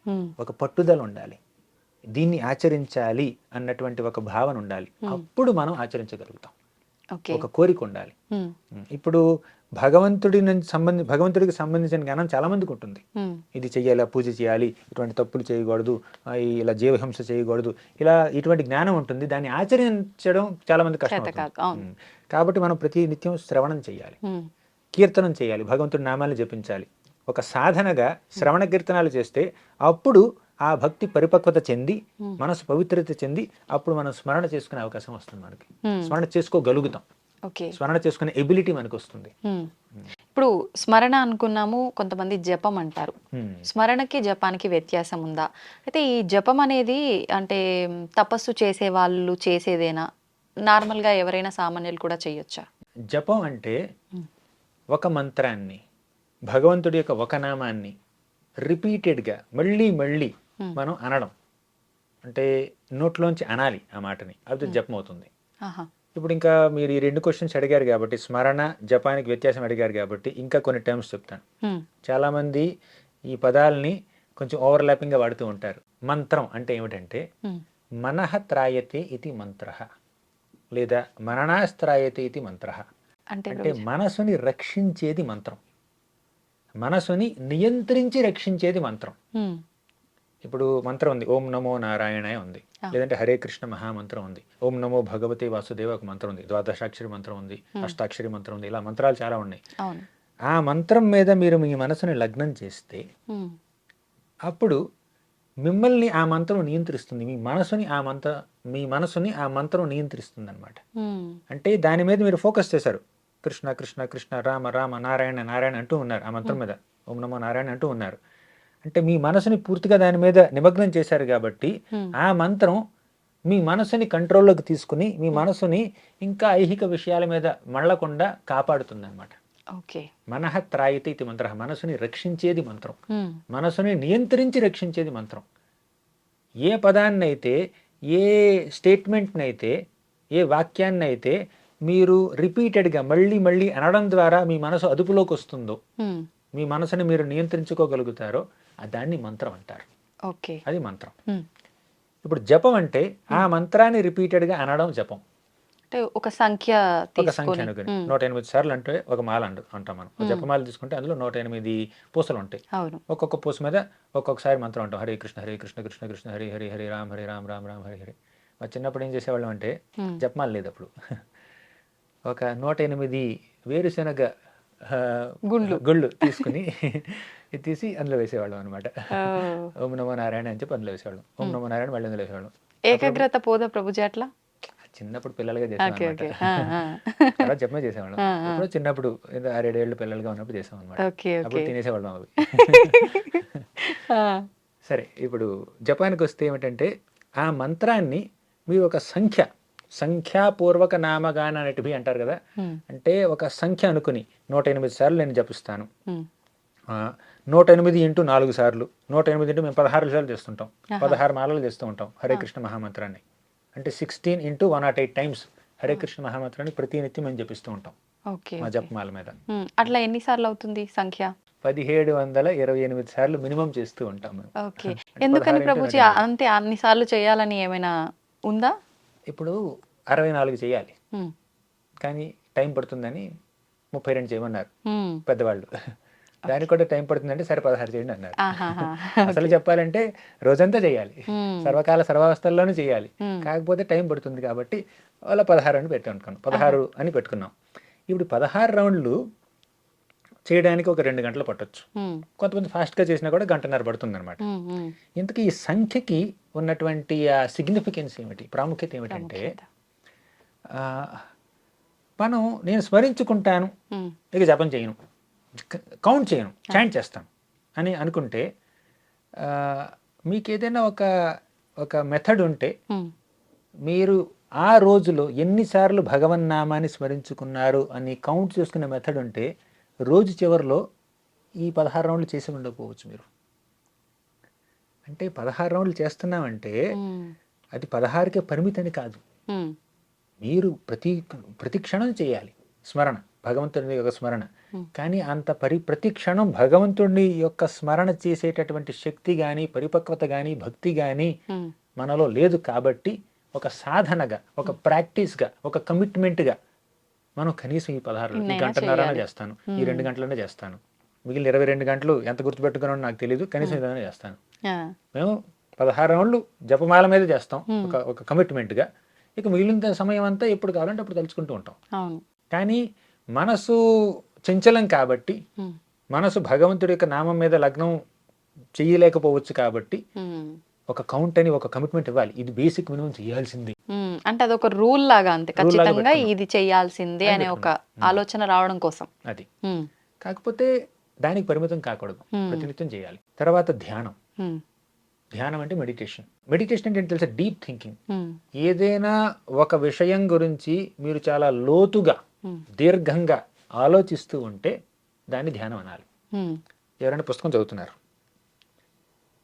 ఒక పట్టుదల ఉండాలి, దీన్ని ఆచరించాలి అన్నటువంటి ఒక భావన ఉండాలి. అప్పుడు మనం ఆచరించగలుగుతాం. ఒక కోరిక ఉండాలి. ఇప్పుడు భగవంతుడికి సంబంధించిన జ్ఞానం చాలా మందికి ఉంటుంది. ఇది చెయ్యాలి, పూజ చేయాలి, ఇటువంటి తప్పులు చేయకూడదు, ఇలా జీవహింస చేయకూడదు, ఇలా ఇటువంటి జ్ఞానం ఉంటుంది. దాన్ని ఆచరించడం చాలా మంది కష్టం. కాబట్టి మనం ప్రతి నిత్యం శ్రవణం చేయాలి, కీర్తనం చేయాలి, భగవంతుడి నామాన్ని జపించాలి. ఒక సాధనగా శ్రవణ కీర్తనాలు చేస్తే అప్పుడు ఆ భక్తి పరిపక్వత చెంది మనసు పవిత్రత చెంది అప్పుడు మనం స్మరణ చేసుకునే అవకాశం వస్తుంది మనకి. స్మరణ చేసుకోగలుగుతాం, ఓకే. స్మరణ చేసుకునే ఎబిలిటీ మనకు వస్తుంది. ఇప్పుడు స్మరణ అనుకున్నాము, కొంతమంది జపం అంటారు. స్మరణకి జపానికి వ్యత్యాసం ఉందా? అయితే ఈ జపం అనేది అంటే తపస్సు చేసే వాళ్ళు చేసేదేనా? నార్మల్గా ఎవరైనా సామాన్యులు కూడా చేయొచ్చా? జపం అంటే ఒక మంత్రాన్ని, భగవంతుడి యొక్క ఒక నామాన్ని రిపీటెడ్గా మళ్ళీ మళ్ళీ మనం అనడం, అంటే నోట్లోంచి అనాలి ఆ మాటని, అది జపం అవుతుంది. ఇప్పుడు ఇంకా మీరు ఈ 2 క్వశ్చన్స్ అడిగారు కాబట్టి, స్మరణ జపానికి వ్యత్యాసం అడిగారు కాబట్టి ఇంకా కొన్ని టర్మ్స్ చెప్తాను. చాలామంది ఈ పదాలని కొంచెం ఓవర్లాపింగ్గా వాడుతూ ఉంటారు. మంత్రం అంటే ఏమిటంటే మనః త్రాయతే ఇది మంత్రః, లేదా మననాస్త్రాయతే ఇది మంత్రః. అంటే మనసుని రక్షించేది మంత్రం, మనసుని నియంత్రించి రక్షించేది మంత్రం. ఇప్పుడు మంత్రం ఉంది, ఓం నమో నారాయణాయ ఉంది, లేదంటే హరే కృష్ణ మహామంత్రం ఉంది, ఓం నమో భగవతే వాసుదేవ ఒక మంత్రం ఉంది, ద్వాదశాక్షరి మంత్రం ఉంది, అష్టాక్షరి మంత్రం ఉంది, ఇలా మంత్రాలు చాలా ఉన్నాయి. ఆ మంత్రం మీద మీరు మీ మనసుని లగ్నం చేస్తే అప్పుడు మిమ్మల్ని ఆ మంత్రం నియంత్రిస్తుంది, మీ మనసుని ఆ మంత్రం నియంత్రిస్తుంది అనమాట. అంటే దాని మీద మీరు ఫోకస్ చేశారు, కృష్ణ కృష్ణ కృష్ణ రామ రామ నారాయణ నారాయణ అంటూ ఉన్నారు, ఆ మంత్రం మీద ఓం నమో నారాయణ అంటూ ఉన్నారు. అంటే మీ మనసుని పూర్తిగా దాని మీద నిమగ్నం చేశారు కాబట్టి ఆ మంత్రం మీ మనసుని కంట్రోల్లోకి తీసుకుని మీ మనసుని ఇంకా ఐహిక విషయాల మీద మళ్ళకుండా కాపాడుతుంది అనమాట. మనః త్రాయతే ఇది మంత్రః, మనసుని రక్షించేది మంత్రం, మనసుని నియంత్రించి రక్షించేది మంత్రం. ఏ పదాన్నైతే, ఏ స్టేట్మెంట్నైతే, ఏ వాక్యాన్నైతే మీరు రిపీటెడ్గా మళ్ళీ మళ్ళీ అనడం ద్వారా మీ మనసు అదుపులోకి వస్తుందో, మీ మనసుని మీరు నియంత్రించుకోగలుగుతారో దాన్ని మంత్రం అంటారు. అది మంత్రం. ఇప్పుడు జపం అంటే ఆ మంత్రాన్ని రిపీటెడ్గా అనడం జపం. అంటే ఒక సంఖ్య అనుకుని 108 సార్లు అంటే ఒక మాల అంటాం మనం. జపమాల తీసుకుంటే అందులో 108 పూసలు ఉంటాయి. ఒక్కొక్క పూస మీద ఒక్కొక్కసారి మంత్రం అంటాం, హరే కృష్ణ హరే కృష్ణ కృష్ణ కృష్ణ హరి హరి హరి రామ్ రామ్ రామ్ హరి హరి. మా చిన్నప్పుడు ఏం చేసేవాళ్ళం అంటే జపమాల లేదు అప్పుడు, ఒక 108 వేరుశనగ గుళ్ళు తీసుకుని తీసి అందులో వేసేవాళ్ళం అనమాట. ఓం నమో నారాయణ అని చెప్పి అందులో వేసేవాళ్ళం, ఓం నమో నారాయణ మళ్ళీ అందులో వేసేవాళ్ళం. ఏకాగ్రత పోదా ప్రభుజీ అట్లా? చిన్నప్పుడు పిల్లలుగా చేసేవాళ్ళం, తర్వాత జపమే చేసేవాళ్ళం. ఇప్పుడు చిన్నప్పుడు 6-7 ఏళ్ళు పిల్లలుగా ఉన్నప్పుడు చేసాం అనమాట. అప్పుడు తినేసేవాళ్ళం అవి. సరే, ఇప్పుడు జపానికి వస్తే ఏమిటంటే ఆ మంత్రాన్ని మీరు ఒక సంఖ్యాపూర్వక నామగాన అనేటివి అంటారు కదా, అంటే ఒక సంఖ్య అనుకుని 108 సార్లు నేను జపిస్తాను, 108 ఇంటూ 4 సార్లు, 108 ఇంటూ మేము 16 సార్లు చేస్తుంటాం, 16 మాలలు చేస్తూ ఉంటాం హరే కృష్ణ మహామంత్రాన్ని. అంటే 16 ఇంటూ 108 టైమ్స్ హరే కృష్ణ మహామంత్రాన్ని ప్రతినిత్యం మేము జపిస్తూ ఉంటాం మా జపమాల మీద. అట్లా ఎన్నిసార్లు అవుతుంది సంఖ్య? 1728 సార్లు మినిమం చేస్తూ ఉంటాం మేము. ఎందుకని ప్రభుజీ అంతే అన్ని సార్లు చేయాలని ఏమైనా ఉందా? ఇప్పుడు 64 చేయాలి, కానీ టైం పడుతుందని 32 చేయమన్నారు పెద్దవాళ్ళు. దానికి కూడా టైం పడుతుందంటే సరే 16 చేయండి అన్నారు. అసలు చెప్పాలంటే రోజంతా చేయాలి, సర్వకాల సర్వావస్థల్లోనూ చేయాలి, కాకపోతే టైం పడుతుంది కాబట్టి అలా 16 అని పెట్టుకున్నాం, 16 అని పెట్టుకున్నాం. ఇప్పుడు 16 రౌండ్లు చేయడానికి ఒక 2 గంటలు పట్టొచ్చు, కొంతమంది ఫాస్ట్గా చేసినా కూడా 1.5 గంట పడుతుంది అనమాట. ఇంతకీ ఈ సంఖ్యకి ఉన్నటువంటి ఆ సిగ్నిఫికెన్స్ ఏమిటి, ప్రాముఖ్యత ఏమిటంటే నేను స్మరించుకుంటాను, ఇక జపం చేయను, కౌంట్ చేయను, చాంట్ చేస్తాను అని అనుకుంటే మీకు ఏదైనా ఒక మెథడ్ ఉంటే, మీరు ఆ రోజులో ఎన్నిసార్లు భగవన్నామాన్ని స్మరించుకున్నారు అని కౌంట్ చేసుకునే మెథడ్ ఉంటే రోజు చివరిలో ఈ 16 రౌండ్లు చేసి ఉండకపోవచ్చు మీరు. అంటే 16 రౌండ్లు చేస్తున్నామంటే అది 16కే పరిమితని కాదు, మీరు ప్రతి క్షణం చేయాలి స్మరణ, భగవంతుడి యొక్క స్మరణ. కానీ అంత ప్రతి క్షణం భగవంతుడి యొక్క స్మరణ చేసేటటువంటి శక్తి కానీ, పరిపక్వత కానీ, భక్తి కానీ మనలో లేదు కాబట్టి ఒక సాధనగా, ఒక ప్రాక్టీస్గా, ఒక కమిట్మెంట్గా మనం కనీసం ఈ 16 గంటన్నర చేస్తాను, ఈ 2 గంటలనే చేస్తాను, మిగిలిన 22 గంటలు ఎంత గుర్తుపెట్టుకున్నానో నాకు తెలియదు, కనీసం ఇదనే చేస్తాను. మేము 16 రౌండ్లు జపమాల మీద చేస్తాం ఒక కమిట్మెంట్గా. ఇక మిగిలిన సమయం అంతా ఎప్పుడు కావాలంటే అప్పుడు తలుచుకుంటూ ఉంటాం. కానీ మనసు చంచలం కాబట్టి, మనసు భగవంతుడి యొక్క నామం మీద లగ్నం చెయ్యలేకపోవచ్చు కాబట్టి ఒక కౌంట్ అని ఒక కమిట్మెంట్ ఇవ్వాలి, ఇది బేసిక్ మినిమం చేయాల్సింది. అంటే అదొక రూల్ లాగా, అంతే Rule లాగా ఖచ్చితంగా పెట్టుకున్నాం. ఇది చేయాల్సిందే అనే ఒక ఆలోచన రావడం కోసం. అది కాకపోతే దానికి పరిమితం కాకూడదు, ప్రతినిత్యం చేయాలి. తర్వాత ధ్యానం. ధ్యానం అంటే మెడిటేషన్. మెడిటేషన్ అంటే ఏంటి తెలుసా? Deep thinking. ఏదైనా ఒక విషయం గురించి మీరు చాలా లోతుగా దీర్ఘంగా ఆలోచిస్తూ ఉంటే దాన్ని ధ్యానం అనాలి. ఎవరైనా పుస్తకం చదువుతున్నారు,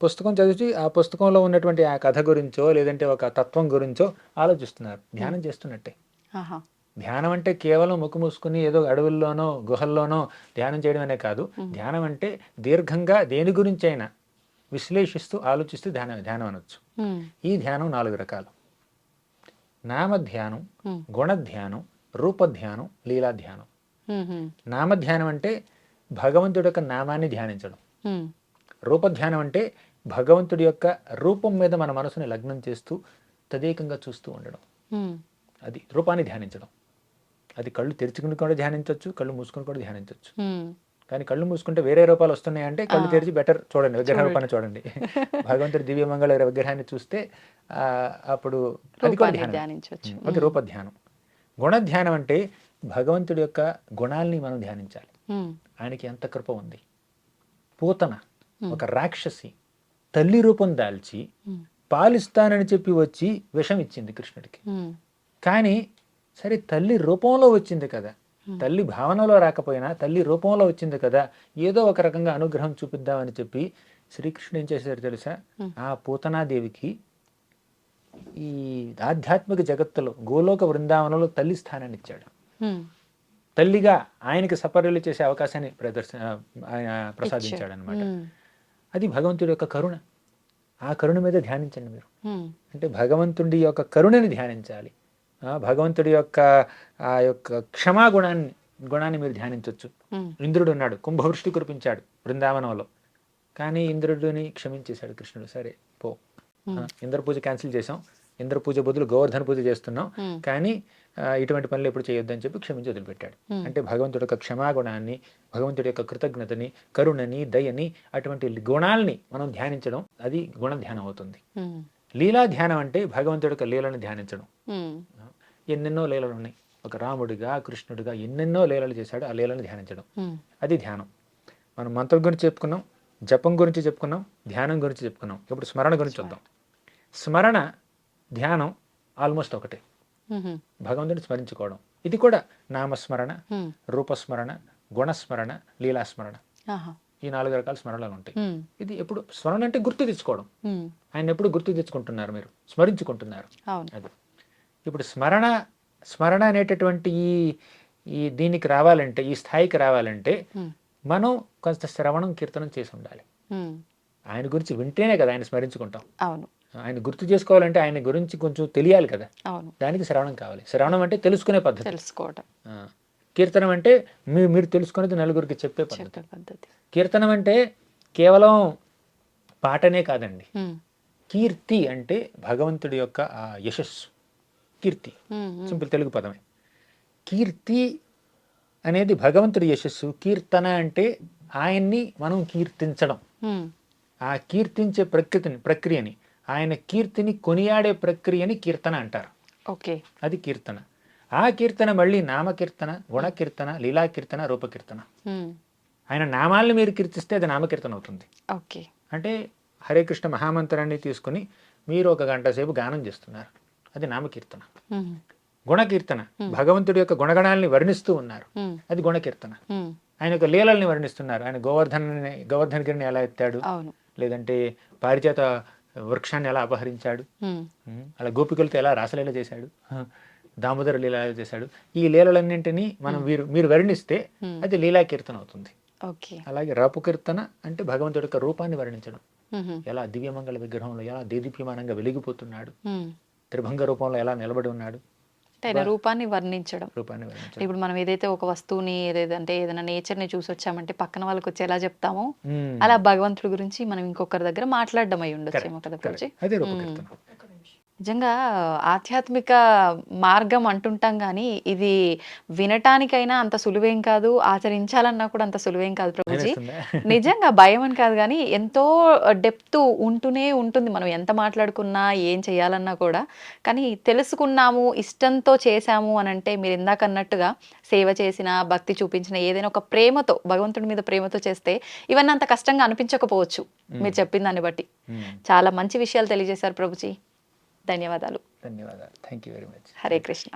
పుస్తకం చదివి ఆ పుస్తకంలో ఉన్నటువంటి ఆ కథ గురించో లేదంటే ఒక తత్వం గురించో ఆలోచిస్తున్నారు, ధ్యానం చేస్తున్నట్టే. ధ్యానం అంటే కేవలం ముక్కు మూసుకుని ఏదో అడవుల్లోనో గుహల్లోనో ధ్యానం చేయడం అనే కాదు. ధ్యానం అంటే దీర్ఘంగా దేని గురించి అయినా విశ్లేషిస్తూ ఆలోచిస్తూ ధ్యానం అనొచ్చు. ఈ ధ్యానం 4 రకాలు: నామధ్యానం, గుణధ్యానం, రూపధ్యానం, లీలాధ్యానం. నామధ్యానం అంటే భగవంతుడి యొక్క నామాన్ని ధ్యానించడం. రూపధ్యానం అంటే భగవంతుడి యొక్క రూపం మీద మన మనసుని లగ్నం చేస్తూ తదేకంగా చూస్తూ ఉండడం, అది రూపాన్ని ధ్యానించడం. అది కళ్ళు తెరుచుకుని కూడా ధ్యానించవచ్చు, కళ్ళు మూసుకుని కూడా ధ్యానించవచ్చు. కానీ కళ్ళు మూసుకుంటే వేరే రూపాలు వస్తున్నాయంటే కళ్ళు తెరిచి బెటర్ చూడండి, విగ్రహ రూపాన్ని చూడండి. భగవంతుడి దివ్యమంగళ విగ్రహాన్ని చూస్తే అప్పుడు అది కూడా ధ్యానించవచ్చు. అది రూపధ్యానం. గుణధ్యానం అంటే భగవంతుడి యొక్క గుణాల్ని మనం ధ్యానించాలి. ఆయనకి ఎంత కృప ఉంది. పూతన ఒక రాక్షసి తల్లి రూపం దాల్చి పాలిస్తానని చెప్పి వచ్చి విషం ఇచ్చింది కృష్ణుడికి. కానీ సరే తల్లి రూపంలో వచ్చింది కదా, తల్లి భావనలో రాకపోయినా తల్లి రూపంలో వచ్చింది కదా, ఏదో ఒక రకంగా అనుగ్రహం చూపిద్దామని చెప్పి శ్రీకృష్ణుడు ఏం చేశారు తెలుసా? ఆ పూతనాదేవికి ఈ ఆధ్యాత్మిక జగత్తులో గోలోక బృందావనంలో తల్లి స్థానాన్ని ఇచ్చాడు. తల్లిగా ఆయనకి సపర్యలు చేసే అవకాశాన్ని ఆయన ప్రసాదించాడు అనమాట. అది భగవంతుడి యొక్క కరుణ. ఆ కరుణ మీద ధ్యానించండి మీరు. అంటే భగవంతుడి యొక్క కరుణని ధ్యానించాలి. భగవంతుడి యొక్క ఆ యొక్క గుణాన్ని మీరు ధ్యానించవచ్చు. ఇంద్రుడు ఉన్నాడు, కుంభవృష్టి కురిపించాడు బృందావనంలో, కానీ ఇంద్రుడిని క్షమించేశాడు కృష్ణుడు. సరే పో, ఇంద్ర పూజ క్యాన్సిల్ చేసాం, ఇంద్ర పూజ బదులు గోవర్ధన పూజ చేస్తున్నాం, కానీ ఇటువంటి పనులు ఎప్పుడు చేయొద్దని చెప్పి క్షమించి వదిలిపెట్టాడు. అంటే భగవంతుడి యొక్క క్షమాగుణాన్ని, భగవంతుడి యొక్క కృతజ్ఞతని, కరుణని, దయని, అటువంటి గుణాలని మనం ధ్యానించడం, అది గుణధ్యానం అవుతుంది. లీలా ధ్యానం అంటే భగవంతుడి యొక్క లీలను ధ్యానించడం. ఎన్నెన్నో లీలలు ఉన్నాయి. ఒక రాముడిగా కృష్ణుడిగా ఎన్నెన్నో లీలలు చేశాడు, ఆ లీలను ధ్యానించడం, అది ధ్యానం. మనం మంత్రం గురించి చెప్పుకున్నాం, జపం గురించి చెప్పుకున్నాం, ధ్యానం గురించి చెప్పుకున్నాం. ఇప్పుడు స్మరణ గురించి చూద్దాం. స్మరణ ధ్యానం ఆల్మోస్ట్ ఒకటే. భగవంతుడిని స్మరించుకోవడం, ఇది కూడా నామస్మరణ, రూపస్మరణ, గుణస్మరణ, లీలాస్మరణ, ఈ 4 రకాల స్మరణలు ఉంటాయి. ఇది ఎప్పుడు స్మరణ అంటే గుర్తు తెచ్చుకోవడం. ఆయన ఎప్పుడు గుర్తు తెచ్చుకుంటున్నారు, మీరు స్మరించుకుంటున్నారు. అది ఇప్పుడు స్మరణ అనేటటువంటి ఈ దీనికి రావాలంటే, ఈ స్థాయికి రావాలంటే మనం కొంత శ్రవణం కీర్తనం చేసి ఉండాలి. ఆయన గురించి వింటేనే కదా ఆయన స్మరించుకుంటాం. అవును, ఆయన గుర్తు చేసుకోవాలంటే ఆయన గురించి కొంచెం తెలియాలి కదా, దానికి శ్రవణం కావాలి. శ్రవణం అంటే తెలుసుకునే పద్ధతి, తెలుసుకోవడం. కీర్తనం అంటే మీరు తెలుసుకునేది నలుగురికి చెప్పే పద్ధతి. కీర్తనం అంటే కేవలం పాటనే కాదండి. కీర్తి అంటే భగవంతుడి యొక్క ఆ యశస్సు, కీర్తి సింపుల్ తెలుగు పదమే. కీర్తి అనేది భగవంతుడి యశస్సు. కీర్తన అంటే ఆయన్ని మనం కీర్తించడం. ఆ కీర్తించే ప్రక్రియని, ఆయన కీర్తిని కొనియాడే ప్రక్రియని కీర్తన అంటారు. ఓకే, అది కీర్తన. ఆ కీర్తన మళ్ళీ నామకీర్తన, గుణకీర్తన, లీలాకీర్తన, రూపకీర్తన. ఆయన నామాల్ని మీరు కీర్తిస్తే అది నామకీర్తన అవుతుంది. ఓకే, అంటే హరే కృష్ణ మహామంత్రాన్ని తీసుకుని మీరు 1 గంట సేపు గానం చేస్తున్నారు, అది నామకీర్తన. గుణకీర్తన, భగవంతుడి యొక్క గుణగణాలని వర్ణిస్తూ ఉన్నారు, అది గుణకీర్తన. ఆయన యొక్క లీలల్ని వర్ణిస్తున్నారు. ఆయన గోవర్ధనగిరిని ఎలా ఎత్తాడు, లేదంటే పారిజాత వృక్షాన్ని ఎలా అపహరించాడు, అలా గోపికలతో ఎలా రాసలీల చేశాడు, దామోదర లీల చేశాడు. ఈ లీలలన్నింటినీ మనం మీరు వర్ణిస్తే అది లీలాకీర్తన అవుతుంది. అలాగే రూపకీర్తన అంటే భగవంతుడి యొక్క రూపాన్ని వర్ణించడం. ఎలా దివ్యమంగళ విగ్రహంలో ఎలా దేదీప్యమానంగా వెలిగిపోతున్నాడు, త్రిభంగ రూపంలో ఎలా నిలబడి ఉన్నాడు, రూపాన్ని వర్ణించడం. ఇప్పుడు మనం ఏదైతే ఒక వస్తువుని ఏదైనా నేచర్ ని చూసి వచ్చామంటే పక్కన వాళ్ళకి వచ్చి ఎలా చెప్తామో అలా భగవంతుడి గురించి మనం ఇంకొకరి దగ్గర మాట్లాడడం అయి ఉండొచ్చేమో కదా. అదే రూపకీర్తన. నిజంగా ఆధ్యాత్మిక మార్గం అంటుంటాం కానీ ఇది వినటానికైనా అంత సులువేం కాదు, ఆచరించాలన్నా కూడా అంత సులువేం కాదు ప్రభుజీ. భయమేస్తుందా? నిజంగా భయం అని కాదు కానీ ఎంతో డెప్త్ ఉంటూనే ఉంటుంది, మనం ఎంత మాట్లాడుకున్నా ఏం చేయాలన్నా కూడా. కానీ తెలుసుకున్నాము, ఇష్టంతో చేశాము అని అంటే మీరు ఇందాక అన్నట్టుగా సేవ చేసిన, భక్తి చూపించిన, ఏదైనా ఒక ప్రేమతో, భగవంతుడి మీద ప్రేమతో చేస్తే ఇవన్నీ అంత కష్టంగా అనిపించకపోవచ్చు మీరు చెప్పిన దాన్ని బట్టి. చాలా మంచి విషయాలు తెలియజేశారు ప్రభుజీ. ధన్యవాదాలు. ధన్యవాదాలు. Thank you very much. Hare Krishna.